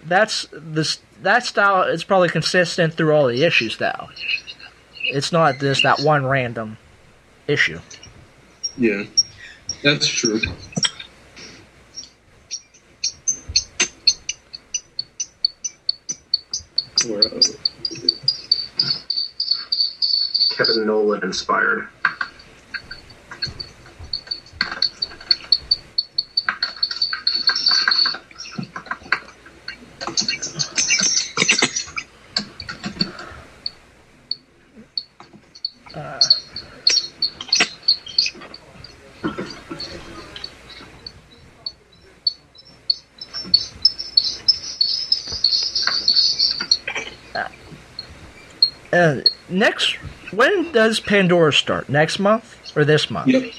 Speaker 3: that style is probably consistent through all the issues now. It's not just that one random issue.
Speaker 4: Yeah, that's true.
Speaker 5: Kevin Nolan inspired.
Speaker 3: When does Pandora start? Next month or this month?
Speaker 4: Yep.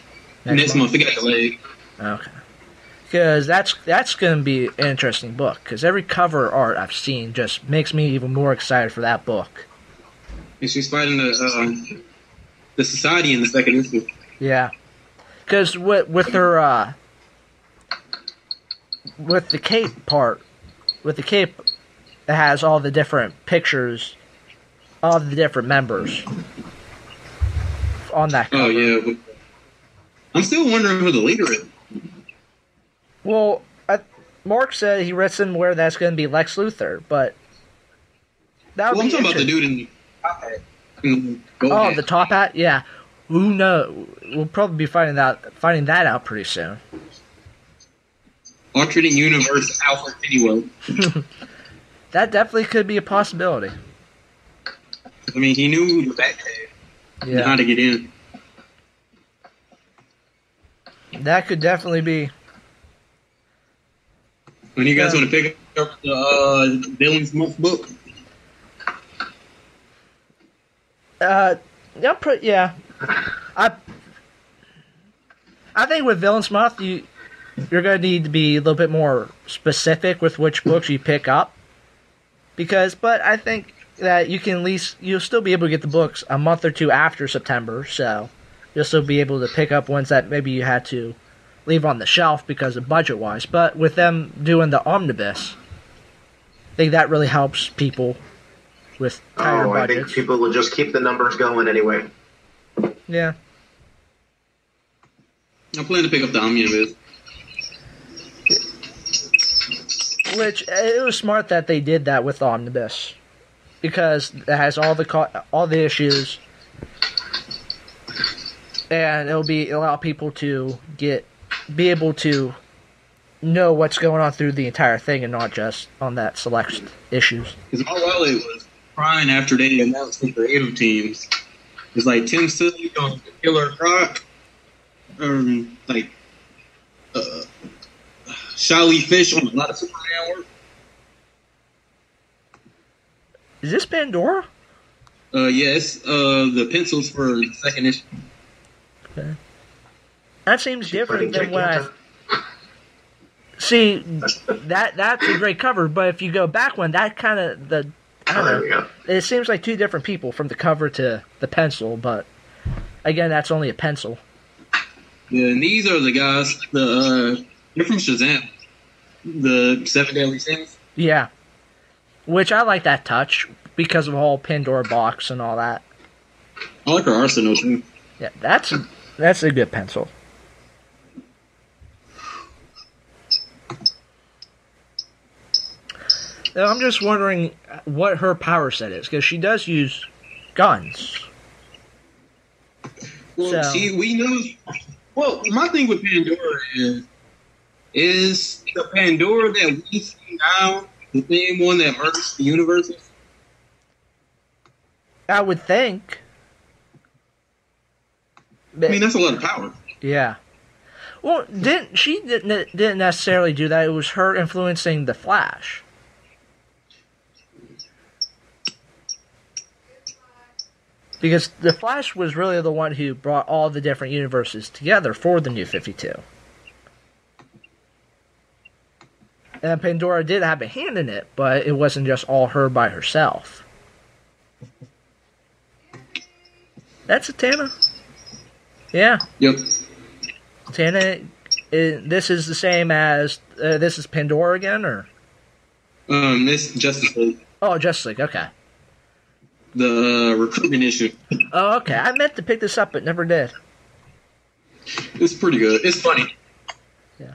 Speaker 4: Next month. It got delayed.
Speaker 3: Okay. Because that's going to be an interesting book. Because every cover art I've seen just makes me even more excited for that book.
Speaker 4: And she's fighting the society in the second issue.
Speaker 3: Yeah. Because with her with the cape part, with the cape, it has all the different pictures of the different members on that cover.
Speaker 4: Oh, yeah. I'm still wondering who the leader is.
Speaker 3: Well, Mark said he read somewhere that's going to be Lex Luthor, but that would
Speaker 4: I'm
Speaker 3: be
Speaker 4: talking about the dude in the top hat.
Speaker 3: The top hat? Yeah. Who knows? We'll probably be finding that out pretty soon.
Speaker 4: Alternate universe Alfred Pennyworth.
Speaker 3: That definitely could be a possibility.
Speaker 4: I mean, he knew the Batcave.
Speaker 3: Yeah.
Speaker 4: How to get in.
Speaker 3: That could definitely be.
Speaker 4: When you guys want to pick up the Villains Month book?
Speaker 3: Yeah. I think with Villains Month, you're going to need to be a little bit more specific with which books you pick up. But I think that you'll still be able to get the books a month or two after September, so you'll still be able to pick up ones that maybe you had to leave on the shelf because of budget-wise. But with them doing the omnibus, I think that really helps people with tighter budgets.
Speaker 5: I think people will just keep the numbers going anyway.
Speaker 3: Yeah.
Speaker 4: I plan to pick up the omnibus.
Speaker 3: Which, it was smart that they did that with the omnibus, because it has all the issues, and it'll allow people to be able to know what's going on through the entire thing and not just on that select issues.
Speaker 4: Because my wallet was crying after they announced the creative teams. It's like Tim Silly on Killer Croc, like Shally Fish on a lot of Superman work.
Speaker 3: Is this Pandora?
Speaker 4: Yes, the pencils for the second issue.
Speaker 3: Okay. That seems different than what I...
Speaker 5: Gigantic.
Speaker 3: See, that's a great cover, but if you go back one, that kind of... I don't
Speaker 5: There we
Speaker 3: know.
Speaker 5: go.
Speaker 3: It seems like two different people from the cover to the pencil, but again, that's only a pencil.
Speaker 4: Yeah, and these are the guys. They're from Shazam, the Seven Deadly Sins.
Speaker 3: Yeah. Which I like that touch because of all Pandora box and all that.
Speaker 4: I like her arsenal too.
Speaker 3: Yeah, that's a good pencil. Now, I'm just wondering what her power set is, because she does use guns.
Speaker 4: Well,
Speaker 3: So-
Speaker 4: we know. Well, my thing with Pandora is the Pandora that we see now the same one that merged the universes?
Speaker 3: I would think.
Speaker 4: I mean, that's a lot of power.
Speaker 3: Yeah. Well, didn't necessarily do that. It was her influencing the Flash. Because the Flash was really the one who brought all the different universes together for the New 52. And Pandora did have a hand in it, but it wasn't just all her by herself. That's a Tana. Yeah.
Speaker 4: Yep.
Speaker 3: Tana, this is the same as, this is Pandora again, or?
Speaker 4: This Justice League.
Speaker 3: Oh, Justice League, okay.
Speaker 4: The recruitment issue.
Speaker 3: Oh, okay. I meant to pick this up, but never did.
Speaker 4: It's pretty good. It's funny.
Speaker 3: Yeah.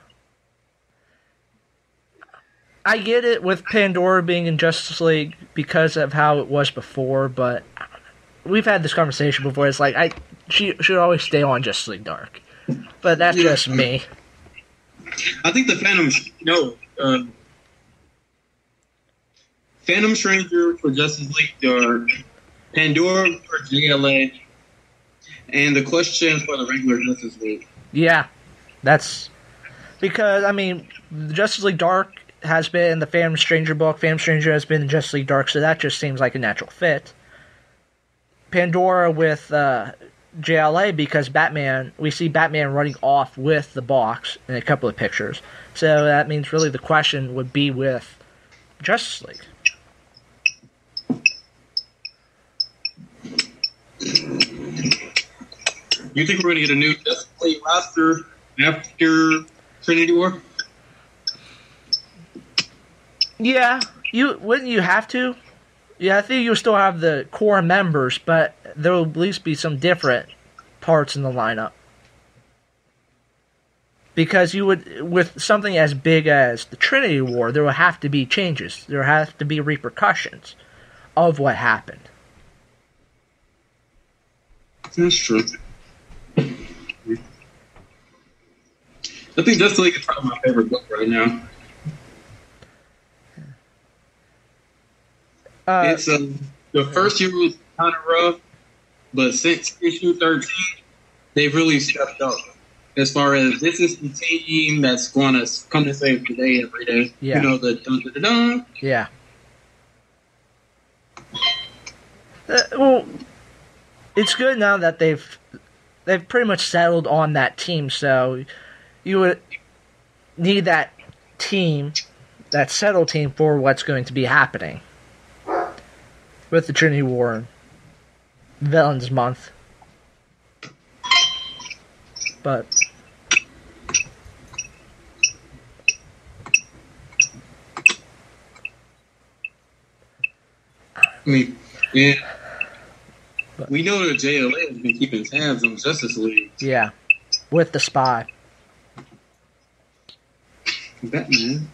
Speaker 3: I get it with Pandora being in Justice League because of how it was before, but we've had this conversation before. It's like, she should always stay on Justice League Dark. But that's just me.
Speaker 4: I think the Phantom Stranger for Justice League Dark, Pandora for JLA, and the question for the regular Justice League.
Speaker 3: Yeah. That's because, I mean, Justice League Dark has been in the Phantom Stranger book. Phantom Stranger has been in Justice League Dark, so that just seems like a natural fit. Pandora with JLA, because Batman, we see Batman running off with the box in a couple of pictures. So that means really the question would be with Justice League.
Speaker 4: You think we're going to get a new Justice League roster after Trinity War?
Speaker 3: Yeah, wouldn't you have to? Yeah, I think you'll still have the core members, but there will at least be some different parts in the lineup. Because you would, with something as big as the Trinity War, there will have to be changes. There have to be repercussions of what happened.
Speaker 4: That's true. I think Justice League is probably my favorite book right now. It's the first year was kind of rough, but since issue 13, they've really stepped up. As far as this is the team that's going to come to save the day every day.
Speaker 3: Yeah.
Speaker 4: You know, the dun-dun-dun-dun.
Speaker 3: Yeah. Well, it's good now that they've pretty much settled on that team, so you would need that team, that settled team, for what's going to be happening with the Trinity War and Villains Month. But
Speaker 4: I mean, yeah. We know that JLA has been keeping tabs on Justice League.
Speaker 3: yeah, with the spy.
Speaker 4: Batman.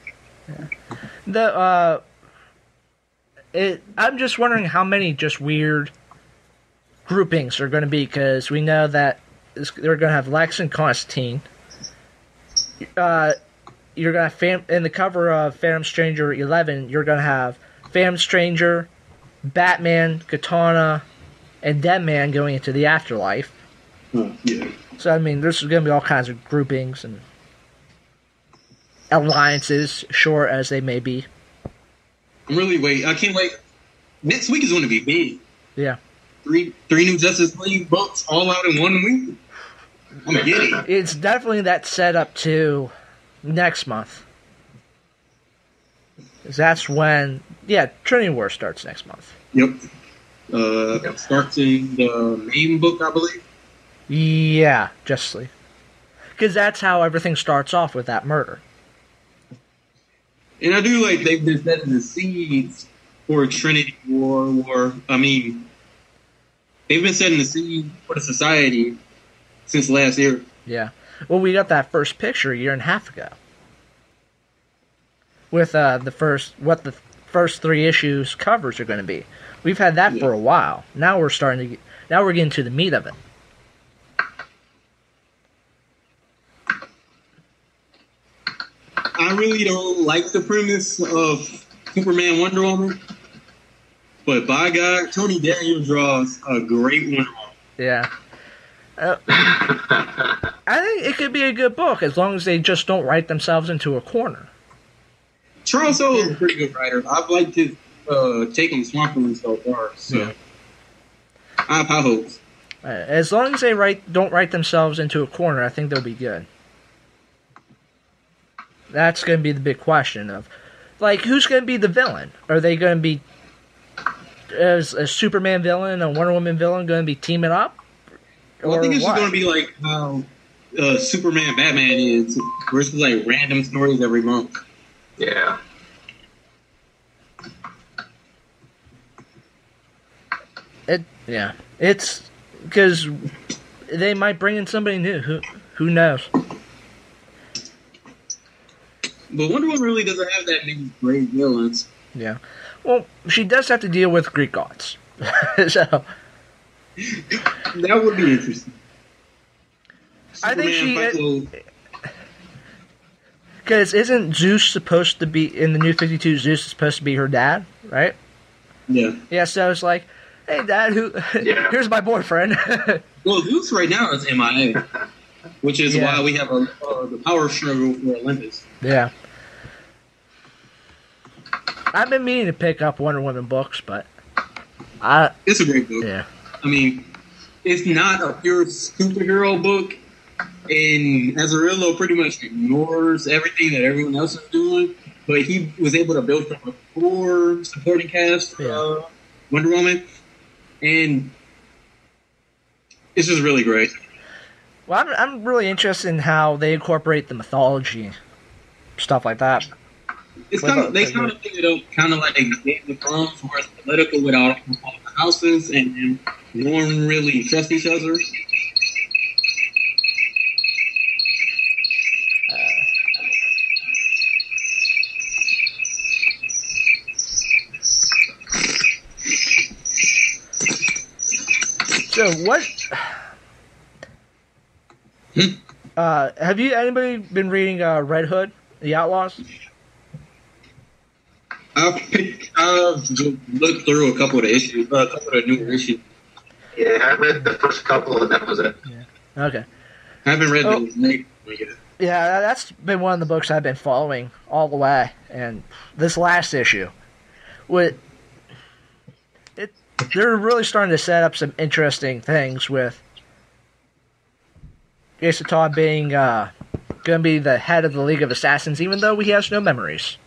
Speaker 3: I'm just wondering how many just weird groupings are going to be, because we know that they're going to have Lex and Constantine. You're going to have in the cover of Phantom Stranger 11, you're going to have Phantom Stranger, Batman, Katana, and Dead Man going into the afterlife.
Speaker 4: Yeah.
Speaker 3: So, I mean, there's going to be all kinds of groupings and alliances, short as they may be.
Speaker 4: I can't wait. Next week is going to be big.
Speaker 3: Yeah.
Speaker 4: Three new Justice League books all out in 1 week. I'm giddy.
Speaker 3: It's definitely that setup to next month. 'Cause that's when, Trinity War starts next month.
Speaker 4: Yep. Starts in the main book, I believe.
Speaker 3: Yeah, Justice League. Because that's how everything starts off with that murder.
Speaker 4: And I do like they've been setting the seeds for Trinity War. I mean, they've been setting the seeds for the society since last year.
Speaker 3: Yeah. Well, we got that first picture a year and a half ago. With the first 3 issues covers are going to be. We've had that for a while. Now we're getting to the meat of it.
Speaker 4: I really don't like the premise of Superman Wonder Woman, but by God, Tony Daniels draws a great Wonder Woman.
Speaker 3: Yeah. I think it could be a good book as long as they just don't write themselves into a corner.
Speaker 4: Charles Soule is a pretty good writer. I've liked his take on Swamp Thing so far, so I have high hopes.
Speaker 3: As long as they don't write themselves into a corner, I think they'll be good. That's going to be the big question of, like, who's going to be the villain? Are they going to be a Superman villain and a Wonder Woman villain going to be teaming up?
Speaker 4: Well, I think it's just going to be like how Superman Batman is, where it's just like random stories every month.
Speaker 5: Yeah.
Speaker 3: It's because they might bring in somebody new. Who knows?
Speaker 4: But Wonder Woman really doesn't have that many great villains.
Speaker 3: Yeah. Well, she does have to deal with Greek gods. So
Speaker 4: that would be interesting.
Speaker 3: I think she... Because isn't Zeus supposed to be... In the New 52, Zeus is supposed to be her dad, right?
Speaker 4: Yeah.
Speaker 3: Yeah, so it's like, hey, Dad, here's my boyfriend.
Speaker 4: Well, Zeus right now is MIA, which is why we have the power struggle for Olympus.
Speaker 3: Yeah. I've been meaning to pick up Wonder Woman books, but
Speaker 4: it's a great book.
Speaker 3: Yeah.
Speaker 4: I mean, it's not a pure superhero book, and Azzarello pretty much ignores everything that everyone else is doing, but he was able to build from a core supporting cast for Wonder Woman, and it's just really great.
Speaker 3: Well, I'm really interested in how they incorporate the mythology, stuff like that.
Speaker 4: It's they kind of think it up, kind of like Game of Thrones, where it's political without all the houses, and no one really trusts each other.
Speaker 3: So what? Have anybody been reading Red Hood, The Outlaws?
Speaker 4: I've looked through a couple of the issues, a couple of the newer issues.
Speaker 5: Yeah, I read the first couple, and that was it.
Speaker 3: Yeah. Okay.
Speaker 4: I haven't read the next one yet.
Speaker 3: Yeah, that's been one of the books I've been following all the way, and this last issue, they're really starting to set up some interesting things with Jason Todd being going to be the head of the League of Assassins, even though he has no memories.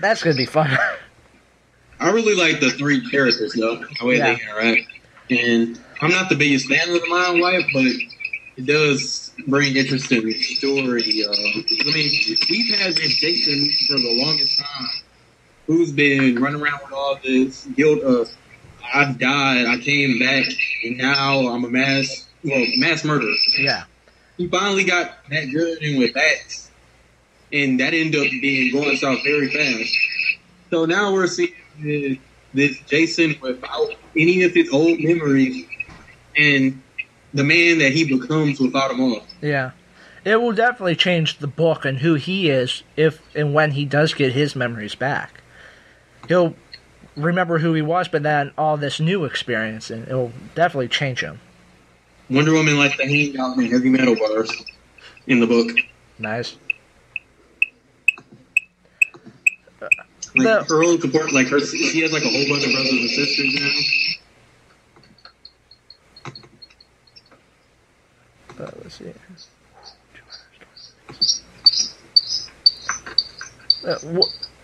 Speaker 3: That's going to be fun.
Speaker 4: I really like the 3 characters, though, the way they interact. And I'm not the biggest fan of the Mind Wipe, but it does bring interest in the story. I mean, we've had this Jason for the longest time, who's been running around with all this guilt of, I've died, I came back, and now I'm a mass murderer.
Speaker 3: Yeah.
Speaker 4: He finally got that good in with that. And that ended up going south very fast. So now we're seeing this Jason without any of his old memories and the man that he becomes without them all.
Speaker 3: Yeah. It will definitely change the book and who he is if and when he does get his memories back. He'll remember who he was, but then all this new experience, and it'll definitely change him.
Speaker 4: Wonder Woman likes to hang out in heavy metal bars in the book.
Speaker 3: Nice.
Speaker 4: Like her own support, like her, she has like a whole bunch of brothers and sisters now.
Speaker 3: Let's see.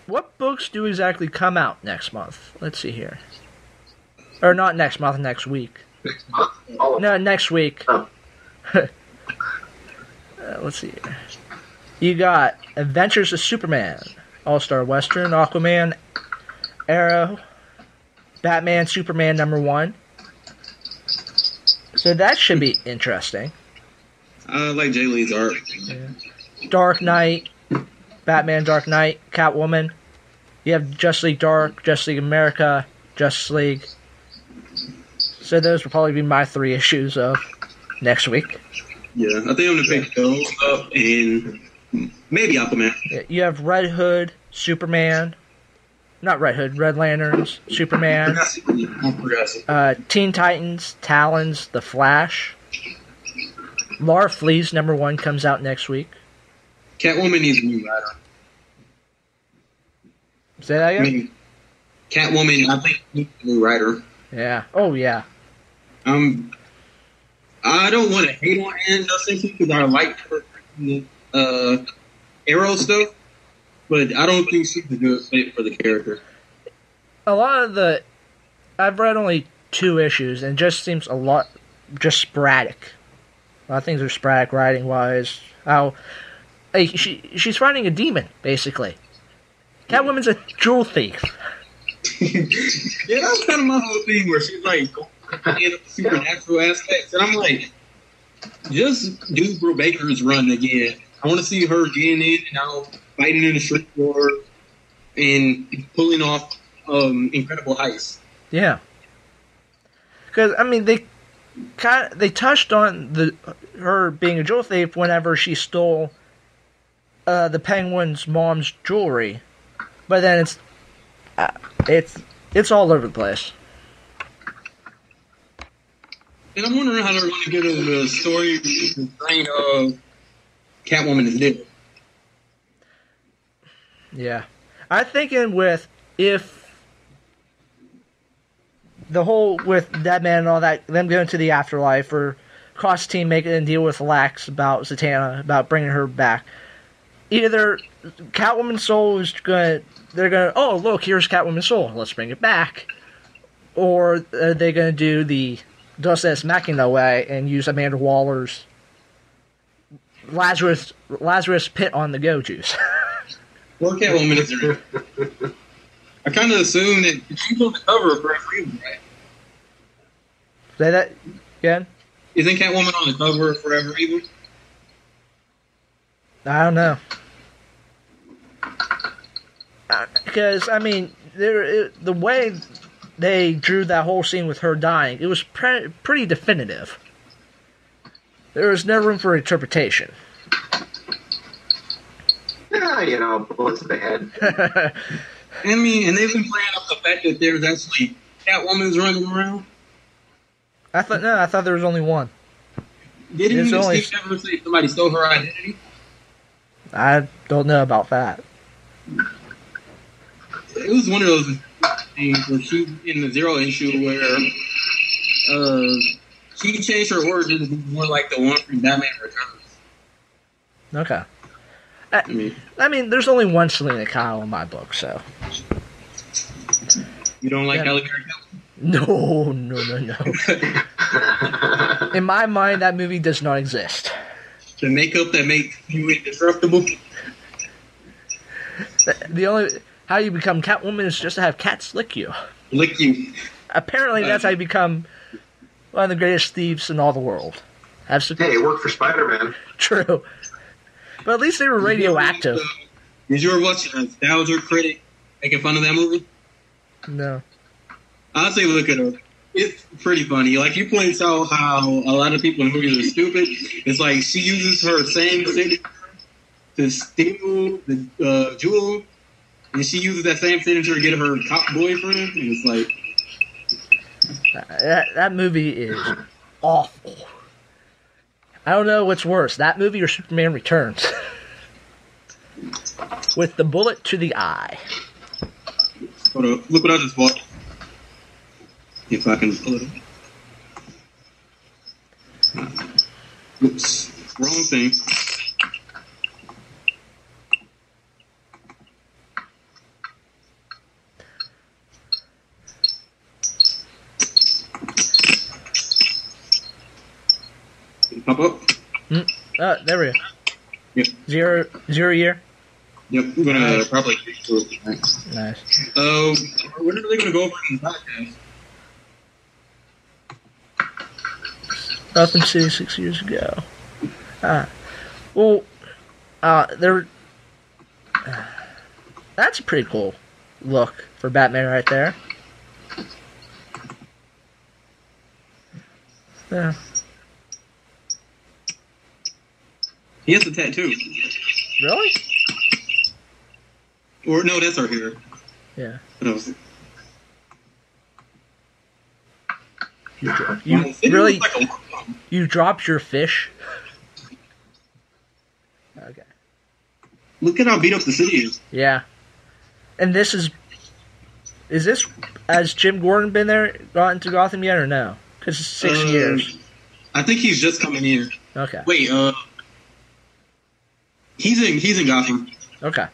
Speaker 3: What books do exactly come out next month? Let's see here. Or not next month, next week.
Speaker 5: Next month?
Speaker 3: No, next week.
Speaker 5: Oh.
Speaker 3: Let's see here. You got Adventures of Superman, All-Star Western, Aquaman, Arrow, Batman, Superman #1. So that should be interesting.
Speaker 4: I like Jay Lee's art.
Speaker 3: Yeah. Dark Knight, Batman, Dark Knight, Catwoman. You have Justice League Dark, Justice League America, Justice League. So those will probably be my 3 issues of next week.
Speaker 4: Yeah, I think I'm gonna pick those up and maybe Aquaman.
Speaker 3: Yeah, you have Red Hood, Superman. Not Red Hood, Red Lanterns, Superman. Teen Titans, Talons, The Flash. Lara Flea's #1 comes out next week.
Speaker 4: Catwoman needs a new writer.
Speaker 3: Say that again?
Speaker 4: I mean, Catwoman, I think, needs a new writer.
Speaker 3: Yeah. Oh, yeah.
Speaker 4: I don't want to hate on Anne Dustin because I like her Arrow stuff, but I don't think she's a good fit for the character.
Speaker 3: A lot of the... I've read only 2 issues, and it just seems a lot just sporadic. A lot of things are sporadic writing-wise. How... she's fighting a demon, basically. Catwoman's a jewel thief.
Speaker 4: Yeah, that's kind of my whole thing where she's like in the supernatural aspects, and I'm like, just do Bro Baker's run again. I want to see her getting in and out, fighting in the street war, and pulling off incredible heists.
Speaker 3: Yeah, because I mean they touched on her being a jewel thief whenever she stole the Penguin's mom's jewelry, but then it's all over the place.
Speaker 4: And I'm wondering how they're going to get into the story the train of Catwoman is dead.
Speaker 3: Yeah. I'm thinking with Deadman and all that, them going to the afterlife, or Constantine making a deal with Lax about Zatanna, about bringing her back. Either Catwoman's soul is oh, look, here's Catwoman's soul, let's bring it back. Or are they going to do the Deus Ex Machina way and use Amanda Waller's Lazarus Pit on the go juice?
Speaker 4: Or Catwoman is there. I kind of assume that she's on the cover of Forever Evil, right?
Speaker 3: Say that again?
Speaker 4: Isn't Catwoman on the cover of Forever Evil?
Speaker 3: I don't know. Because, I mean, the way they drew that whole scene with her dying, it was pretty definitive. There was no room for interpretation.
Speaker 5: Yeah, bullets to the head.
Speaker 4: I mean, and they've been playing up the fact that there's actually Catwoman's running around.
Speaker 3: I thought there was only one.
Speaker 4: Didn't Steve ever say somebody stole her identity?
Speaker 3: I don't know about that.
Speaker 4: It was one of those things where she, in the Zero issue, where she changed her origin to be more like the one from Batman Returns.
Speaker 3: Okay. I mean, there's only one Selena Kyle in my book, so.
Speaker 4: You don't like Halle Berry?
Speaker 3: No. In my mind, that movie does not exist.
Speaker 4: The makeup that makes you indestructible?
Speaker 3: The only... How you become Catwoman is just to have cats lick you.
Speaker 4: Lick you.
Speaker 3: Apparently, that's how you become one of the greatest thieves in all the world.
Speaker 5: Hey, it worked for Spider-Man.
Speaker 3: True. But at least they were radioactive.
Speaker 4: Did you ever watch a Nostalgia Critic making fun of that movie?
Speaker 3: No.
Speaker 4: I'll say look at her. It's pretty funny. Like, you point out how a lot of people in movies are stupid. It's like she uses her same city to steal the jewel And she uses that same signature to get her cop boyfriend, and it's like...
Speaker 3: That movie is awful. I don't know what's worse, that movie or Superman Returns. With the bullet to the eye.
Speaker 4: Hold on, look what I just bought. If I can pull it up. Oops, wrong thing. Pop up.
Speaker 3: There we go.
Speaker 4: Yep.
Speaker 3: Zero year.
Speaker 4: Yep, we're gonna probably.
Speaker 3: Nice.
Speaker 4: When are they gonna go over in the podcast?
Speaker 3: Gotham City 6 years ago. That's a pretty cool look for Batman right there. Yeah.
Speaker 4: He has a tattoo.
Speaker 3: Really?
Speaker 4: Or no, that's our hero.
Speaker 3: Yeah.
Speaker 4: No.
Speaker 3: You really? You dropped your fish? Okay.
Speaker 4: Look at how beat up the city is.
Speaker 3: Yeah. And this is this, has Jim Gordon been there, gotten to Gotham yet, or no? Because it's 6 years.
Speaker 4: I think he's just coming in.
Speaker 3: Okay.
Speaker 4: Wait, he's in Gotham.
Speaker 3: Okay.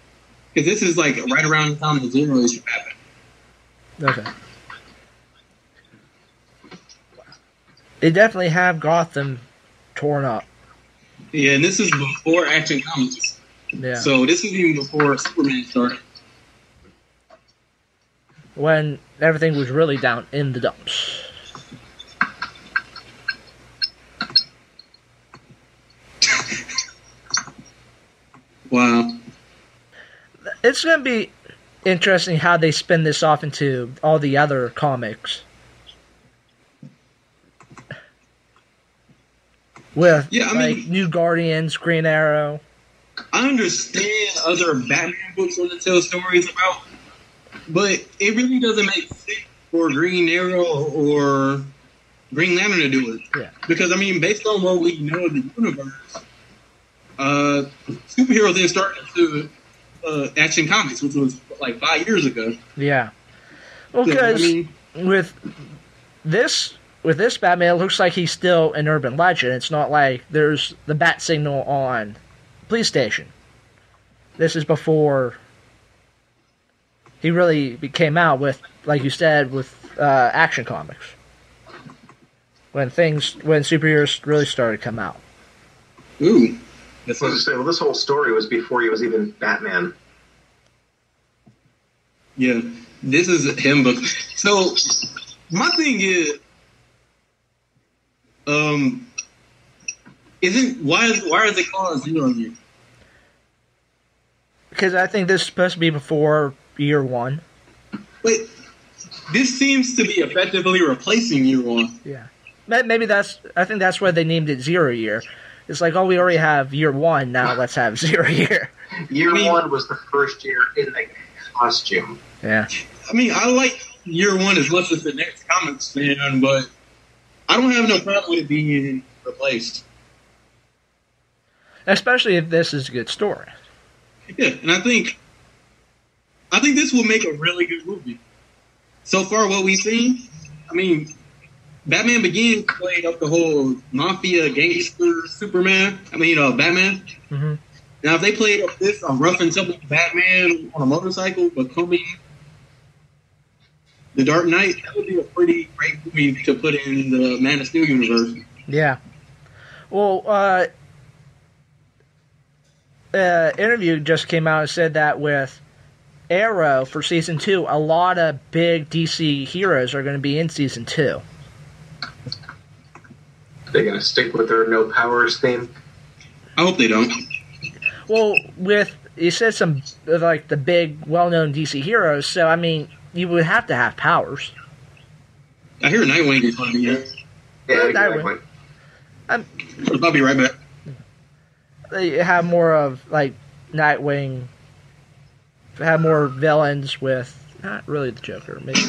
Speaker 4: Because this is like right around the time the Zero issue happened.
Speaker 3: Okay. They definitely have Gotham torn up.
Speaker 4: Yeah, and this is before Action Comics.
Speaker 3: Yeah.
Speaker 4: So this is even before Superman started.
Speaker 3: When everything was really down in the dumps.
Speaker 4: Wow.
Speaker 3: It's going to be interesting how they spin this off into all the other comics. With New Guardians, Green Arrow.
Speaker 4: I understand other Batman books want to tell stories about, but it really doesn't make sense for Green Arrow or Green Lantern to do it.
Speaker 3: Yeah.
Speaker 4: Because, I mean, based on what we know of the universe, superheroes didn't start into Action Comics, which was like 5 years ago.
Speaker 3: Yeah. Well, because with this Batman, it looks like he's still an urban legend. It's not like there's the bat signal on the police station. This is before he really came out with, like you said, with Action Comics. When superheroes really started to come out.
Speaker 4: Ooh.
Speaker 5: This whole story was before he was even Batman.
Speaker 4: Yeah, this is him. But so my thing is, why is it called Zero Year?
Speaker 3: Because I think this is supposed to be before year one.
Speaker 4: But this seems to be effectively replacing year one.
Speaker 3: Yeah, maybe I think that's why they named it 0 year. It's like, oh, we already have year one, now let's have 0 year.
Speaker 5: Year one was the first year in the costume.
Speaker 3: Yeah.
Speaker 4: I mean, I like year one as much as the next comics fan, but I don't have no problem with it being replaced.
Speaker 3: Especially if this is a good story.
Speaker 4: Yeah, and I think this will make a really good movie. So far, what we've seen, I mean, Batman Begins played up the whole mafia gangster Batman.
Speaker 3: Mm-hmm.
Speaker 4: Now, if they played up this, a rough and tumble Batman on a motorcycle becoming the Dark Knight, that would be a pretty great movie to put in the Man of Steel universe.
Speaker 3: Yeah. Well, interview just came out and said that with Arrow for season 2, a lot of big DC heroes are going to be in season 2.
Speaker 5: They're going to stick with their no powers theme?
Speaker 4: I hope they don't.
Speaker 3: Well, you said some like the big, well-known DC heroes, so I mean, you would have to have powers.
Speaker 4: I hear Nightwing is going to be here.
Speaker 5: Yeah,
Speaker 3: Nightwing.
Speaker 4: I'll be right back.
Speaker 3: They have more of like Nightwing have more villains with not really the Joker. Maybe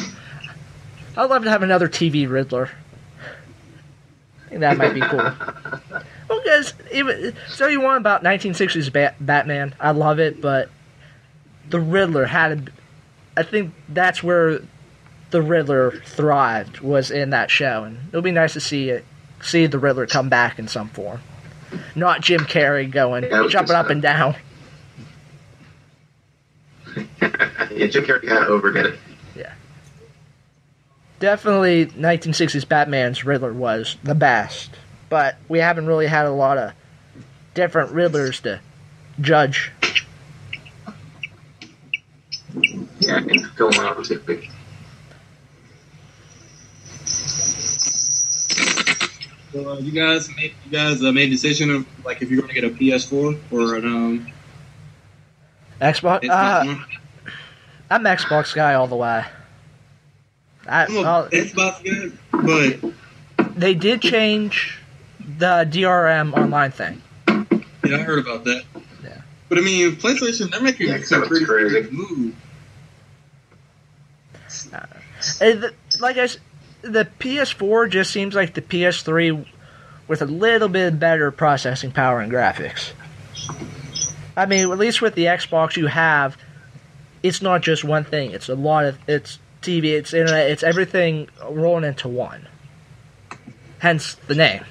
Speaker 3: I'd love to have another TV Riddler. I think that might be cool. Well, guys, even so, you want about 1960s Batman? I love it, but the Riddler had. I think that's where the Riddler thrived, was in that show, and it would be nice to see the Riddler come back in some form, not Jim Carrey jumping up and down.
Speaker 5: Yeah, Jim Carrey kind of overdid it.
Speaker 3: Yeah, definitely 1960s Batman's Riddler was the best, but we haven't really had a lot of different Riddlers to judge.
Speaker 5: Yeah, I think film was a big.
Speaker 4: So you guys made a decision of like if you're going to get a PS4 or an
Speaker 3: Xbox.
Speaker 4: Xbox One?
Speaker 3: I'm Xbox guy all the way.
Speaker 4: I'm a Xbox guy, but
Speaker 3: they did change the DRM online thing.
Speaker 4: Yeah, I heard about that.
Speaker 3: Yeah,
Speaker 4: but I mean, PlayStation, they're making some pretty crazy moves.
Speaker 3: Like I said, the PS4 just seems like the PS3 with a little bit better processing power and graphics. I mean, at least with the Xbox you have, it's not just one thing. It's a lot of, it's TV, it's internet, it's everything rolling into one. Hence the name.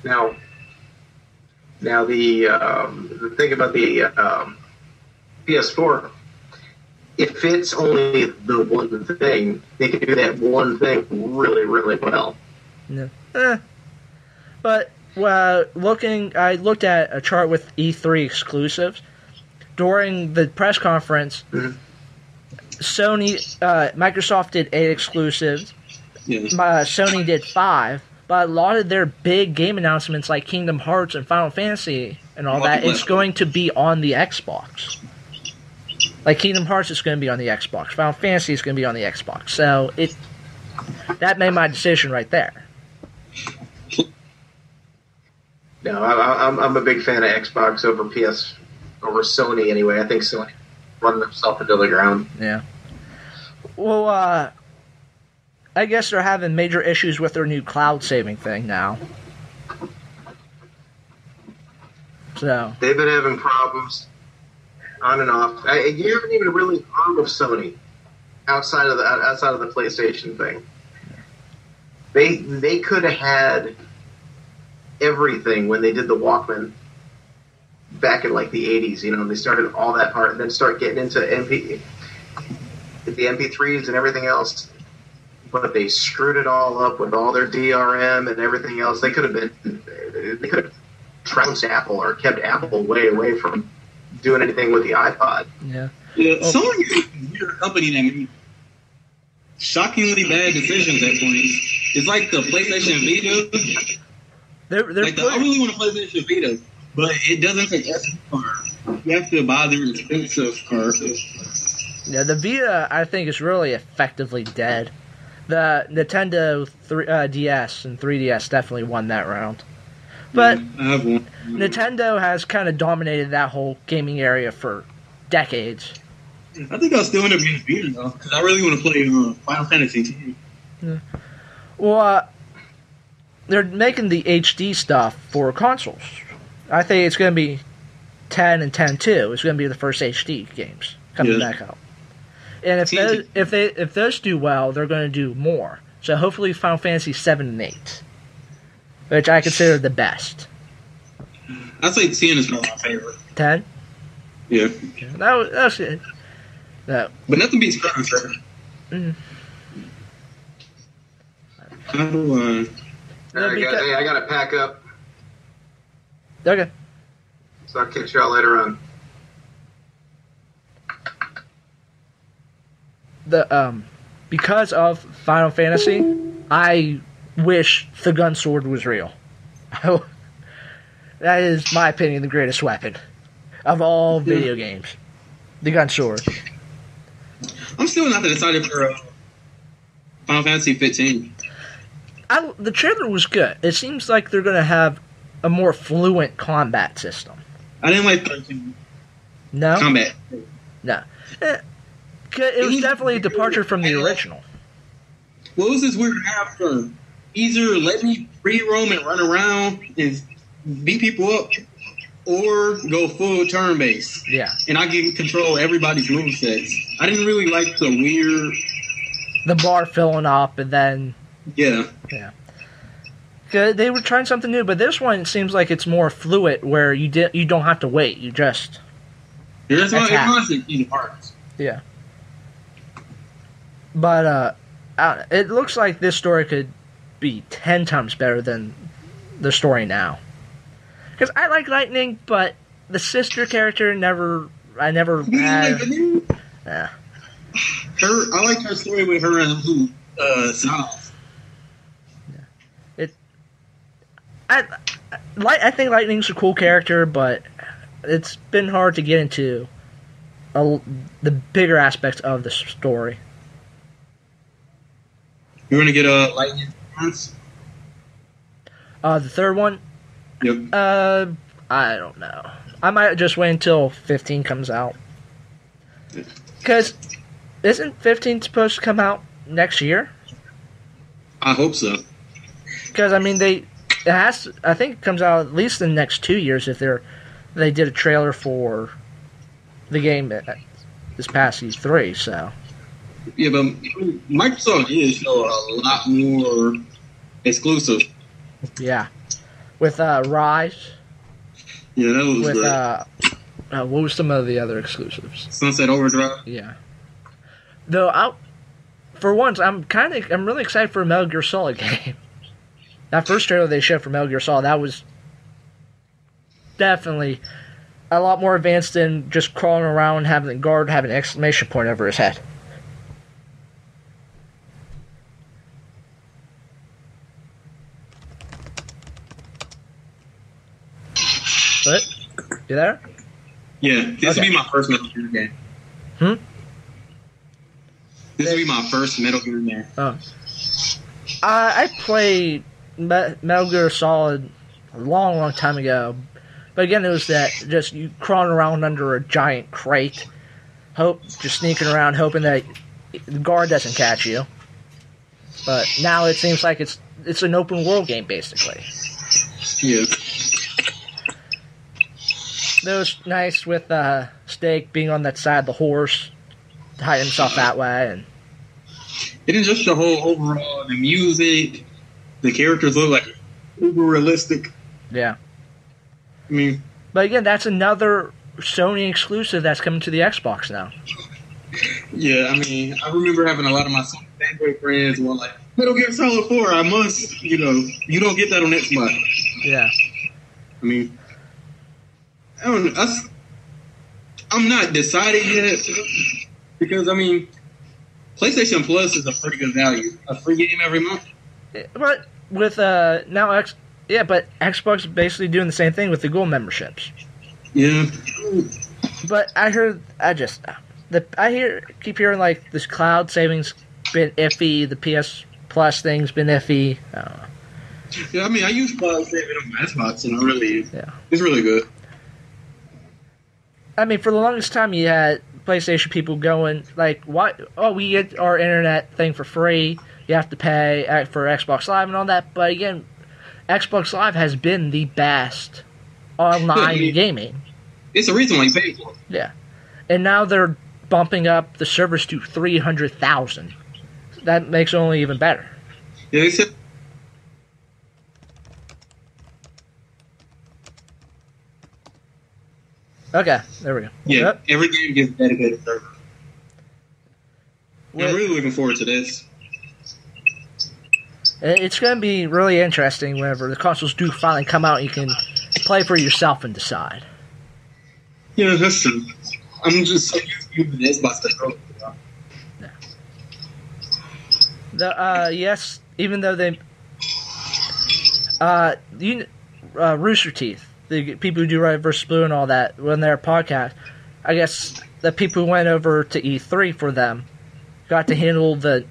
Speaker 5: Now the thing about the PS4, if it's only the one thing, they can do that one thing really, really well.
Speaker 3: Yeah. But I looked at a chart with E3 exclusives. During the press conference, Microsoft did 8 exclusives.
Speaker 4: Yes.
Speaker 3: Sony did 5. But a lot of their big game announcements, like Kingdom Hearts and Final Fantasy and all that, it's going to be on the Xbox. Like Kingdom Hearts is going to be on the Xbox. Final Fantasy is going to be on the Xbox. So that made my decision right there.
Speaker 5: No, I'm a big fan of Xbox over Sony anyway. I think Sony run themselves into the ground.
Speaker 3: Yeah. Well, I guess they're having major issues with their new cloud saving thing now. So
Speaker 5: they've been having problems on and off. You haven't even really heard of Sony outside of the PlayStation thing. They could have had everything when they did the Walkman back in like the 80s. You know, they started all that part and then start getting into the MP3s and everything else. But they screwed it all up with all their DRM and everything else. They could have trounced Apple or kept Apple way away from doing anything with the iPod.
Speaker 3: Yeah.
Speaker 4: Sony is a company that made shockingly bad decisions at points. It's like the PlayStation Vita. I really want a PlayStation Vita, but it doesn't take SD cards. You have to buy their expensive cards.
Speaker 3: Yeah, the Vita, I think, is really effectively dead. The Nintendo DS and 3DS definitely won that round. But
Speaker 4: I have one.
Speaker 3: Nintendo has kind of dominated that whole gaming area for decades.
Speaker 4: I think I'll still end up using Vita, though, because I really want to play Final Fantasy.
Speaker 3: Yeah. Well, they're making the HD stuff for consoles. I think it's going to be 10 and 10-2. It's going to be the first HD games coming back out. And if those do well, they're going to do more. So hopefully Final Fantasy 7 and 8, which I consider the best.
Speaker 4: I'd say 10 is probably my favorite.
Speaker 3: 10?
Speaker 4: Yeah.
Speaker 3: That was it. No.
Speaker 4: But nothing beats Chrono Trigger. How do I...
Speaker 5: All right, guys, I got to pack up.
Speaker 3: Okay.
Speaker 5: So I'll catch y'all later on.
Speaker 3: Because of Final Fantasy, I wish the gun sword was real. That is, my opinion, the greatest weapon of all video games. The gun sword.
Speaker 4: I'm still not decided for Final Fantasy 15.
Speaker 3: The trailer was good. It seems like they're going to have a more fluent combat system.
Speaker 4: I didn't like 13.
Speaker 3: No?
Speaker 4: Combat.
Speaker 3: No. It was definitely a departure from the original.
Speaker 4: What was this weird half turn? Either let me free roam and run around and beat people up, or go full turn base.
Speaker 3: Yeah.
Speaker 4: And I can control everybody's movesets. I didn't really like the weird...
Speaker 3: The bar filling up and then...
Speaker 4: Yeah.
Speaker 3: Yeah. They were trying something new, but this one seems like it's more fluid, where you don't have to wait. You just...
Speaker 4: That's why it wasn't in parts.
Speaker 3: Yeah. But it looks like this story could be 10 times better than the story now. Because I like Lightning, but the sister character I never had. Yeah.
Speaker 4: I like her story with her and Blue South.
Speaker 3: Yeah. I think Lightning's a cool character, but it's been hard to get into the bigger aspects of the story.
Speaker 4: You want to get a Lightning once?
Speaker 3: The third one?
Speaker 4: Yep.
Speaker 3: I don't know. I might just wait until 15 comes out. Because isn't 15 supposed to come out next year?
Speaker 4: I hope so.
Speaker 3: Because I mean, I think it comes out at least in the next 2 years if they did a trailer for the game this past E3. So.
Speaker 4: Yeah, but Microsoft did show a lot more exclusive.
Speaker 3: Yeah. With Rise.
Speaker 4: Yeah, that was great.
Speaker 3: What was some of the other exclusives?
Speaker 4: Sunset Overdrive.
Speaker 3: Yeah. Though, for once, I'm really excited for a Metal Gear Solid game. That first trailer they showed for Metal Gear Solid, that was definitely a lot more advanced than just crawling around and having the guard have an exclamation point over his head. What? You there?
Speaker 4: Yeah, this will be my first Metal Gear game. This will be my first Metal Gear game.
Speaker 3: Oh. I played Metal Gear Solid a long time ago. But again, it was that just you crawling around under a giant crate, just sneaking around, hoping that the guard doesn't catch you. But now it seems like it's an open world game, basically.
Speaker 4: Yeah.
Speaker 3: That was nice with Steak being on that side of the horse, hide himself that way, and
Speaker 4: it is just the whole overall, the music, the characters look like uber realistic.
Speaker 3: Yeah.
Speaker 4: I mean,
Speaker 3: but again, that's another Sony exclusive that's coming to the Xbox now.
Speaker 4: Yeah, I mean, I remember having a lot of my Sony fanboy friends were like, Metal Gear Solid 4, I must, you don't get that on Xbox.
Speaker 3: Yeah.
Speaker 4: I mean, I'm not decided yet because, I mean, PlayStation Plus is a pretty good value. A free game every month.
Speaker 3: But with but Xbox is basically doing the same thing with the Gold memberships.
Speaker 4: Yeah.
Speaker 3: But keep hearing like this cloud savings been iffy, the PS Plus thing's been iffy. I don't know.
Speaker 4: Yeah, I mean, I use cloud saving on my Xbox, and it's really good. I
Speaker 3: mean, for the longest time, you had PlayStation people going like, "What? Oh, we get our internet thing for free. You have to pay for Xbox Live and all that." But again, Xbox Live has been the best online gaming.
Speaker 4: It's the reason why you pay for it.
Speaker 3: Yeah, and now they're bumping up the servers to 300,000. That makes it only even better.
Speaker 4: Yeah, they said.
Speaker 3: Okay, there we go.
Speaker 4: Yeah,
Speaker 3: yep.
Speaker 4: Every game gets a dedicated server. I'm really looking forward to this.
Speaker 3: It's going to be really interesting whenever the consoles do finally come out and you can play for yourself and decide.
Speaker 4: Yeah, that's true. I'm just so used to using the Xbox controller.
Speaker 3: Yes, even though they... Rooster Teeth, the people who do Red vs. Blue and all that, when they're podcast, I guess the people who went over to E3 for them got to handle the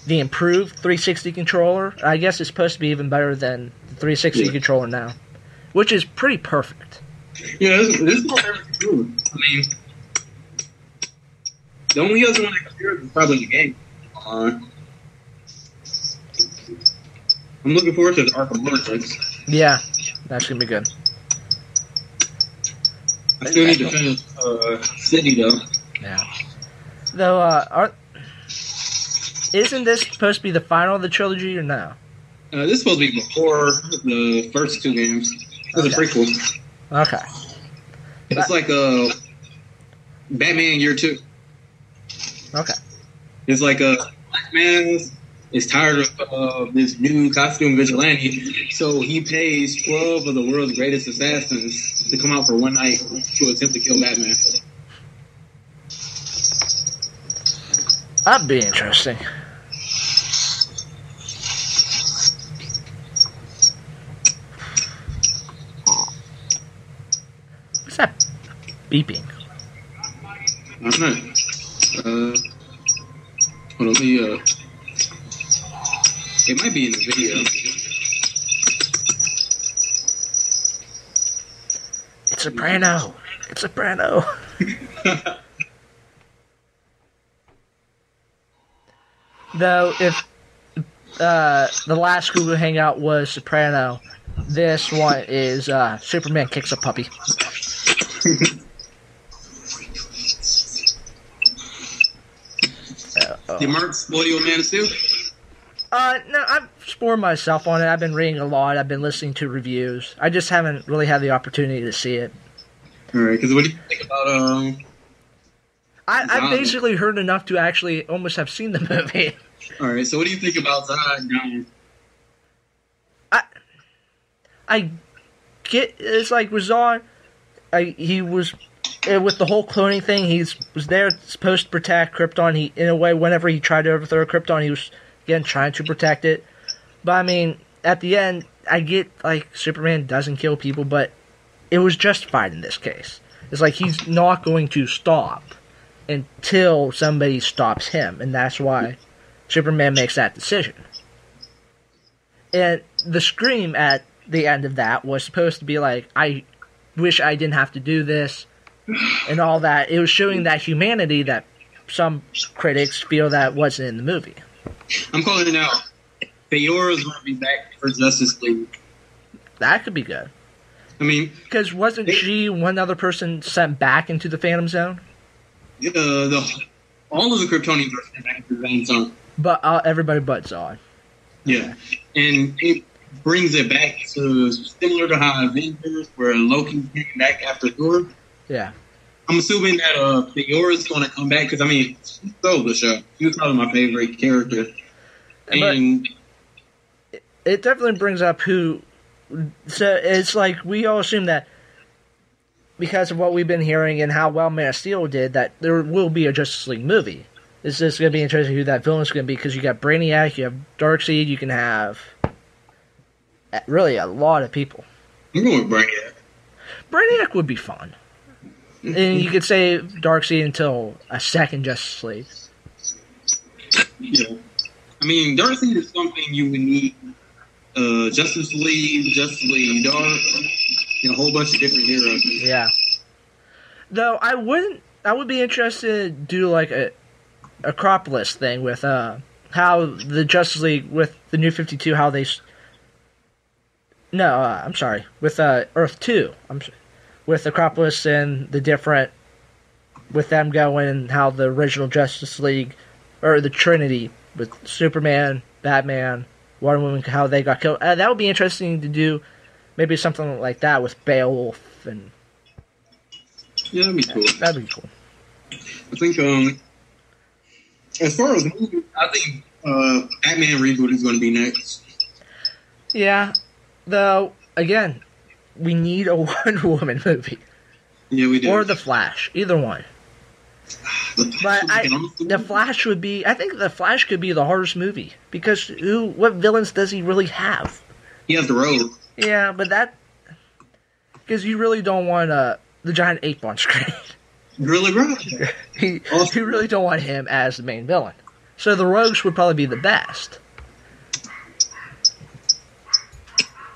Speaker 3: improved 360 controller. I guess it's supposed to be even better than the 360 controller now, which is pretty perfect.
Speaker 4: Yeah, this is what everything's doing. I mean, The only other one that compares is probably the game. I'm looking forward to the Arkham Origins.
Speaker 3: Yeah, that's gonna be good.
Speaker 4: I still need to finish City though.
Speaker 3: Yeah. Though, isn't this supposed to be the final of the trilogy or no?
Speaker 4: This is supposed to be before the first two games. It's a prequel.
Speaker 3: Okay.
Speaker 4: It's like a Batman Year 2.
Speaker 3: Okay.
Speaker 4: It's like a black man is tired of this new costume vigilante, so he pays 12 of the world's greatest assassins to come out for one night to attempt to kill Batman.
Speaker 3: That'd be interesting. What's that beeping?
Speaker 4: I don't know. Hold on, it might be in the video.
Speaker 3: It's soprano. It's soprano. Though, if the last Google Hangout was soprano, this one is Superman kicks a puppy.
Speaker 4: Did Mark spoil your Man of Steel?
Speaker 3: No, I've spoiled myself on it. I've been reading a lot. I've been listening to reviews. I just haven't really had the opportunity to see it.
Speaker 4: Alright, because what do you think about,
Speaker 3: I've basically heard enough to actually almost have seen the movie.
Speaker 4: Alright, so what do you think about Zod dying?
Speaker 3: I get, it's like with Zod, he was, with the whole cloning thing, he was there supposed to protect Krypton. He, in a way, whenever he tried to overthrow Krypton, he was, again, trying to protect it. But, I mean, at the end, I get, like, Superman doesn't kill people, but it was justified in this case. It's like he's not going to stop until somebody stops him, and that's why Superman makes that decision. And the scream at the end of that was supposed to be like, I wish I didn't have to do this, and all that. It was showing that humanity that some critics feel that wasn't in the movie.
Speaker 4: I'm calling it out. Theora's going to be back for Justice League.
Speaker 3: That could be good.
Speaker 4: I mean,
Speaker 3: because wasn't she one other person sent back into the Phantom Zone?
Speaker 4: All of the Kryptonians are sent back into the Phantom Zone.
Speaker 3: But everybody but Zod.
Speaker 4: Yeah, and it brings it back to similar to how Avengers, where Loki came back after Thor.
Speaker 3: Yeah.
Speaker 4: I'm assuming that Theora's going to come back because, I mean, she stole the show. She was probably my favorite character. And
Speaker 3: it definitely brings up who. So it's like we all assume that because of what we've been hearing and how well Man of Steel did, that there will be a Justice League movie. It's just going to be interesting who that villain's going to be because you got Brainiac, you have Darkseid, you can have really a lot of people.
Speaker 4: I'm going with Brainiac.
Speaker 3: Brainiac would be fun. And you could say Darkseid until a second Justice League.
Speaker 4: Yeah. I mean, Darkseid is something you would need. Justice League Dark, and a whole bunch of different heroes.
Speaker 3: Yeah. Though I would be interested to do like a Acropolis thing with how the Justice League with the New 52, how they. No, I'm sorry, with Earth 2. With Acropolis and the different, with them going and how the original Justice League, or the Trinity, with Superman, Batman, Wonder Woman, how they got killed. That would be interesting to do, maybe something like that with Beowulf and.
Speaker 4: Yeah, that'd be cool.
Speaker 3: That'd be cool.
Speaker 4: I think, as far as movies, I think Batman reboot is going to be next.
Speaker 3: Yeah, though again, we need a Wonder Woman movie.
Speaker 4: Yeah, we do.
Speaker 3: Or The Flash, either one. But the Flash would be. I think the Flash could be the hardest movie because what villains does he really have?
Speaker 4: He has the Rogue.
Speaker 3: Yeah, but that because you really don't want the giant ape on screen.
Speaker 4: Really, right?
Speaker 3: You really don't want him as the main villain. So the Rogues would probably be the best.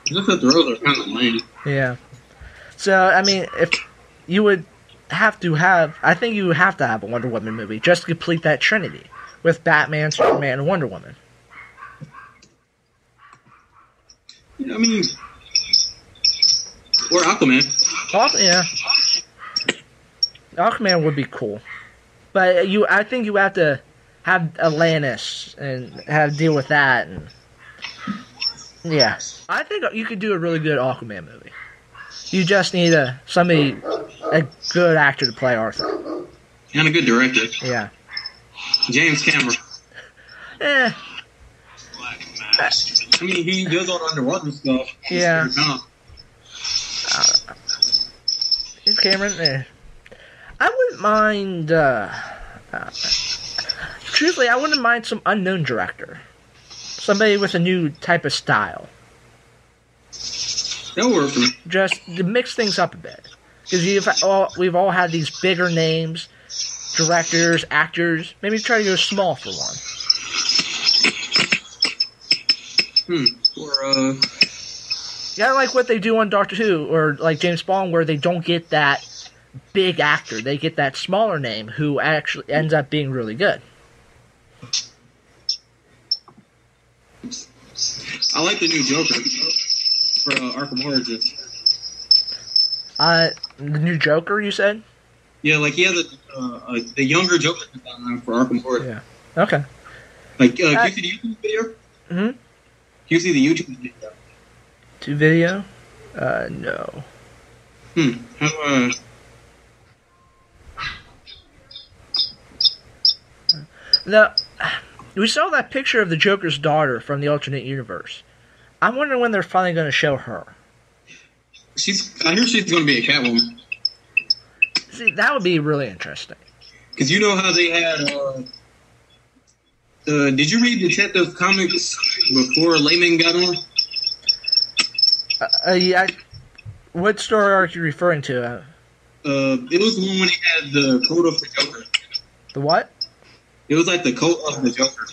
Speaker 4: Just that the Rogues are kind of lame.
Speaker 3: Yeah. So I mean, if you would have to have. I think you have to have a Wonder Woman movie just to complete that trinity with Batman, Superman, and Wonder Woman.
Speaker 4: I mean, or Aquaman.
Speaker 3: Yeah, Aquaman would be cool, but I think you have to have Atlantis and have to deal with that. And yeah, I think you could do a really good Aquaman movie. You just need a good actor to play Arthur.
Speaker 4: And a good director.
Speaker 3: Yeah.
Speaker 4: James Cameron.
Speaker 3: Eh.
Speaker 4: I mean, he does all the underwater stuff.
Speaker 3: Yeah. James Cameron, eh. I wouldn't mind, truthfully, I wouldn't mind some unknown director. Somebody with a new type of style.
Speaker 4: That'll work for me.
Speaker 3: Just to mix things up a bit. Because we've all had these bigger names, directors, actors. Maybe try to go small for one. Yeah, like what they do on Doctor Who, or like James Bond, where they don't get that big actor. They get that smaller name who actually ends up being really good.
Speaker 4: I like the new Joker for Arkham Origins.
Speaker 3: The new Joker, you said?
Speaker 4: Yeah, like he has the younger Joker for Arkham Origins.
Speaker 3: Yeah. Okay.
Speaker 4: Like, do you see the YouTube video?
Speaker 3: Mm-hmm.
Speaker 4: Do you see the YouTube video?
Speaker 3: To video? No.
Speaker 4: How,
Speaker 3: we saw that picture of the Joker's daughter from the alternate universe. I wonder when they're finally going to show her.
Speaker 4: I hear she's going to be a Catwoman.
Speaker 3: See, that would be really interesting.
Speaker 4: Because you know how they had... did you read Detective Comics before Layman got on?
Speaker 3: Yeah. What story are you referring to?
Speaker 4: It was the one when he had the coat of the Joker.
Speaker 3: The what?
Speaker 4: It was like the coat of the Joker.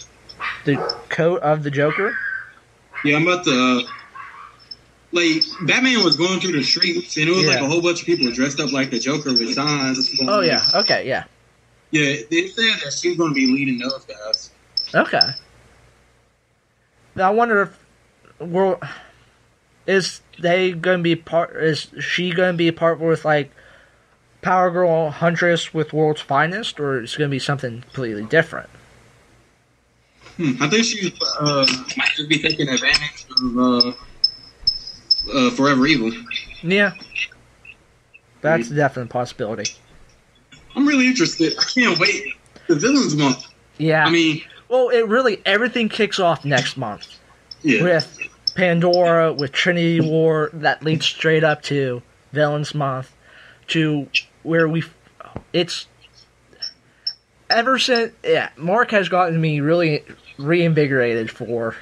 Speaker 3: The coat of the Joker?
Speaker 4: Yeah, I'm about to... like, Batman was going through the streets, and it was like a whole bunch of people dressed up like the Joker with signs.
Speaker 3: Oh, yeah. Okay, yeah.
Speaker 4: Yeah, they said that she's going to be leading those guys.
Speaker 3: Okay. Now, I wonder if... Is she going to be a part with, like, Power Girl Huntress with World's Finest, or is it going to be something completely different?
Speaker 4: I think she might just be taking advantage of Forever Evil.
Speaker 3: Yeah. That's a definite possibility.
Speaker 4: I'm really interested. I can't wait. The Villains Month.
Speaker 3: Yeah.
Speaker 4: I mean...
Speaker 3: Well, everything kicks off next month.
Speaker 4: Yeah.
Speaker 3: With Pandora, with Trinity War, that leads straight up to Villains Month, to where it's... Ever since... Yeah, Mark has gotten me really reinvigorated for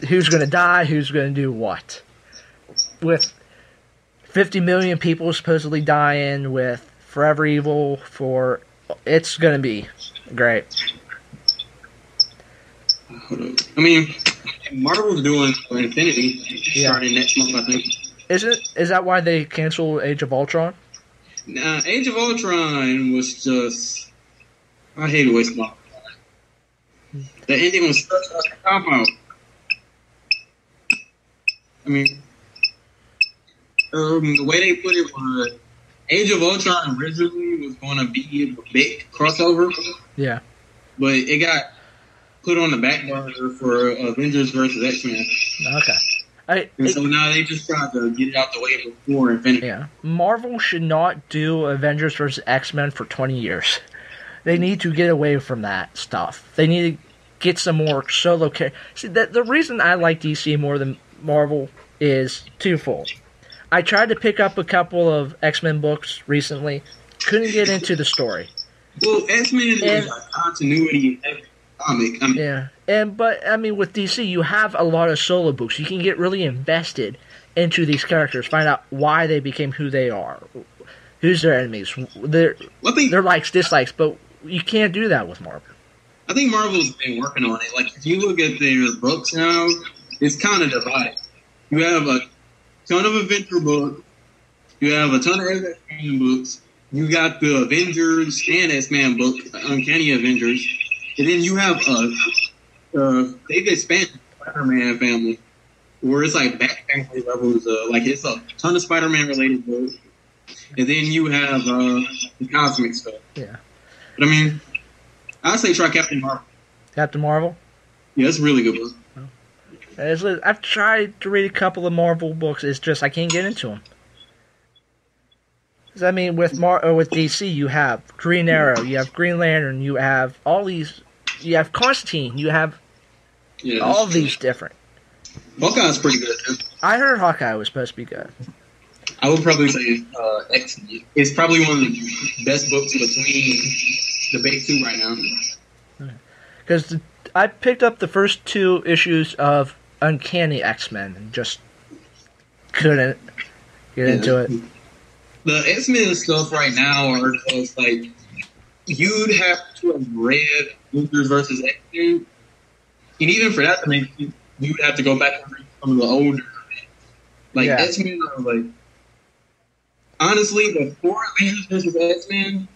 Speaker 3: who's going to die, who's going to do what. With 50 million people supposedly dying, with Forever Evil, it's going to be great.
Speaker 4: I mean, Marvel's doing Infinity starting next month, I think.
Speaker 3: Is that why they canceled Age of Ultron?
Speaker 4: Nah, Age of Ultron was just... I hate it wasting my time. The ending was such a cop-out. I mean, the way they put it was Age of Ultron originally was going to be a big crossover.
Speaker 3: Yeah.
Speaker 4: But it got put on the back burner for Avengers vs. X-Men.
Speaker 3: Okay.
Speaker 4: So now they just tried to get it out the way before Infinity.
Speaker 3: Yeah. Marvel should not do Avengers vs. X-Men for 20 years. They need to get away from that stuff. They need to get some more solo characters. See, the reason I like DC more than Marvel is twofold. I tried to pick up a couple of X-Men books recently. Couldn't get into the story.
Speaker 4: Well, X-Men is a continuity in every comic. I mean,
Speaker 3: but with DC, you have a lot of solo books. You can get really invested into these characters, find out why they became who they are, who's their enemies, their likes, dislikes, but you can't do that with Marvel.
Speaker 4: I think Marvel's been working on it. Like, if you look at their books now, it's kind of divided. You have a ton of Adventure books, you have a ton of X-Men books, You got the Avengers and X-Men book, Uncanny Avengers, and then you have they've expanded the Spider-Man family, where it's like back family levels. Like it's a ton of Spider-Man related books, and then you have the cosmic stuff.
Speaker 3: Yeah.
Speaker 4: But I mean, I'd say try Captain Marvel.
Speaker 3: Captain Marvel?
Speaker 4: Yeah, it's a really good book.
Speaker 3: I've tried to read a couple of Marvel books. It's just I can't get into them. I mean, with DC, you have Green Arrow, you have Green Lantern, you have all these, you have Constantine, you have all of these different.
Speaker 4: Hawkeye's pretty good, too.
Speaker 3: I heard Hawkeye was supposed to be good.
Speaker 4: I would probably say X-Men. It's probably one of the best books between the big two right now.
Speaker 3: Because I picked up the first 2 issues of Uncanny X-Men and just couldn't get into it.
Speaker 4: The X-Men stuff right now are just like, you'd have to have read Avengers versus X-Men, and even for that to make sense, you'd have to go back and read some of the older. Like, X-Men are like, honestly, before Avengers versus X-Men,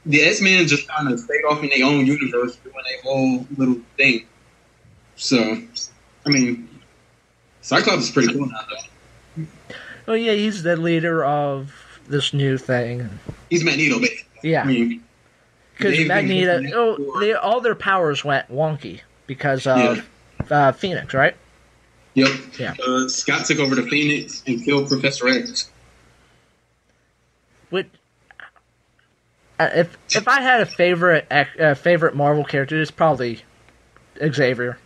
Speaker 4: the X-Men just kind of stayed off in their own universe doing their whole little thing. So, I mean, Cyclops is pretty cool now, though.
Speaker 3: Oh yeah, he's the leader of this new thing.
Speaker 4: He's Magneto, basically.
Speaker 3: Yeah. Because Magneto,
Speaker 4: before.
Speaker 3: all their powers went wonky because of Phoenix, right?
Speaker 4: Yep.
Speaker 3: Yeah.
Speaker 4: Scott took over the Phoenix and killed Professor X.
Speaker 3: If I had a favorite Marvel character, it's probably Xavier.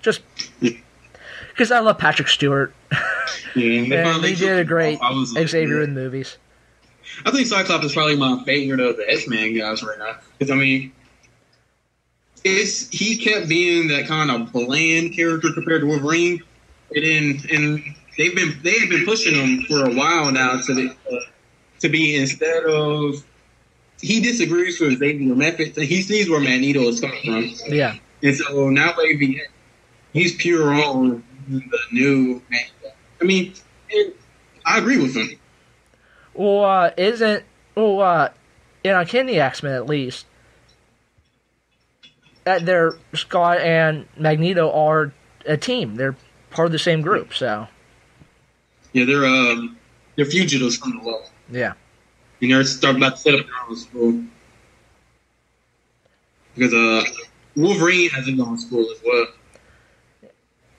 Speaker 3: Just because I love Patrick Stewart.
Speaker 4: Yeah,
Speaker 3: and he did a great Xavier in the movies.
Speaker 4: I think Cyclops is probably my favorite of the X-Men guys right now. Because, I mean, he kept being that kind of bland character compared to Wolverine. And they have been pushing him for a while now to be, instead of, he disagrees with Xavier methods, and he sees where Magneto is coming from.
Speaker 3: Yeah.
Speaker 4: And so now he's pure on the new Magneto. I mean, I agree with him.
Speaker 3: Well, in Uncanny X-Men at least, Scott and Magneto are a team. They're part of the same group, so.
Speaker 4: Yeah, they're fugitives from the law.
Speaker 3: Yeah.
Speaker 4: And they're starting about to set up their own school. Because Wolverine hasn't gone to school as well.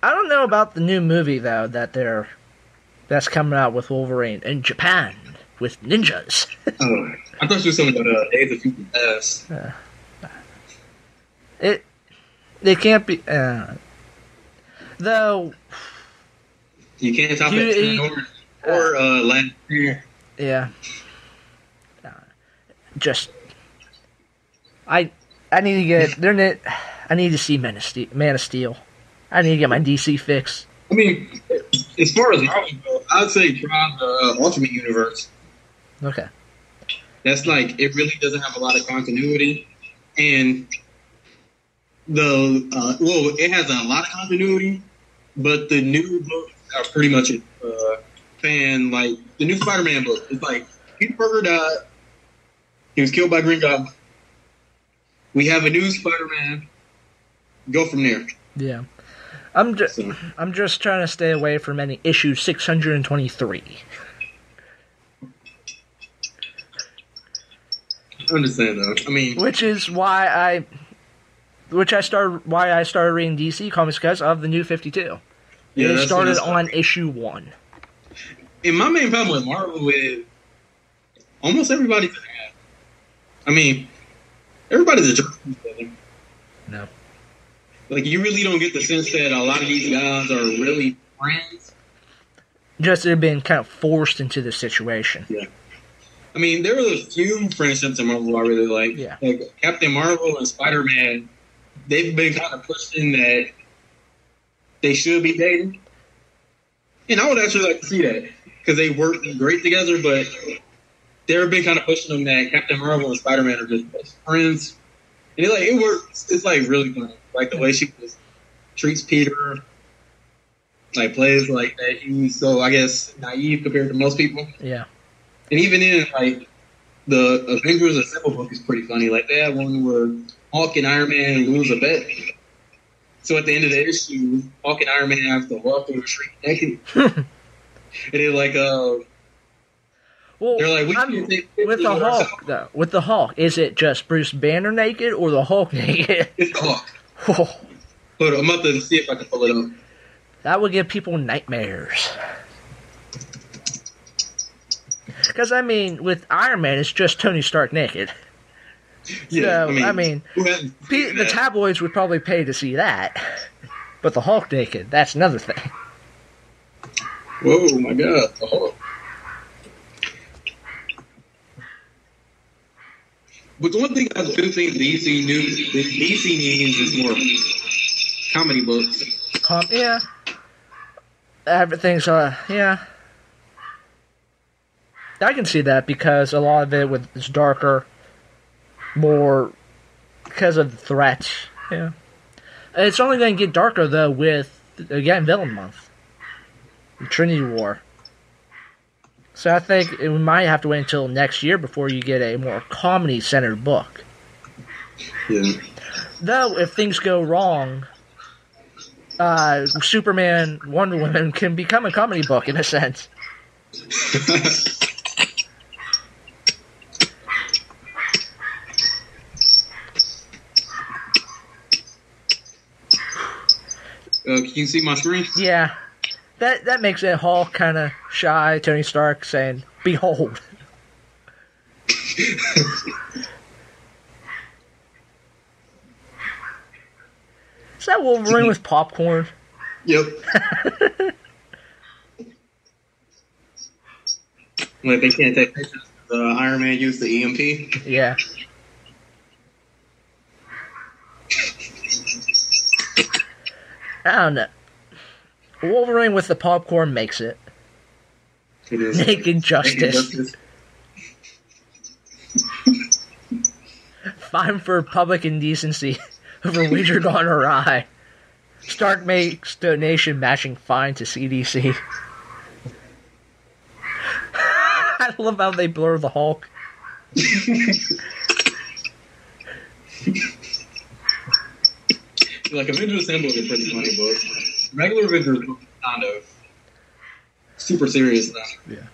Speaker 3: I don't know about the new movie though that's coming out with Wolverine in Japan with ninjas.
Speaker 4: I thought you were talking about Days of Future Past.
Speaker 3: It can't be though.
Speaker 4: You can't top it or last year.
Speaker 3: Yeah. Just I need to get I need to see Man of Steel. I need to get my DC fix.
Speaker 4: I mean, as far as Marvel goes, I'd say try the Ultimate Universe.
Speaker 3: Okay.
Speaker 4: That's like, it really doesn't have a lot of continuity. And it has a lot of continuity, but the new books are pretty much like, the new Spider-Man book. It's like, Peter Parker died. He was killed by Green Goblin. We have a new Spider-Man. Go from there.
Speaker 3: Yeah. I'm just trying to stay away from any issue 623.
Speaker 4: I understand though. I mean,
Speaker 3: which is why I started reading DC comics because of the New 52. Yeah, it started on issue 1.
Speaker 4: And my main problem with Marvel is almost everybody's an ass. I mean, everybody's a jerk.
Speaker 3: No.
Speaker 4: Like, you really don't get the sense that a lot of these guys are really friends.
Speaker 3: Just they're being kind of forced into the situation.
Speaker 4: Yeah. I mean, there are a few friendships in Marvel I really like.
Speaker 3: Yeah.
Speaker 4: Like Captain Marvel and Spider-Man, they've been kind of pushing that they should be dating. And I would actually like to see that because they work great together, but they've been kind of pushing them that Captain Marvel and Spider-Man are just best friends. And it works. It's like really fun. Like the way she just treats Peter, like plays like that. He's so, I guess, naive compared to most people.
Speaker 3: Yeah.
Speaker 4: And even in like the Avengers Assemble book is pretty funny. Like they have one where Hulk and Iron Man lose a bet. So at the end of the issue, Hulk and Iron Man have to walk through the street naked. And they're like,
Speaker 3: well,
Speaker 4: they're like,
Speaker 3: with the Hulk, though. With the Hulk, is it just Bruce Banner naked or the Hulk naked?
Speaker 4: It's the Hulk. Hold on, I'm about to see if I can pull it up.
Speaker 3: That would give people nightmares. Because, I mean, with Iron Man, it's just Tony Stark naked.
Speaker 4: Yeah,
Speaker 3: so, I mean the tabloids would probably pay to see that. But the Hulk naked, that's another thing.
Speaker 4: Whoa, my God, the Hulk. But the one thing I do think DC needs is more comedy books.
Speaker 3: Yeah. Everything's, yeah. I can see that because a lot of it is darker, more because of the threats. Yeah. It's only going to get darker, though, with, again, Villain Month. Trinity War. So I think we might have to wait until next year before you get a more comedy-centered book.
Speaker 4: Yeah.
Speaker 3: Though, if things go wrong, Superman, Wonder Woman can become a comedy book in a sense.
Speaker 4: Can you see my screen?
Speaker 3: Yeah. That makes it Hulk kind of shy, Tony Stark saying, "Behold." Is that Wolverine with popcorn?
Speaker 4: Yep. Like they can't take pictures. Iron Man used the EMP.
Speaker 3: Yeah. I don't know. Wolverine with the popcorn makes it.
Speaker 4: It is.
Speaker 3: Naked Justice. Fine for public indecency over Ouija gone awry. Stark makes donation matching fine to CDC. I love how they blur the Hulk.
Speaker 4: Like Avengers Assemble is a pretty funny book. Regular Avengers book is kind of super serious now.
Speaker 3: Yeah.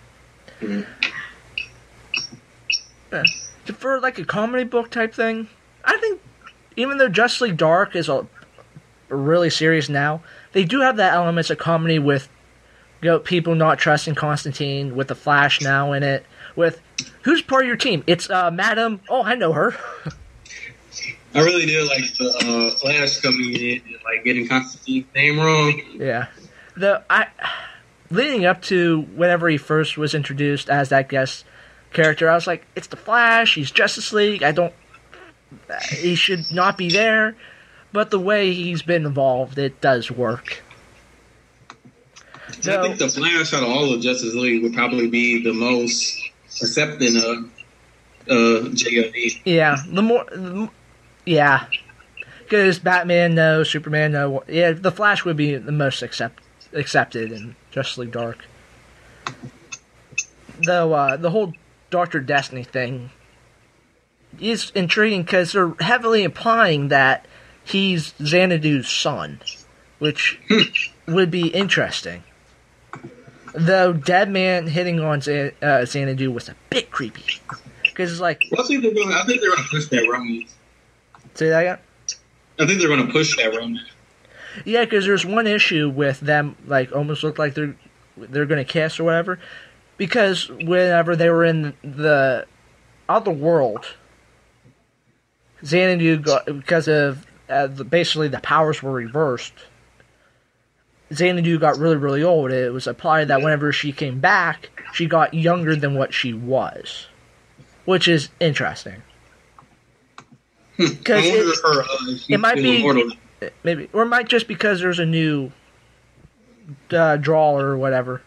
Speaker 4: Mm-hmm.
Speaker 3: For like a comedy book type thing, I think even though Justice League Dark is really serious now, they do have that elements of comedy with people not trusting Constantine, with the Flash now in it, with who's part of your team? It's Madam. Oh, I know her.
Speaker 4: I really did like the Flash coming in and like getting Constantine's name wrong.
Speaker 3: Yeah, leading up to whenever he first was introduced as that guest character, I was like, it's the Flash. He's Justice League. He should not be there. But the way he's been involved, it does work.
Speaker 4: So, I think the Flash out of all of Justice League would probably be the most accepting of JLD.
Speaker 3: Yeah, yeah. Because Batman, no. Superman, no. Yeah, the Flash would be the most accepted in Justice League Dark. Though, the whole Dr. Destiny thing is intriguing because they're heavily implying that he's Xanadu's son, which would be interesting. Though Deadman hitting on Xanadu was a bit creepy. Because it's like...
Speaker 4: I think they're going to push that romance.
Speaker 3: Say that again?
Speaker 4: I think they're going to push that romance.
Speaker 3: Yeah, because there's one issue with them, like, almost look like they're going to kiss or whatever. Because whenever they were in the other world, Xanadu got, because of basically the powers were reversed, Xanadu got really, really old. It was implied that whenever she came back, she got younger than what she was. Which is interesting. Because it might be immortal. Maybe, or it might just because there's a new drawer or whatever.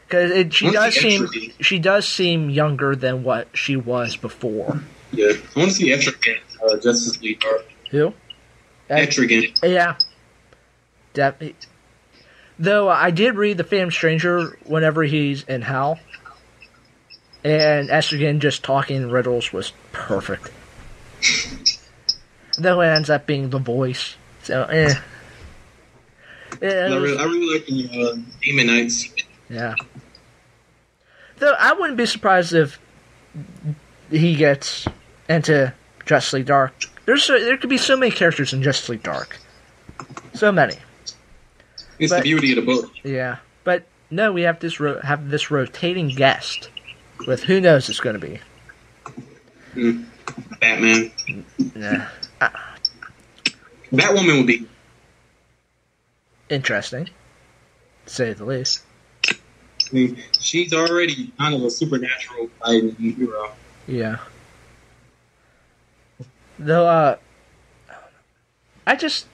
Speaker 3: Because she does seem younger than what she was before.
Speaker 4: Yeah, I want to see Etrigan, Justice League Dark.
Speaker 3: Who?
Speaker 4: Etrigan.
Speaker 3: Yeah. Though I did read The Phantom Stranger whenever he's in hell. And Estrogen just talking riddles was perfect. Though it ends up being the voice. So, I
Speaker 4: really like the Demon Knights.
Speaker 3: Yeah. Though I wouldn't be surprised if he gets into Justice League Dark. There could be so many characters in Justice League Dark. So many.
Speaker 4: It's the beauty of the book.
Speaker 3: Yeah. But no, we have this rotating guest with who knows it's going to be.
Speaker 4: Batman.
Speaker 3: Yeah.
Speaker 4: Batwoman would be
Speaker 3: interesting, to say the least.
Speaker 4: I mean, she's already kind of a supernatural fighting hero.
Speaker 3: Yeah. Though, it just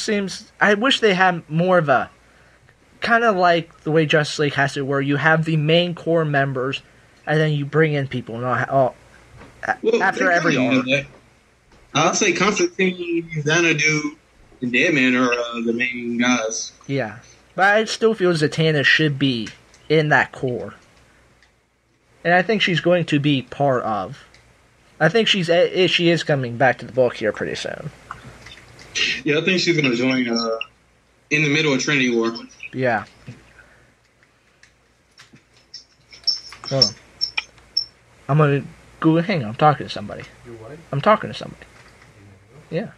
Speaker 3: seems, I wish they had more of a, kind of like the way Justice League has it, where you have the main core members, and then you bring in people, after every arc.
Speaker 4: I'll say Constantine, Xanadu, and Deadman are the main guys.
Speaker 3: Yeah. But I still feel Zatanna should be in that core. And I think she's going to be part of. I think she is coming back to the book here pretty soon.
Speaker 4: Yeah, I think she's going to join in the middle of Trinity War.
Speaker 3: Yeah. Hold on. I'm going to go hang on. I'm talking to somebody.
Speaker 1: You're what?
Speaker 3: I'm talking to somebody. Yeah.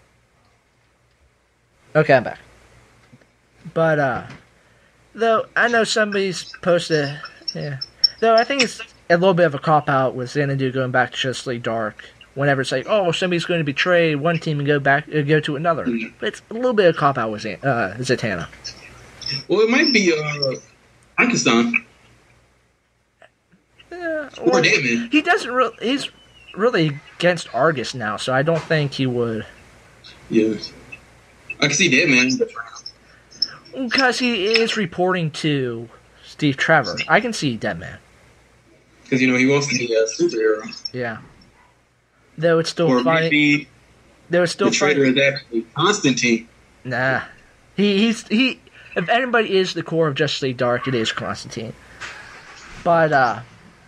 Speaker 3: Okay, I'm back. But, though, I know somebody's posted, yeah. Though, I think it's a little bit of a cop-out with Xanadu going back to Justice League Dark. Whenever it's like, oh, somebody's going to betray one team and go to another. But it's a little bit of cop-out with Zatanna.
Speaker 4: Well, it might be, Pakistan. Or Deadman.
Speaker 3: He doesn't he's really against Argus now, so I don't think he would.
Speaker 4: Yeah. I can see Deadman.
Speaker 3: Because he is reporting to Steve Trevor. I can see Deadman.
Speaker 4: Because, he wants to be a superhero.
Speaker 3: Yeah. Though it's still funny.
Speaker 4: Maybe
Speaker 3: the
Speaker 4: traitor is actually Constantine.
Speaker 3: Nah. He if anybody is the core of Justice League Dark, it is Constantine. But,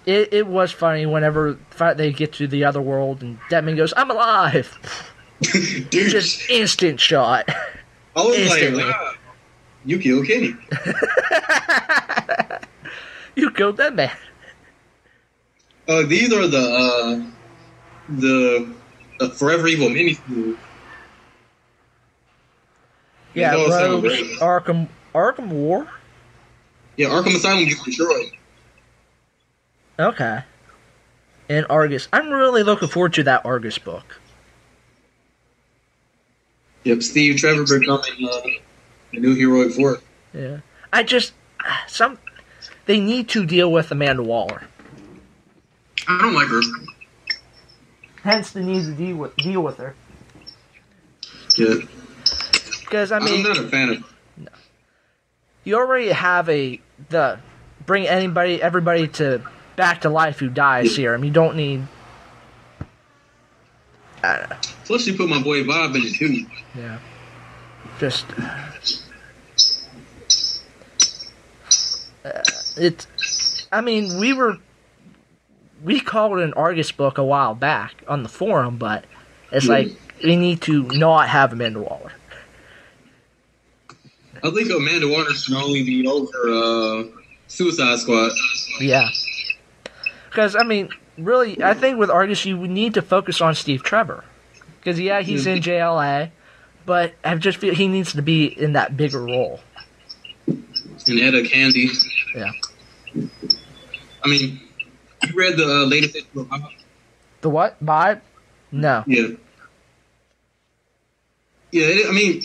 Speaker 3: it was funny whenever they get to the other world and Deadman goes, I'm alive!
Speaker 4: Dude.
Speaker 3: Just instant shot.
Speaker 4: I was
Speaker 3: Instantly.
Speaker 4: like, wow, you killed Kenny.
Speaker 3: You killed that man.
Speaker 4: These are the Forever Evil miniseries.
Speaker 3: Yeah,
Speaker 4: Those sound
Speaker 3: Rogues,
Speaker 4: great.
Speaker 3: Arkham War?
Speaker 4: Yeah, Arkham Asylum gets destroyed.
Speaker 3: Okay. And Argus. I'm really looking forward to that Argus book.
Speaker 4: Yep, Steve Trevor becoming the new heroic force.
Speaker 3: Yeah. They need to deal with Amanda Waller.
Speaker 4: I don't like her.
Speaker 3: Hence the need to deal with her.
Speaker 4: Yeah.
Speaker 3: Because, I mean,
Speaker 4: I'm not a fan of her.
Speaker 3: No. You already have bring everybody back to life who dies serum. You don't need... I don't know.
Speaker 4: Plus, you put my boy Bob in it, too.
Speaker 3: Yeah. Just... I mean, we called it an Argus book a while back on the forum, but it's like, we need to not have Amanda Waller.
Speaker 4: I think Amanda Waller should only be over Suicide Squad.
Speaker 3: Yeah. Because, I mean, really, I think with Argus, you need to focus on Steve Trevor. Because, yeah, he's in JLA, but I just feel he needs to be in that bigger role.
Speaker 4: And Etta Candy.
Speaker 3: Yeah.
Speaker 4: I mean, you read the latest issue of Bob?
Speaker 3: The what? Vibe? No.
Speaker 4: Yeah. Yeah, I mean,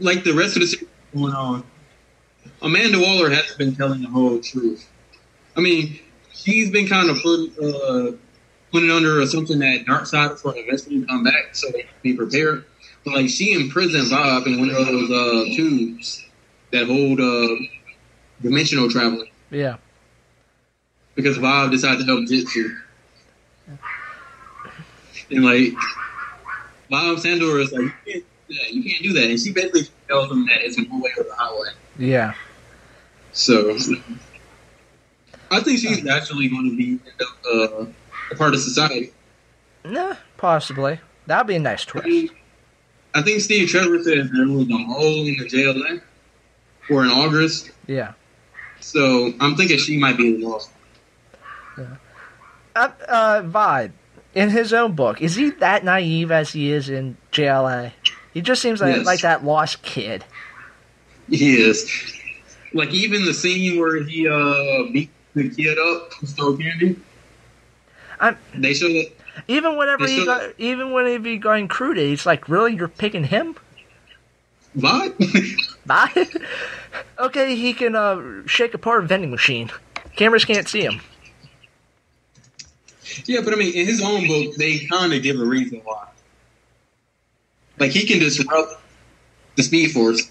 Speaker 4: like the rest of the series going on, Amanda Waller hasn't been telling the whole truth. I mean, she's been kind of putting under assumption that Darkseid is going to eventually come back, so they can be prepared. But like, she imprisoned Bob in one of those tubes that hold dimensional traveling.
Speaker 3: Yeah.
Speaker 4: Because Bob decided to help Jitsu. And like, Bob Sandor is like, you can't do that. And she basically tells him that it's my way or the highway.
Speaker 3: Yeah.
Speaker 4: So, I think she's actually going to be a part of society.
Speaker 3: Nah, possibly. That'd be a nice twist.
Speaker 4: I think Steve Trevor said there was a hole in the JLA or in August.
Speaker 3: Yeah.
Speaker 4: So I'm thinking she might be lost.
Speaker 3: Yeah. Vibe, in his own book, is he that naive as he is in JLA? He just seems like that lost kid.
Speaker 4: He is. Like even the scene where he beat the kid up who stole candy. They show that.
Speaker 3: Even whenever when he going crude, he's like, really, you're picking him?
Speaker 4: What?
Speaker 3: Bye. Okay, he can shake apart a vending machine. Cameras can't see him.
Speaker 4: Yeah, but I mean, in his own book, they kind of give a reason why. Like he can disrupt the Speed Force.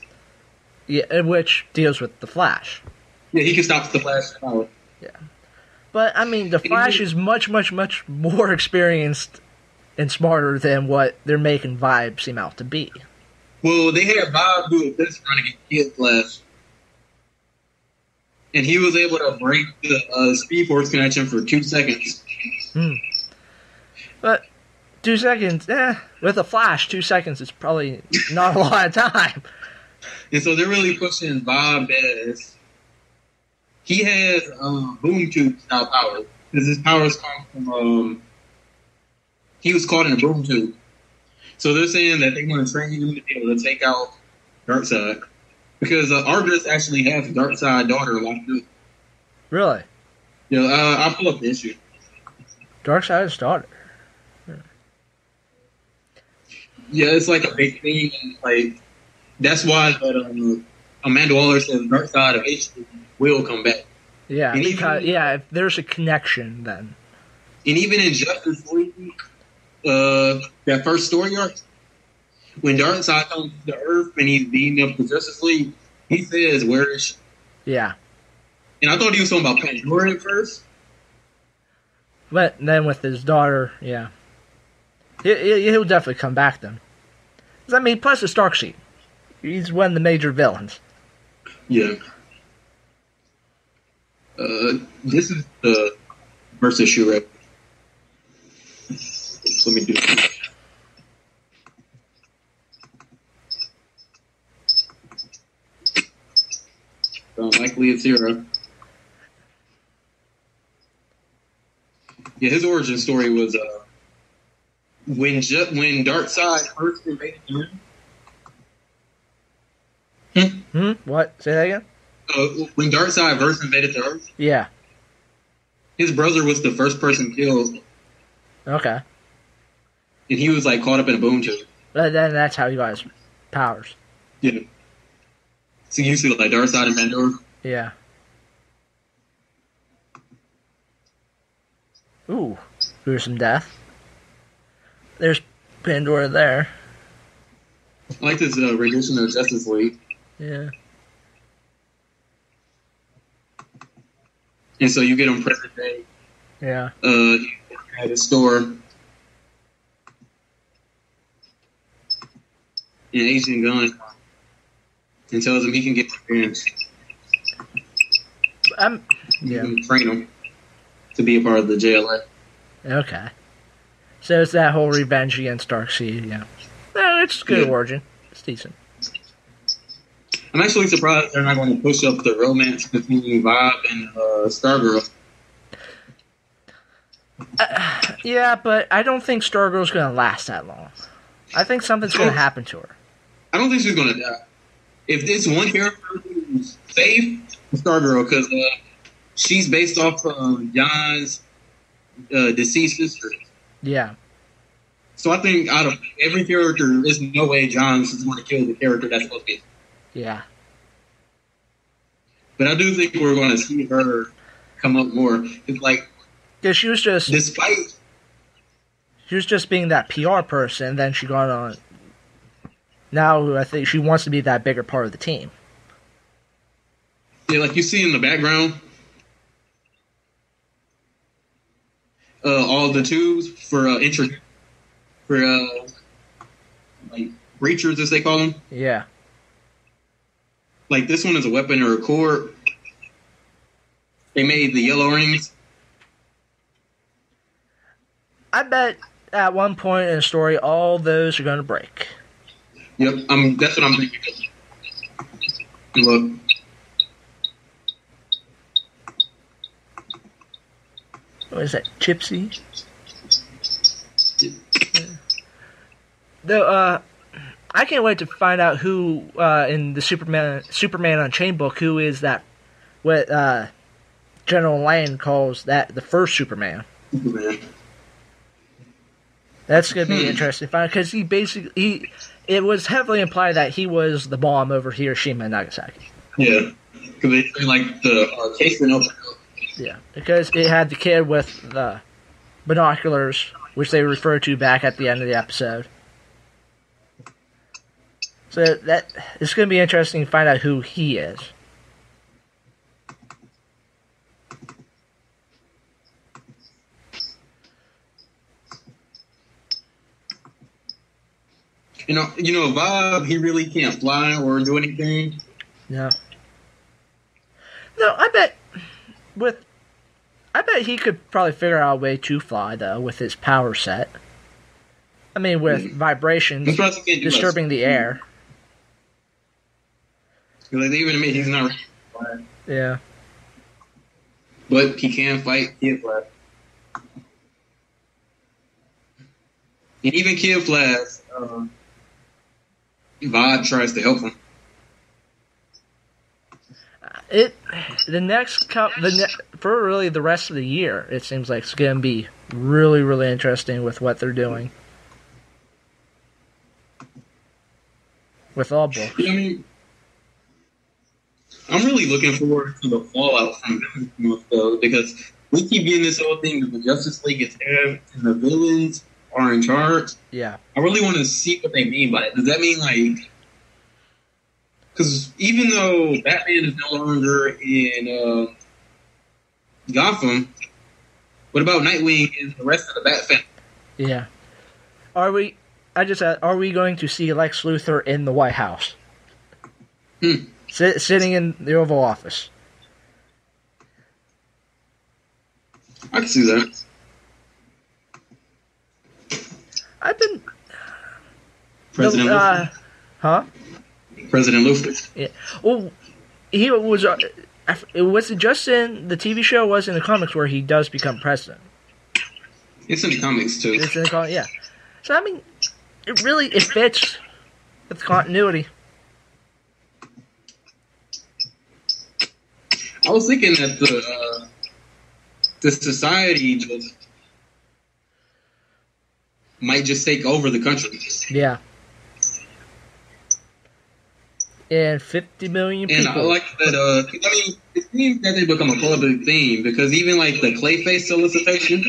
Speaker 3: Yeah, which deals with the Flash.
Speaker 4: Yeah, he can stop the Flash power.
Speaker 3: Yeah. But, I mean, the Flash is much, much, much more experienced and smarter than what they're making Vibe seem out to be.
Speaker 4: Well, they had Bob do this trying to get Kid Flash. And he was able to break the Speed Force connection for 2 seconds.
Speaker 3: But 2 seconds, with a Flash, 2 seconds is probably not a lot of time.
Speaker 4: And so they're really pushing Bob as... He has boom tube style powers because his powers come from. He was caught in a boom tube, so they're saying that they want to train him to be able to take out Darkseid because Argus actually has a Darkseid daughter locked up.
Speaker 3: Really?
Speaker 4: Yeah, I'll pull up the issue.
Speaker 3: Darkseid's daughter.
Speaker 4: Yeah, it's like a big thing. Like that's why that Amanda Waller says Darkseid eventually will come back.
Speaker 3: Yeah, because if there's a connection, then.
Speaker 4: And even in Justice League, that first story arc, when Darkseid comes to Earth and he's beating up the Justice League, he says, "Where is she?"
Speaker 3: Yeah.
Speaker 4: And I thought he was talking about Pandora at first.
Speaker 3: But then with his daughter, yeah. He'll definitely come back then. I mean, plus it's Darkseid. He's one of the major villains.
Speaker 4: Yeah. This is the first issue, right? Let me do this. Likely it's 0. Yeah, his origin story was when Darkseid first invaded the Earth.
Speaker 3: What? Say that again?
Speaker 4: When Darkseid first invaded the Earth,
Speaker 3: yeah,
Speaker 4: his brother was the first person killed.
Speaker 3: Okay.
Speaker 4: And he was like caught up in a boom tube.
Speaker 3: But then that's how he got his powers.
Speaker 4: Yeah. So you see like Darkseid and Pandora.
Speaker 3: Yeah. Ooh, gruesome death. There's Pandora there.
Speaker 4: I like this rendition of Justice League.
Speaker 3: Yeah.
Speaker 4: And so you get him present day.
Speaker 3: Yeah.
Speaker 4: At his store. And Asian Gun. And tells him he can get revenge.
Speaker 3: Yeah.
Speaker 4: You can train him to be a part of the JLA.
Speaker 3: Okay. So it's that whole revenge against Darkseid, yeah. No, it's good origin. It's decent.
Speaker 4: I'm actually surprised they're not going to push up the romance between Vibe and Stargirl.
Speaker 3: Yeah, but I don't think Stargirl's going to last that long. I think something's going to happen to her.
Speaker 4: I don't think she's going to die. If there's one character who's safe, it's Stargirl, because she's based off of John's deceased sister.
Speaker 3: Yeah.
Speaker 4: So I think out of every character, there's no way John's is going to kill the character that's supposed to be.
Speaker 3: Yeah.
Speaker 4: But I do think we're going to see her come up more. It's like,
Speaker 3: yeah, she was just being that PR person, then she got on. Now I think she wants to be that bigger part of the team.
Speaker 4: Yeah, like you see in the background, all the tubes for like breachers, as they call them.
Speaker 3: Yeah.
Speaker 4: like this one is a weapon or a cord. They made the yellow rings.
Speaker 3: I bet at one point in the story, all those are going to break.
Speaker 4: Yep, that's what I'm thinking. Look.
Speaker 3: What is that, Gypsy? Though, I can't wait to find out who in the Superman Unchained book, who is that? What General Lane calls that the first Superman. That's going to be interesting to find because it was heavily implied that he was the bomb over Hiroshima and Nagasaki.
Speaker 4: Yeah, because they like the case went open.
Speaker 3: Yeah, because it had the kid with the binoculars, which they referred to back at the end of the episode. So that it's going to be interesting to find out who he is.
Speaker 4: You know, Bob, he really can't fly or do anything.
Speaker 3: No. No, I bet he could probably figure out a way to fly, though, with his power set. I mean, with vibrations disturbing the air.
Speaker 4: Like, they even admit he's not ready to fly.
Speaker 3: Yeah.
Speaker 4: But he can fight Kid Flash. And even Kid Flash, Vod tries to help him.
Speaker 3: For really the rest of the year, it seems like it's going to be really, really interesting with what they're doing. With all books.
Speaker 4: I mean, I'm really looking forward to the fallout from this though, because we keep getting this whole thing that the Justice League is there and the villains are in charge.
Speaker 3: Yeah.
Speaker 4: I really want to see what they mean by it. Does that mean, like... Because even though Batman is no longer in Gotham, what about Nightwing and the rest of the Bat family?
Speaker 3: Yeah. Are we going to see Lex Luthor in the White House? Sitting in the Oval Office?
Speaker 4: I can see that. President Luthor?
Speaker 3: Huh?
Speaker 4: President Luthor.
Speaker 3: Yeah. Well, he was... was it just in the TV show, or was it in the comics where he does become president?
Speaker 4: It's in the comics, too.
Speaker 3: It's in the comics, yeah. So, I mean, it fits with continuity.
Speaker 4: I was thinking that the society just might just take over the country.
Speaker 3: Yeah. And 50 million people.
Speaker 4: And I like that, I mean, it seems that they become a public theme, because even, like, the Clayface solicitation,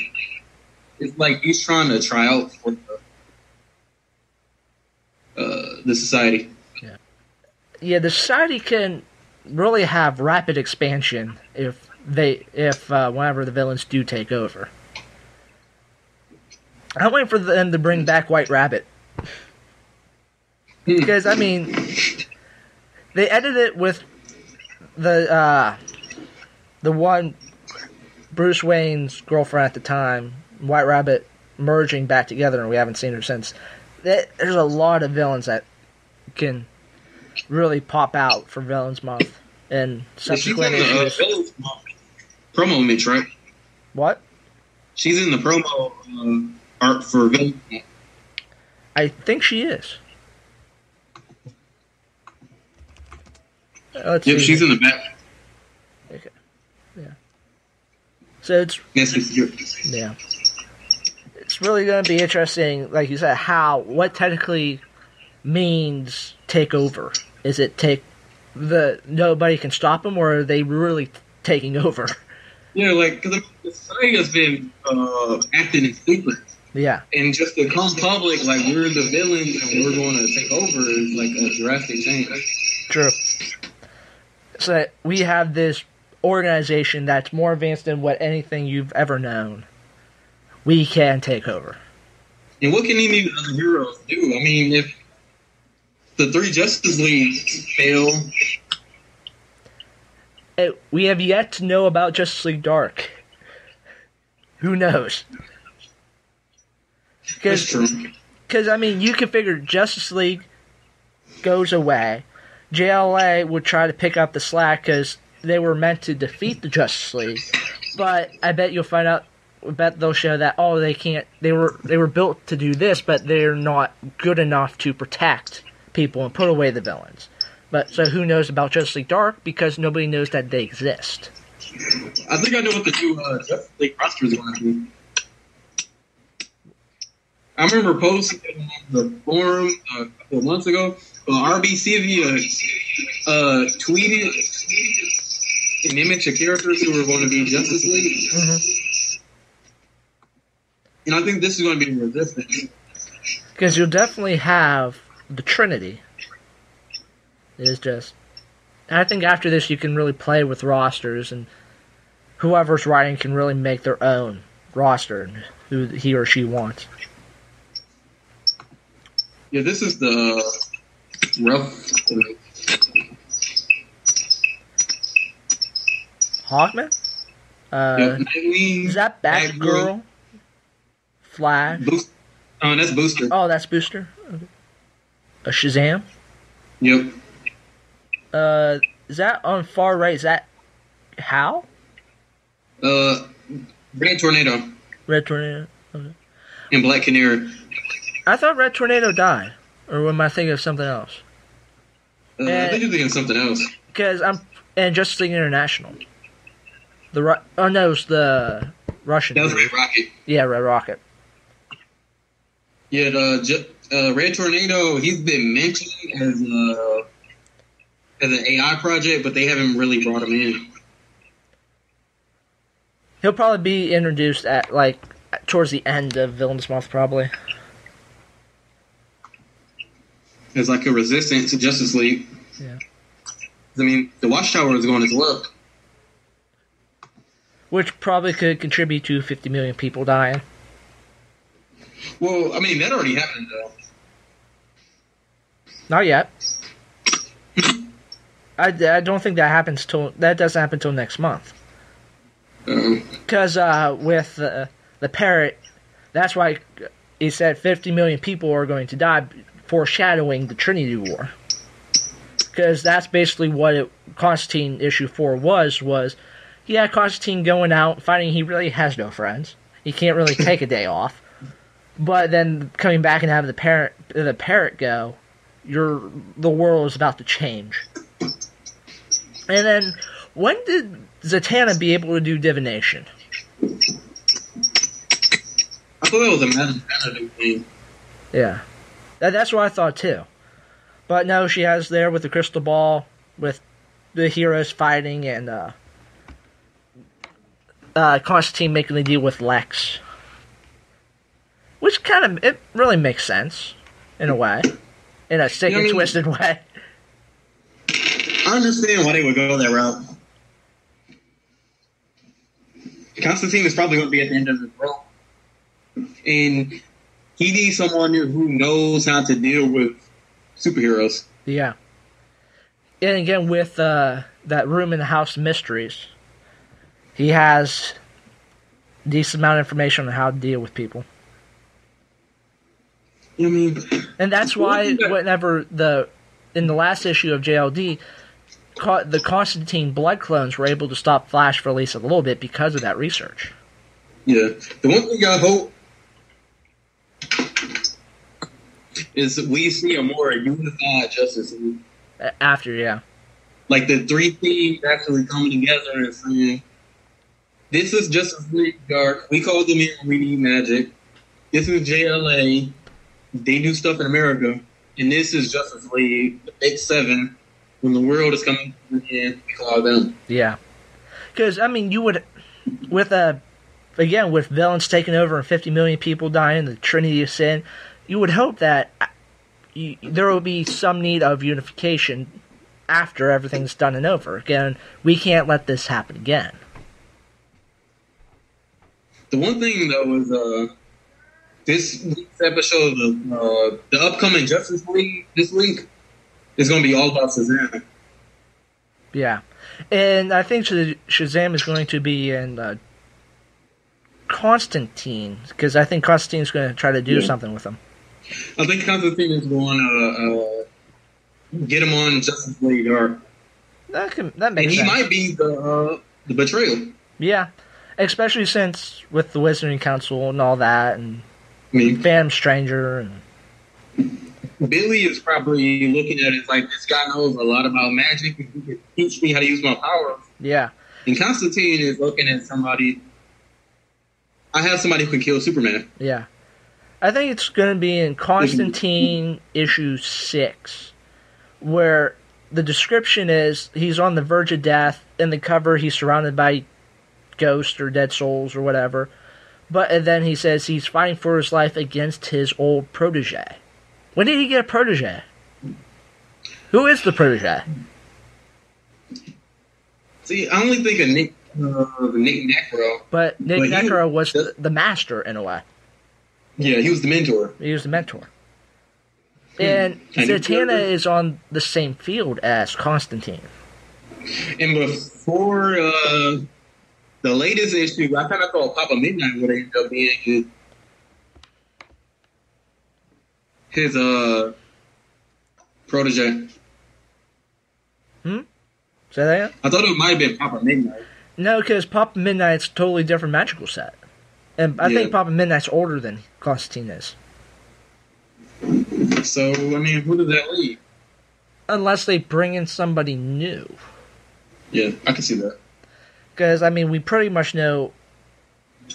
Speaker 4: it's like he's trying to try out for the society.
Speaker 3: Yeah. Yeah, the society can really have rapid expansion if whenever the villains do take over. I'm waiting for them to bring back White Rabbit. Because, I mean, they edited it with the one Bruce Wayne's girlfriend at the time, White Rabbit, merging back together, and we haven't seen her since. There's a lot of villains that can really pop out for Villains Month and subsequent issues.
Speaker 4: She's in the promo image, right?
Speaker 3: What?
Speaker 4: She's in the promo art for Villains Month.
Speaker 3: I think she is. Let's see.
Speaker 4: She's in the back.
Speaker 3: Okay. Yeah. So it's...
Speaker 4: Yes, it's good.
Speaker 3: Yeah. It's really going to be interesting, like you said, what technically means take over. Is it nobody can stop them, or are they really taking over?
Speaker 4: Yeah, like, because the society has been acting in secret.
Speaker 3: Yeah.
Speaker 4: And just to come public, like, we're the villains and we're going to take over is like a drastic change.
Speaker 3: True. So we have this organization that's more advanced than what anything you've ever known. We can take over.
Speaker 4: And what can any other heroes do? I mean, if the three Justice Leagues fail,
Speaker 3: we have yet to know about Justice League Dark. Who knows?
Speaker 4: That's true.
Speaker 3: Because, I mean, you can figure Justice League goes away. JLA would try to pick up the slack because they were meant to defeat the Justice League. But I bet you'll find out, I bet they'll show that, they can't, they were built to do this, but they're not good enough to protect people and put away the villains. But, so who knows about Justice League Dark? Because nobody knows that they exist.
Speaker 4: I think I know what the new Justice League roster is going to be. I remember posting it on the forum a couple of months ago. RBCV tweeted an image of characters who were going to be Justice League.
Speaker 3: Mm-hmm.
Speaker 4: And I think this is going to be Resistance.
Speaker 3: Because you'll definitely have the Trinity. It's just... I think after this you can really play with rosters, and whoever's writing can really make their own roster and who he or she wants.
Speaker 4: Yeah, this is the rough...
Speaker 3: Hawkman? Is that Batgirl? Flash?
Speaker 4: Oh, that's Booster.
Speaker 3: Oh, that's Booster? Okay. Shazam?
Speaker 4: Yep.
Speaker 3: Is that on far right? Is that Hal?
Speaker 4: Red Tornado.
Speaker 3: Red Tornado? Okay.
Speaker 4: And Black Canary.
Speaker 3: I thought Red Tornado died. Or am I thinking of something else?
Speaker 4: I think you're thinking of something else.
Speaker 3: Because and Justice League International. It's the Russian.
Speaker 4: That was Red Rocket.
Speaker 3: Yeah, Red Rocket.
Speaker 4: Yeah, Red Tornado, he's been mentioned as an AI project, but they haven't really brought him in.
Speaker 3: He'll probably be introduced at, towards the end of Villains Month, probably.
Speaker 4: As like a resistance to Justice League.
Speaker 3: Yeah.
Speaker 4: I mean, the Watchtower is going as well.
Speaker 3: Which probably could contribute to 50 million people dying.
Speaker 4: Well, I mean, that already happened, though.
Speaker 3: Not yet. I don't think that doesn't happen till next month. Because with the parrot, that's why he said 50 million people are going to die, foreshadowing the Trinity War. Because that's basically what Constantine issue 4 was, Constantine going out, finding he really has no friends. He can't really take a day off. But then coming back and having the parrot go, the world is about to change. And then, when did Zatanna be able to do divination?
Speaker 4: I thought that was a Zatanna thing.
Speaker 3: Yeah. That's what I thought too. But no, she has there with the crystal ball, with the heroes fighting, and Constantine making a deal with Lex. Which it really makes sense, in a way. In a sick and twisted way.
Speaker 4: I understand why they would go that route. Constantine is probably going to be at the end of his rope. And he needs someone who knows how to deal with superheroes.
Speaker 3: Yeah. And again, with that room in the House of Mysteries, he has a decent amount of information on how to deal with people.
Speaker 4: I mean,
Speaker 3: and that's why whenever in the last issue of JLD, the Constantine blood clones were able to stop Flash for at least a little bit because of that research.
Speaker 4: Yeah. The one thing I hope is we see a more unified Justice League.
Speaker 3: After, yeah.
Speaker 4: Like the three teams actually coming together and saying, this is Justice League Dark. We call them in, we need magic. This is JLA. They do stuff in America. And this is Justice League, the Big Seven. When the world is coming in, we call them.
Speaker 3: Yeah. Because, I mean, you would, with villains taking over and 50 million people dying, the Trinity of Sin, you would hope that there will be some need of unification after everything's done and over. Again, we can't let this happen again.
Speaker 4: The one thing, though, is this week's episode of the upcoming Justice League this week is going to be all about Shazam.
Speaker 3: Yeah. And I think Shazam is going to be in Constantine, because I think Constantine's going to try to do something with him.
Speaker 4: I think Constantine is going to get him on Justice League,
Speaker 3: That makes
Speaker 4: and he
Speaker 3: sense.
Speaker 4: might be the betrayal.
Speaker 3: Yeah, especially since with the Wizarding Council and all that, and
Speaker 4: I mean,
Speaker 3: Phantom Stranger, and
Speaker 4: Billy is probably looking at it like, this guy knows a lot about magic, and he can teach me how to use my powers.
Speaker 3: yeah.
Speaker 4: And Constantine is looking at somebody. I have somebody who can kill Superman.
Speaker 3: Yeah. I think it's going to be in Constantine issue 6, where the description is he's on the verge of death. In the cover, he's surrounded by ghosts or dead souls or whatever. And then he says he's fighting for his life against his old protege. When did he get a protege? Who is the protege?
Speaker 4: See, I only think of Nick Necro.
Speaker 3: But Nick
Speaker 4: But he-
Speaker 3: Necro was the master, in a way.
Speaker 4: Yeah, he was the mentor.
Speaker 3: He was the mentor. And
Speaker 4: And
Speaker 3: Zatanna is on the same field as Constantine.
Speaker 4: And before the latest issue, I kind of thought Papa Midnight would end up being his protege.
Speaker 3: Say that again?
Speaker 4: I thought it might have been Papa Midnight.
Speaker 3: No, because Papa Midnight's a totally different magical set. And I think
Speaker 4: Yeah.
Speaker 3: Papa Midnight's older than Constantine is.
Speaker 4: So, I mean, who does that leave?
Speaker 3: Unless they bring in somebody new.
Speaker 4: Yeah, I can see that.
Speaker 3: Because, I mean, we pretty much know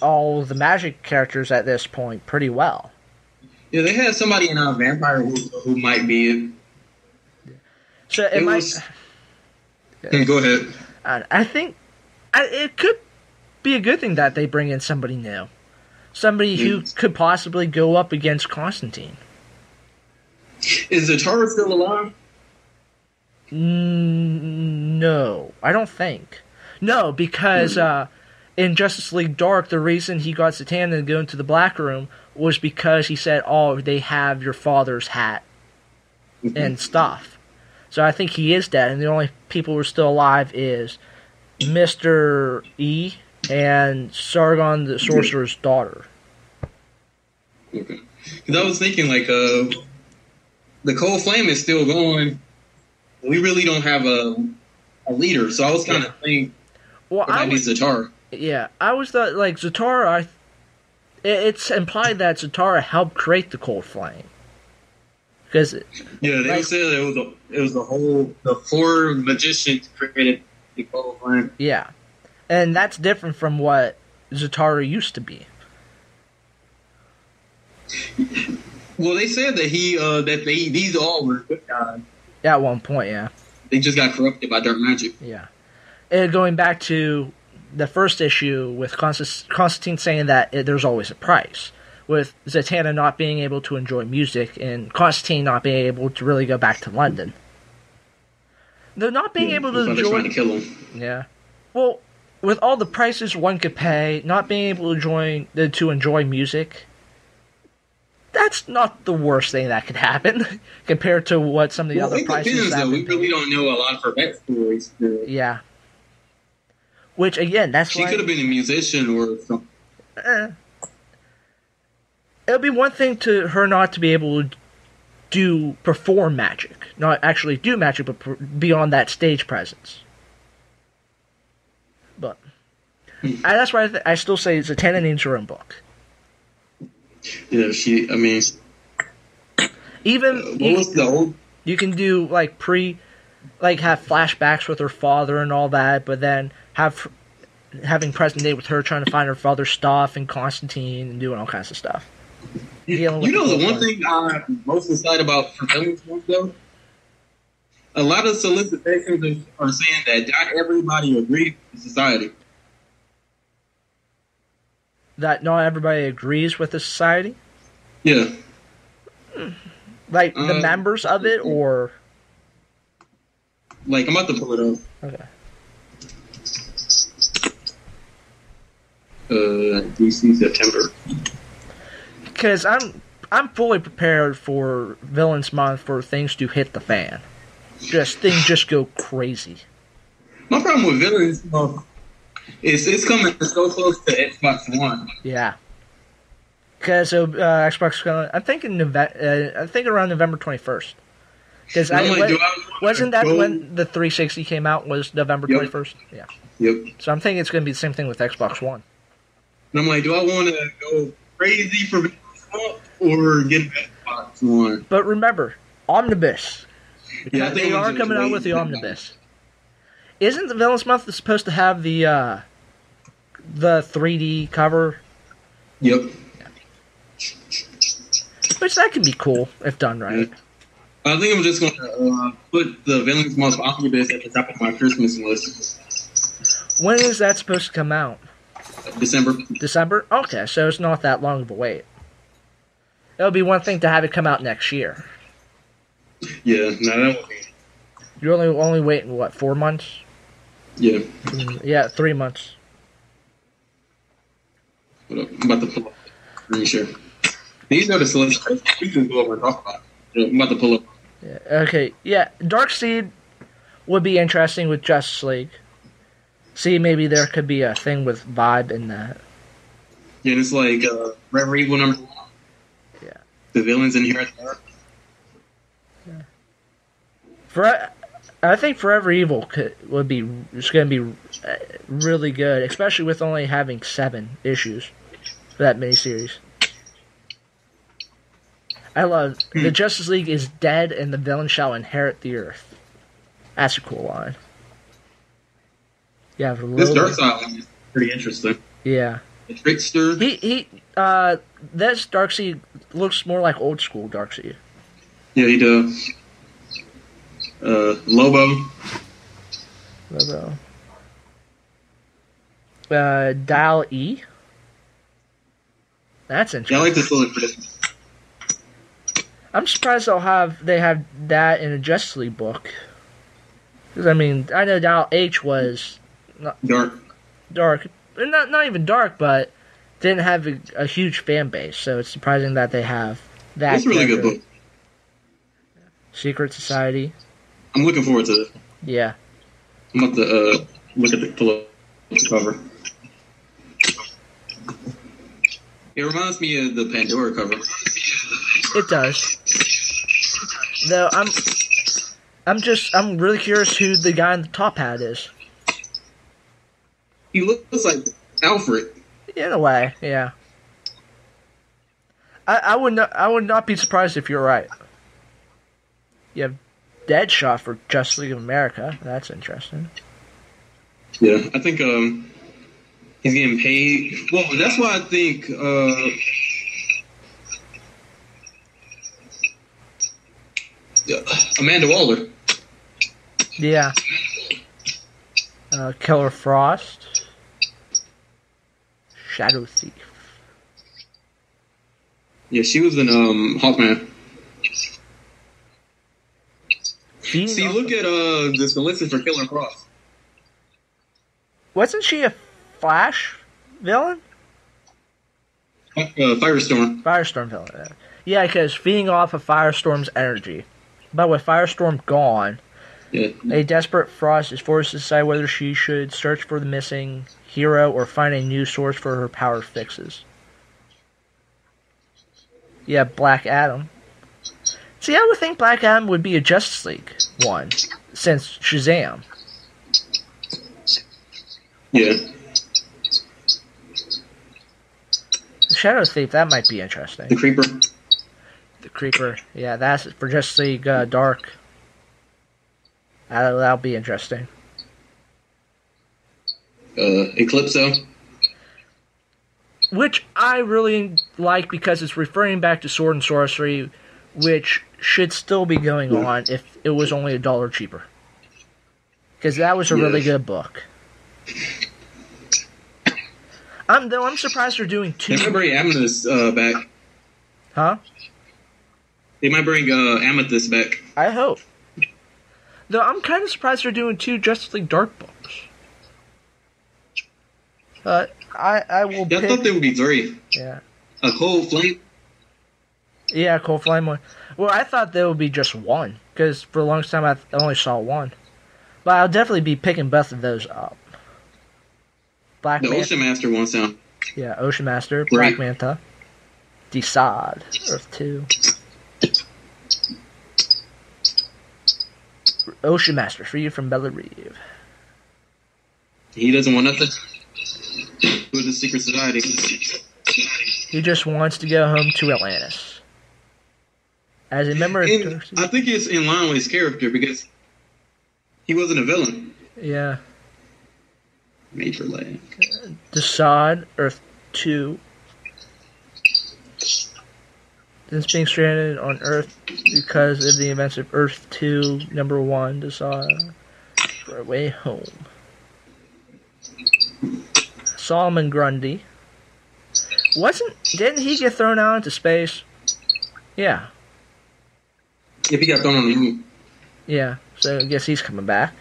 Speaker 3: all the magic characters at this point pretty well.
Speaker 4: Yeah, they had somebody in Vampire who might be it.
Speaker 3: So it might...
Speaker 4: Go ahead.
Speaker 3: I think it could be a good thing that they bring in somebody new. Somebody who could possibly go up against Constantine.
Speaker 4: Is Zatara still alive?
Speaker 3: No, I don't think. No, because in Justice League Dark, the reason he got Zatanna to go into the Black Room was because he said, "Oh, they have your father's hat and stuff." So I think he is dead, and the only people who are still alive is Mr. E and Sargon the Sorcerer's daughter.
Speaker 4: Okay. Because I was thinking, like, the Cold Flame is still going. We really don't have a leader, so I was kind of thinking it might be Zatara.
Speaker 3: Yeah, I was thought, like, Zatara, it's implied that Zatara helped create the Cold Flame. Because
Speaker 4: Yeah, they said it was the 4 magicians created the Cold Flame.
Speaker 3: yeah. And that's different from what Zatara used to be.
Speaker 4: Well, they said that these all were good guys.
Speaker 3: At one point, yeah.
Speaker 4: They just got corrupted by dark magic.
Speaker 3: Yeah. And going back to the first issue with Constantine saying that there's always a price, with Zatanna not being able to enjoy music and Constantine not being able to really go back to London. They're not being able to
Speaker 4: That's why they're
Speaker 3: enjoy...
Speaker 4: trying to kill him.
Speaker 3: Yeah. Well, with all the prices one could pay, not being able to enjoy music, that's not the worst thing that could happen compared to what some of the other prices
Speaker 4: depends,
Speaker 3: have
Speaker 4: though.
Speaker 3: been
Speaker 4: We really
Speaker 3: paid.
Speaker 4: don't know a lot of her backstories.
Speaker 3: Yeah. Which, again, that's
Speaker 4: She
Speaker 3: why...
Speaker 4: could have been a musician or something.
Speaker 3: It'll be one thing to her not to be able to perform magic. Not actually do magic, but be on that stage presence. But... that's why I still say Zatanna needs her own book.
Speaker 4: Yeah,
Speaker 3: Even...
Speaker 4: what was the old...
Speaker 3: You can do, like, have flashbacks with her father and all that, but then having present day with her trying to find her father's stuff and Constantine and doing all kinds of stuff.
Speaker 4: You know, the one thing I'm most excited about for Villains Month, though? A lot of solicitations are saying that not everybody agrees with society.
Speaker 3: That not everybody agrees with the society?
Speaker 4: Yeah.
Speaker 3: Like, the members of it, or...
Speaker 4: Like, I'm about to pull it up.
Speaker 3: Okay.
Speaker 4: DC September.
Speaker 3: Because I'm fully prepared for Villains Month for things to hit the fan. Things just go crazy.
Speaker 4: My problem with villains is it's coming so close to Xbox One.
Speaker 3: Yeah. Because Xbox, I'm thinking I think around November 21st. Because wasn't that when the 360 came out? Was November 21st? Yeah.
Speaker 4: Yep.
Speaker 3: So I'm thinking it's going to be the same thing with Xbox One.
Speaker 4: And I'm like, do I want to go crazy for Xbox or get Xbox One?
Speaker 3: But remember, Omnibus.
Speaker 4: Yeah,
Speaker 3: They are coming out with the Omnibus. Isn't the Villains Month supposed to have the 3D cover?
Speaker 4: Yep.
Speaker 3: Which that can be cool if done right.
Speaker 4: Yeah. I think I'm just going to put the Villains Month Omnibus at the top of my Christmas list.
Speaker 3: When is that supposed to come out?
Speaker 4: December.
Speaker 3: December? Okay, so it's not that long of a wait. It'll be one thing to have it come out next year.
Speaker 4: Yeah, no, that won't be.
Speaker 3: You're only waiting, what, 4 months?
Speaker 4: Yeah.
Speaker 3: Yeah, 3 months.
Speaker 4: Hold up. I'm about to pull up. Let me share. These are the selections. We can go over and talk about it. I'm about to pull up.
Speaker 3: Yeah, okay, yeah, Darkseid would be interesting with Justice League. See, maybe there could be a thing with Vibe in that.
Speaker 4: Yeah, and it's like Forever Evil #1.
Speaker 3: Yeah.
Speaker 4: The villains inherit the Earth.
Speaker 3: Yeah. I think Forever Evil would be going to be really good, especially with only having 7 issues for that miniseries. I love the Justice League is dead and the villain shall inherit the Earth. That's a cool line. Yeah,
Speaker 4: this Darkseid one is pretty interesting.
Speaker 3: Yeah,
Speaker 4: The Trickster.
Speaker 3: That Darkseid looks more like old school Darkseid.
Speaker 4: Yeah, he does. Lobo.
Speaker 3: Dial E. That's interesting.
Speaker 4: Yeah, I like this look for this.
Speaker 3: I'm surprised they have that in a Justice League book. Because I mean, I know Dial H was
Speaker 4: Dark,
Speaker 3: not even dark, but didn't have a huge fan base. So it's surprising that they have that.
Speaker 4: It's a really good book.
Speaker 3: Secret Society.
Speaker 4: I'm looking forward to it.
Speaker 3: Yeah.
Speaker 4: I'm about to look at the cover. It reminds me of the Pandora cover.
Speaker 3: It does. Though I'm really curious who the guy in the top hat is.
Speaker 4: He looks like Alfred.
Speaker 3: In a way, yeah. I would not be surprised if you're right. You have Deadshot for Justice League of America. That's interesting.
Speaker 4: Yeah, I think he's getting paid. Well, that's why I think Amanda Waller.
Speaker 3: Yeah. Killer Frost. Shadow Thief.
Speaker 4: Yeah, she was in Hawkman. See, look at the list for Killer Frost.
Speaker 3: Wasn't she a Flash villain?
Speaker 4: Firestorm.
Speaker 3: Firestorm villain. Yeah, because feeding off of Firestorm's energy. But with Firestorm gone,
Speaker 4: yeah.
Speaker 3: A desperate Frost is forced to decide whether she should search for the missing hero or find a new source for her power fixes. Yeah, Black Adam. See, I would think Black Adam would be a Justice League one, since Shazam.
Speaker 4: Yeah.
Speaker 3: Shadow Thief, that might be interesting.
Speaker 4: The Creeper.
Speaker 3: The Creeper, yeah, that's for Justice League Dark. That'll be interesting.
Speaker 4: Eclipso.
Speaker 3: Which I really like because it's referring back to Sword and Sorcery, which should still be going on if it was only $1 cheaper. Because that was a really good book. I'm surprised they're doing 2.
Speaker 4: They might bring Amethyst back.
Speaker 3: Huh?
Speaker 4: They might bring Amethyst back.
Speaker 3: I hope. Though I'm kind of surprised they're doing 2 Justice League Dark books. I will.
Speaker 4: I thought there would be 3.
Speaker 3: Yeah.
Speaker 4: A Cold Flame.
Speaker 3: Yeah, Cold Flame one. Well, I thought there would be just 1 because for the longest time I only saw 1. But I'll definitely be picking both of those up. Black
Speaker 4: The
Speaker 3: Manta.
Speaker 4: Ocean Master one sound.
Speaker 3: Yeah, Ocean Master,
Speaker 4: Great.
Speaker 3: Black Manta, Desaad, Earth 2. Ocean Master, free from Bulleteer.
Speaker 4: He doesn't want nothing with the secret society.
Speaker 3: He just wants to go home to Atlantis. As a member of
Speaker 4: And I think it's in line with his character because he wasn't a villain.
Speaker 3: yeah,
Speaker 4: Major lag.
Speaker 3: Desaad, Earth 2. Since being stranded on Earth because of the events of Earth 2, number 1, Desaad, for a way home. Solomon Grundy. Didn't he get thrown out into space? Yeah.
Speaker 4: If he got thrown on the moon.
Speaker 3: Yeah. So I guess he's coming back.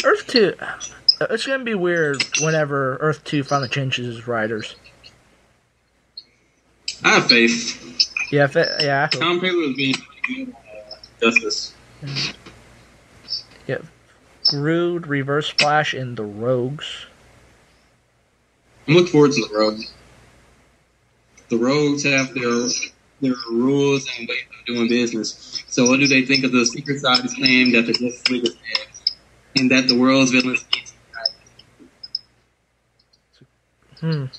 Speaker 3: Earth 2, it's going to be weird whenever Earth 2 finally changes its writers.
Speaker 4: I have faith.
Speaker 3: Yeah, I hope.
Speaker 4: Tom Taylor is being pretty good on Justice.
Speaker 3: Yeah. Groot, Reverse Flash, and the Rogues.
Speaker 4: I'm looking forward to the Rogues. The Rogues have their rules and ways of doing business. So what do they think of the Secret Society's claim that the Justice League is dead? And that the world's villains need to die?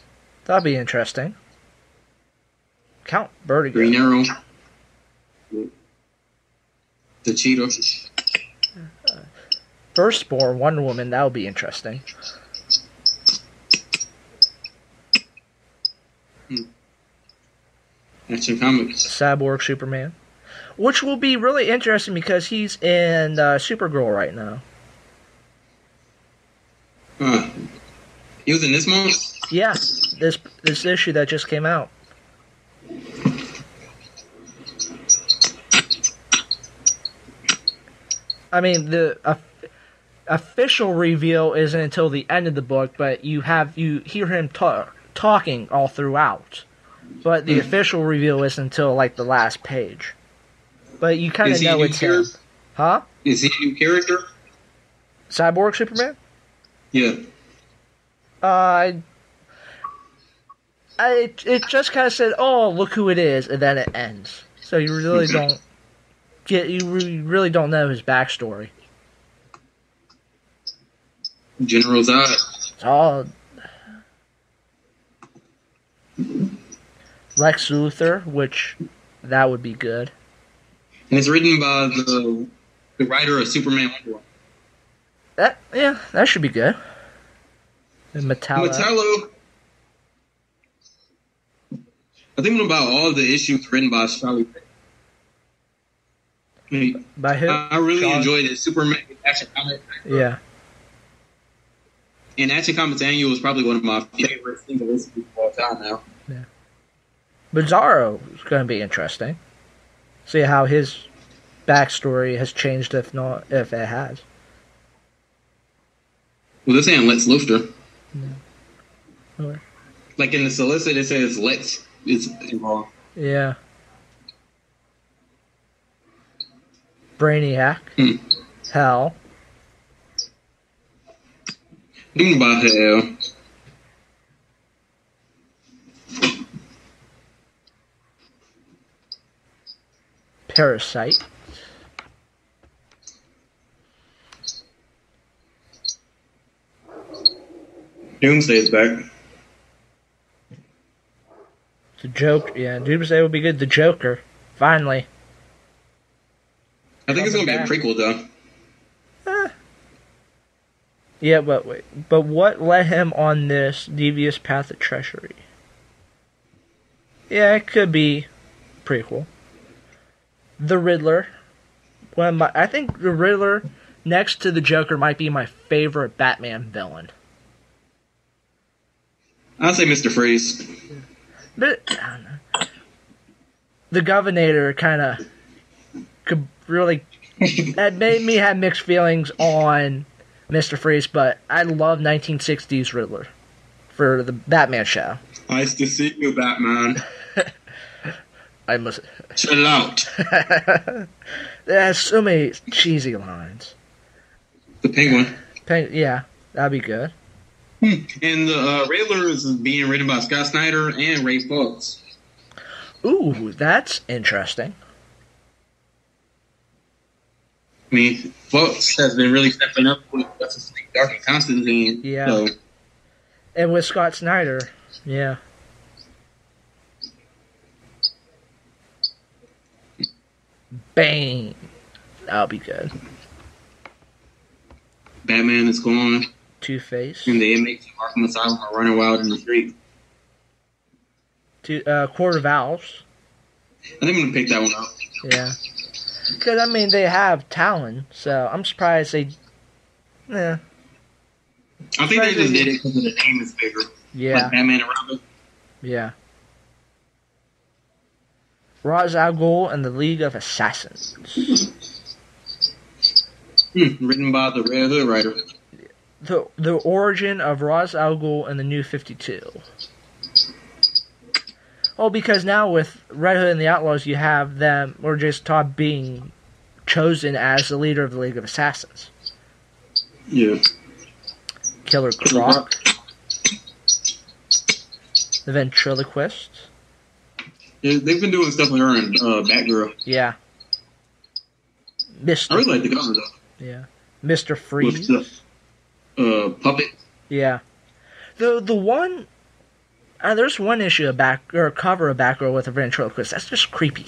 Speaker 3: That'll be interesting. Count Vertigo.
Speaker 4: Green Arrow. The Cheetah.
Speaker 3: Firstborn, Wonder Woman, that'll be interesting.
Speaker 4: Action Comics.
Speaker 3: Cyborg Superman. Which will be really interesting because he's in Supergirl right now.
Speaker 4: He was in this month?
Speaker 3: Yeah, this issue that just came out. I mean, the official reveal isn't until the end of the book, but you hear him talking all throughout. But the official reveal isn't until like the last page. But you kind of know it's him. Huh?
Speaker 4: Is he a new character?
Speaker 3: Cyborg Superman?
Speaker 4: Yeah.
Speaker 3: It just kind of said, "Oh, look who it is," and then it ends. So you really really don't know his backstory.
Speaker 4: General Zod.
Speaker 3: It's all Lex Luthor, which that would be good.
Speaker 4: And it's written by the writer of Superman Wonder Woman.
Speaker 3: That should be good. And
Speaker 4: Metallo. I think about all the issues written by Charlie.
Speaker 3: By who?
Speaker 4: I really enjoyed it. Superman Action Comics.
Speaker 3: Yeah.
Speaker 4: And Action Comics Annual is probably one of my favorite single issues of all time now.
Speaker 3: Yeah. Bizarro is going to be interesting. See how his backstory has changed, if it has.
Speaker 4: Well, they're saying Lex Luthor.
Speaker 3: No.
Speaker 4: Like in the solicit, it says Lex is involved.
Speaker 3: Yeah. Brainiac. Hell.
Speaker 4: Think about Hell.
Speaker 3: Parasite.
Speaker 4: Doomsday's back.
Speaker 3: The Joker. Yeah, Doomsday would be good. The Joker. Finally.
Speaker 4: I think it's going to be a prequel, though.
Speaker 3: Yeah, but wait. But what led him on this devious path of treachery? Yeah, it could be prequel. The Riddler. I think the Riddler, next to the Joker, might be my favorite Batman villain.
Speaker 4: I'll say Mr. Freeze.
Speaker 3: But I don't know. The Governor kind of could really. It made me have mixed feelings on Mr. Freeze, but I love 1960s Riddler. for the Batman show.
Speaker 4: Nice to see you, Batman.
Speaker 3: I must
Speaker 4: Chill out.
Speaker 3: There's so many cheesy lines.
Speaker 4: The Penguin.
Speaker 3: Yeah, that'd be good.
Speaker 4: And the Riddler is being written by Scott Snyder and Ray Fawkes.
Speaker 3: Ooh, that's interesting.
Speaker 4: I mean, Fawkes has been really stepping up with Justice League Dark and Constantine.
Speaker 3: Yeah.
Speaker 4: So.
Speaker 3: And with Scott Snyder, yeah. Bang. That'll be good.
Speaker 4: Batman is gone.
Speaker 3: Two-Face.
Speaker 4: And the inmates of Arkham Asylum are running wild in the street.
Speaker 3: Court of Owls.
Speaker 4: I think I'm going to pick that one up.
Speaker 3: Yeah. Because, I mean, they have Talon, so I'm surprised they... Yeah.
Speaker 4: I think they just did it because the name is bigger.
Speaker 3: Yeah.
Speaker 4: Like Batman and Robin.
Speaker 3: Yeah. Ra's al Ghul and the League of Assassins.
Speaker 4: Written by the Red Hood writer.
Speaker 3: The origin of Ra's al Ghul and the New 52. Well, because now with Red Hood and the Outlaws, you have them, or just Todd being chosen as the leader of the League of Assassins.
Speaker 4: Yeah.
Speaker 3: Killer Croc. The Ventriloquist.
Speaker 4: Yeah, they've been doing stuff with her and Batgirl.
Speaker 3: Yeah. Mr.
Speaker 4: I really like the cover, though.
Speaker 3: Yeah. Mr. Freeze.
Speaker 4: With the puppet.
Speaker 3: Yeah. The one... there's one issue or a cover of Batgirl with a ventriloquist. That's just creepy.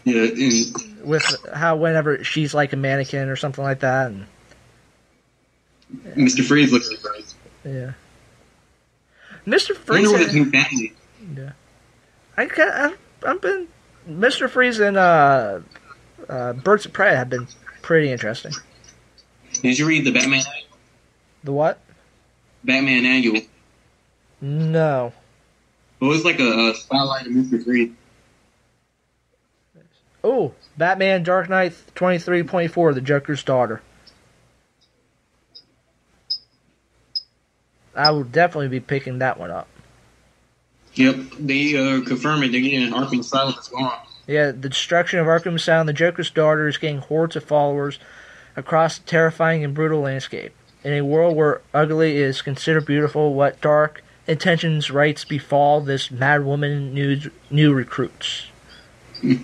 Speaker 4: Yeah, and
Speaker 3: with how whenever she's like a mannequin or something like that. And,
Speaker 4: Mr. Freeze looks like Freeze.
Speaker 3: Yeah. Mr.
Speaker 4: I
Speaker 3: Freeze.
Speaker 4: wonder what his new family.
Speaker 3: Yeah. I've been Mr. Freeze and Birds of Prey have been pretty interesting.
Speaker 4: Did you read the Batman Annual?
Speaker 3: The what?
Speaker 4: Batman Annual.
Speaker 3: No.
Speaker 4: It was like a spotlight of Mr. Freeze.
Speaker 3: Oh, Batman Dark Knight 23.4, The Joker's Daughter. I will definitely be picking that one up.
Speaker 4: Yep, they confirmed it again. Arkham Asylum is gone.
Speaker 3: Yeah, the destruction of Arkham Asylum, the Joker's Daughter is getting hordes of followers across a terrifying and brutal landscape. In a world where ugly is considered beautiful, what dark intentions rights befall this mad woman new recruits.
Speaker 4: That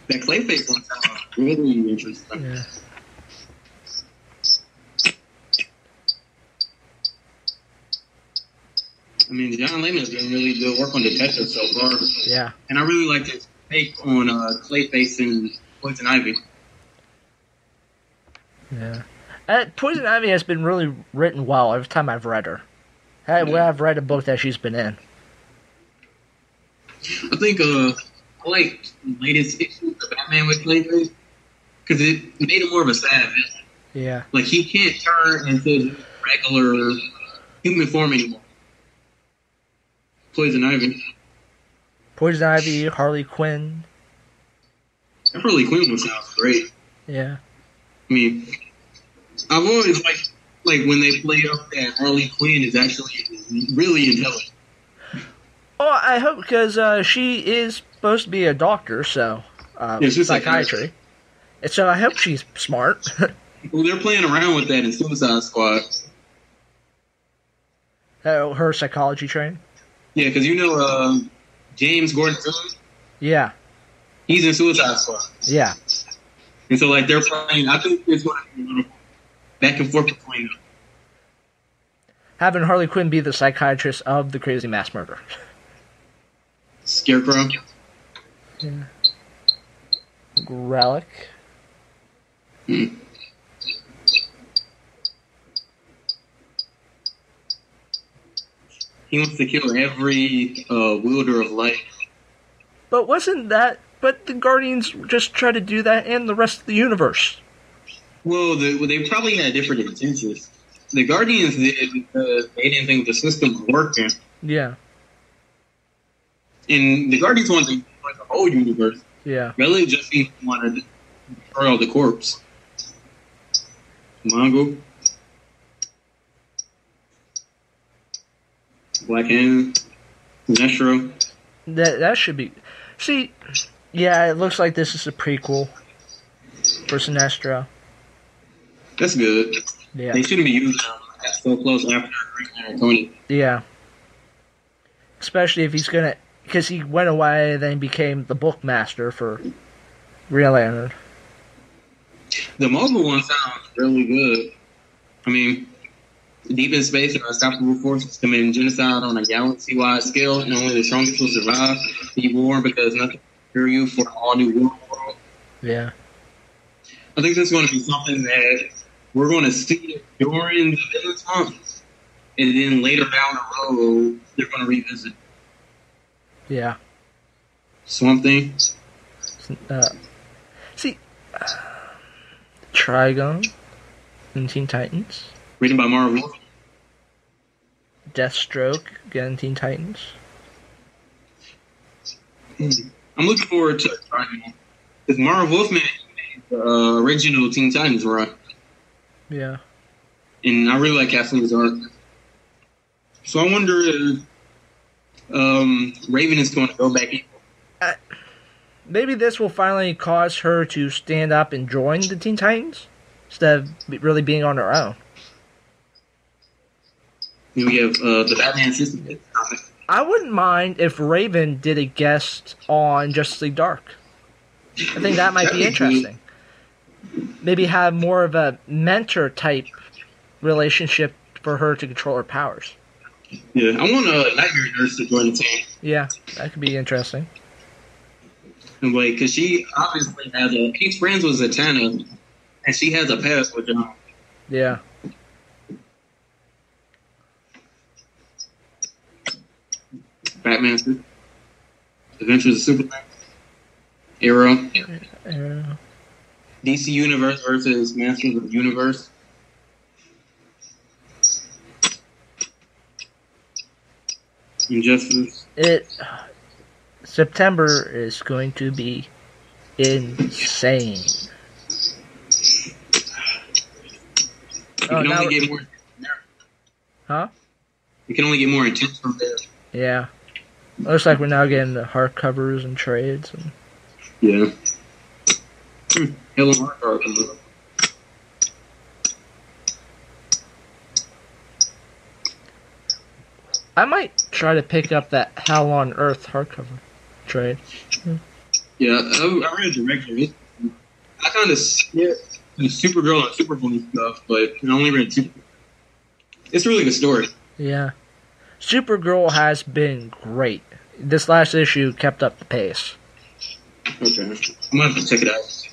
Speaker 4: Clayface one sounds really interesting.
Speaker 3: Yeah.
Speaker 4: I mean, John Layman's doing really good work on Detective so far.
Speaker 3: Yeah.
Speaker 4: And I really like his take on Clayface and Poison Ivy.
Speaker 3: Yeah. Poison Ivy has been really written well every time I've read her. I've read a book that she's been in.
Speaker 4: I think I like the latest issue of Batman with Clayface because it made him more of a sad villain.
Speaker 3: Yeah.
Speaker 4: Like, he can't turn into regular human form anymore. Poison Ivy.
Speaker 3: Poison Ivy, Harley Quinn.
Speaker 4: That Harley Quinn one sounds great.
Speaker 3: Yeah.
Speaker 4: I mean, I've always liked when they play up that Harley Quinn is actually really intelligent.
Speaker 3: Oh, I hope, because she is supposed to be a doctor, so
Speaker 4: she's
Speaker 3: psychiatry. And so I hope she's smart.
Speaker 4: Well, they're playing around with that in Suicide Squad.
Speaker 3: Her psychology training.
Speaker 4: Yeah, because James Gordon Jones.
Speaker 3: Yeah.
Speaker 4: He's in Suicide Squad.
Speaker 3: Yeah.
Speaker 4: And so they're playing. I think it's going to be a little back and forth between them.
Speaker 3: Having Harley Quinn be the psychiatrist of the crazy mass murder.
Speaker 4: Scarecrow.
Speaker 3: Yeah. Relic.
Speaker 4: He wants to kill every wielder of light.
Speaker 3: But but the Guardians just try to do that and the rest of the universe.
Speaker 4: Well, they probably had different intentions. The Guardians did because they didn't think the system was working.
Speaker 3: Yeah.
Speaker 4: And the Guardians wanted to destroy the whole universe.
Speaker 3: Yeah.
Speaker 4: Really just wanted to destroy all the corpse. Mongo. Black Hand, Sinestro.
Speaker 3: That should be. See, yeah, it looks like this is a prequel for Sinestro.
Speaker 4: That's good.
Speaker 3: Yeah.
Speaker 4: They shouldn't be using them so close after Tony.
Speaker 3: Yeah. Especially if he's gonna, because he went away and then became the bookmaster for Green Lantern.
Speaker 4: The Marvel one sounds really good. I mean, deep in space, and unstoppable forces commit genocide on a galaxy-wide scale, and only the strongest will survive the war because nothing can prepare you for an all-new world.
Speaker 3: Yeah.
Speaker 4: I think this is going to be something that we're going to see during the business month, and then later down the road, they're going to revisit.
Speaker 3: Yeah.
Speaker 4: Swamp Thing.
Speaker 3: See, Trigon in Teen Titans.
Speaker 4: Written by Marvel.
Speaker 3: Deathstroke again in Teen Titans.
Speaker 4: I'm looking forward to Trigon. Because Mara Wolfman made the original Teen Titans run.
Speaker 3: Yeah.
Speaker 4: And I really like Kathleen's art. So I wonder if Raven is going to go back evil.
Speaker 3: Maybe this will finally cause her to stand up and join the Teen Titans instead of really being on her own.
Speaker 4: And we have the Batman assistant.
Speaker 3: I wouldn't mind if Raven did a guest on Justice League Dark. I think that might be interesting. Maybe have more of a mentor-type relationship for her to control her powers.
Speaker 4: Yeah, I want a Nightmare Nurse to join the team.
Speaker 3: Yeah, that could be interesting.
Speaker 4: And like, because she obviously has she's friends with Zatanna, and she has a past with John.
Speaker 3: Yeah.
Speaker 4: Batman, Adventures of Superman, Arrow, DC Universe versus Masters of the Universe. Injustice.
Speaker 3: September is going to be insane.
Speaker 4: You can only get more intense from there.
Speaker 3: Huh?
Speaker 4: You can only get more intense from there.
Speaker 3: Yeah. Looks like we're now getting the hardcovers and trades. And...
Speaker 4: Yeah. Hell of hardcovers.
Speaker 3: I might try to pick up that Hell on Earth hardcover trade.
Speaker 4: Yeah, I read the regular. I kind of skipped the Supergirl and Superboy stuff, but I only read Supergirl. It's a really good story.
Speaker 3: Yeah. Supergirl has been great. This last issue kept up the pace.
Speaker 4: Okay. I'm going to have to check it out.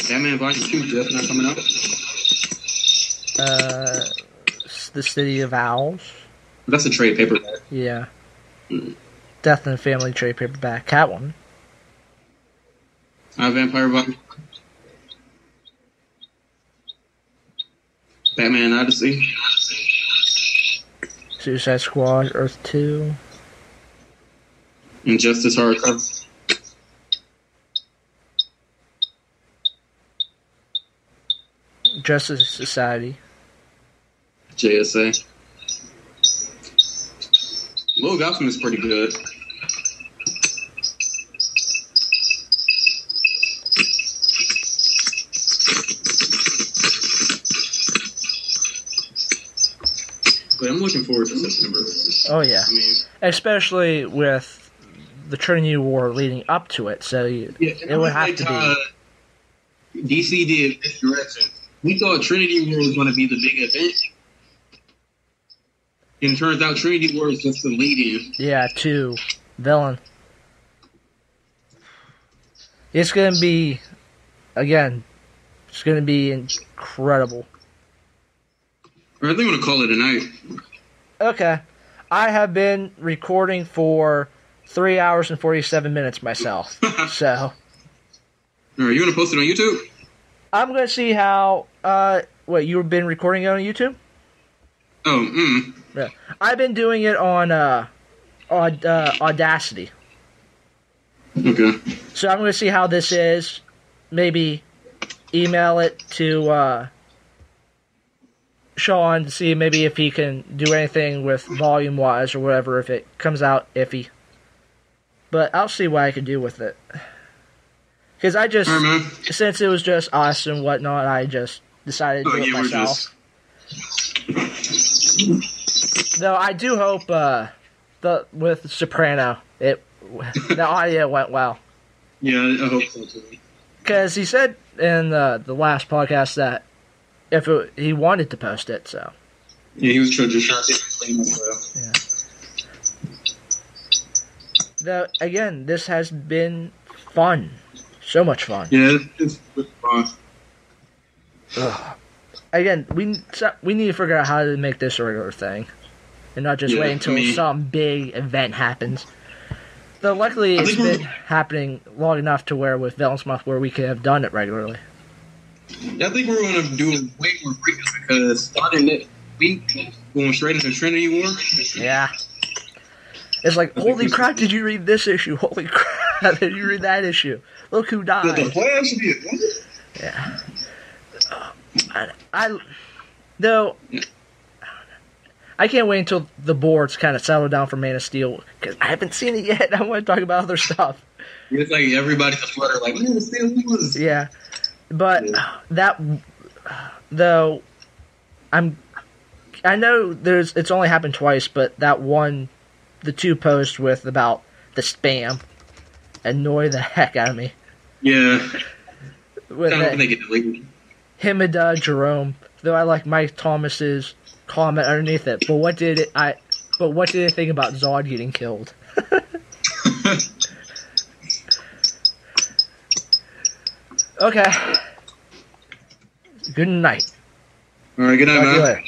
Speaker 4: Batman Volume 2, Jeff, not coming out?
Speaker 3: The City of Owls.
Speaker 4: That's a trade paperback.
Speaker 3: Yeah. Death in the Family trade paperback. Catwoman.
Speaker 4: Vampire Volume. Batman Odyssey.
Speaker 3: Suicide Squad, Earth 2.
Speaker 4: Injustice hardcover.
Speaker 3: Justice Society.
Speaker 4: JSA. Lil Gotham is pretty good. But I'm looking forward to September.
Speaker 3: Oh, yeah.
Speaker 4: I mean,
Speaker 3: especially with the Trinity War leading up to it, so it would have to be.
Speaker 4: DC did this direction. We thought Trinity War was going to be the big event. And it turns out Trinity War is just the lead-in.
Speaker 3: Yeah, to villain. It's going to be, again, it's going to be incredible.
Speaker 4: I think I'm going to call it a night.
Speaker 3: Okay. I have been recording for 3 hours and 47 minutes myself. So.
Speaker 4: All right, you want to post it on YouTube?
Speaker 3: I'm going to see how, you've been recording it on YouTube?
Speaker 4: Oh,
Speaker 3: Yeah. I've been doing it on Audacity.
Speaker 4: Okay.
Speaker 3: So I'm going to see how this is. Maybe email it to Sean to see maybe if he can do anything with volume-wise or whatever if it comes out iffy. But I'll see what I can do with it. Because I just, since it was just us and whatnot, I just decided to do it myself. Though I do hope with Soprano, the audio went well.
Speaker 4: Yeah, I hope so too.
Speaker 3: Because he said in the last podcast that he wanted to post it, so.
Speaker 4: Yeah, he was just trying to explain as well.
Speaker 3: Yeah. Though, again, this has been fun. So much fun.
Speaker 4: Yeah, it's fun.
Speaker 3: Ugh. Again, we need to figure out how to make this a regular thing. And not just wait until some big event happens. Though luckily it's been happening long enough to where with Villains Month where we could have done it regularly.
Speaker 4: Yeah, I think we're going to do it way more frequently because starting it, we going straight into Trinity War.
Speaker 3: Yeah. It's like, holy crap, did you read this issue? Holy crap, did you read that issue? Look who died.
Speaker 4: The Flash should be
Speaker 3: yeah. I can't wait until the boards kind of settle down for Man of Steel because I haven't seen it yet. I want to talk about other stuff.
Speaker 4: It's like everybody's a flutter, like Man of Steel.
Speaker 3: Yeah, but that though, I know it's only happened twice, but that one, the two posts with about the spam annoy the heck out of me.
Speaker 4: Yeah,
Speaker 3: with
Speaker 4: I don't think they get deleted.
Speaker 3: Himida Jerome, though I like Mike Thomas's comment underneath it. But what did it think about Zod getting killed? Okay. Good night.
Speaker 4: All right. Good night, man.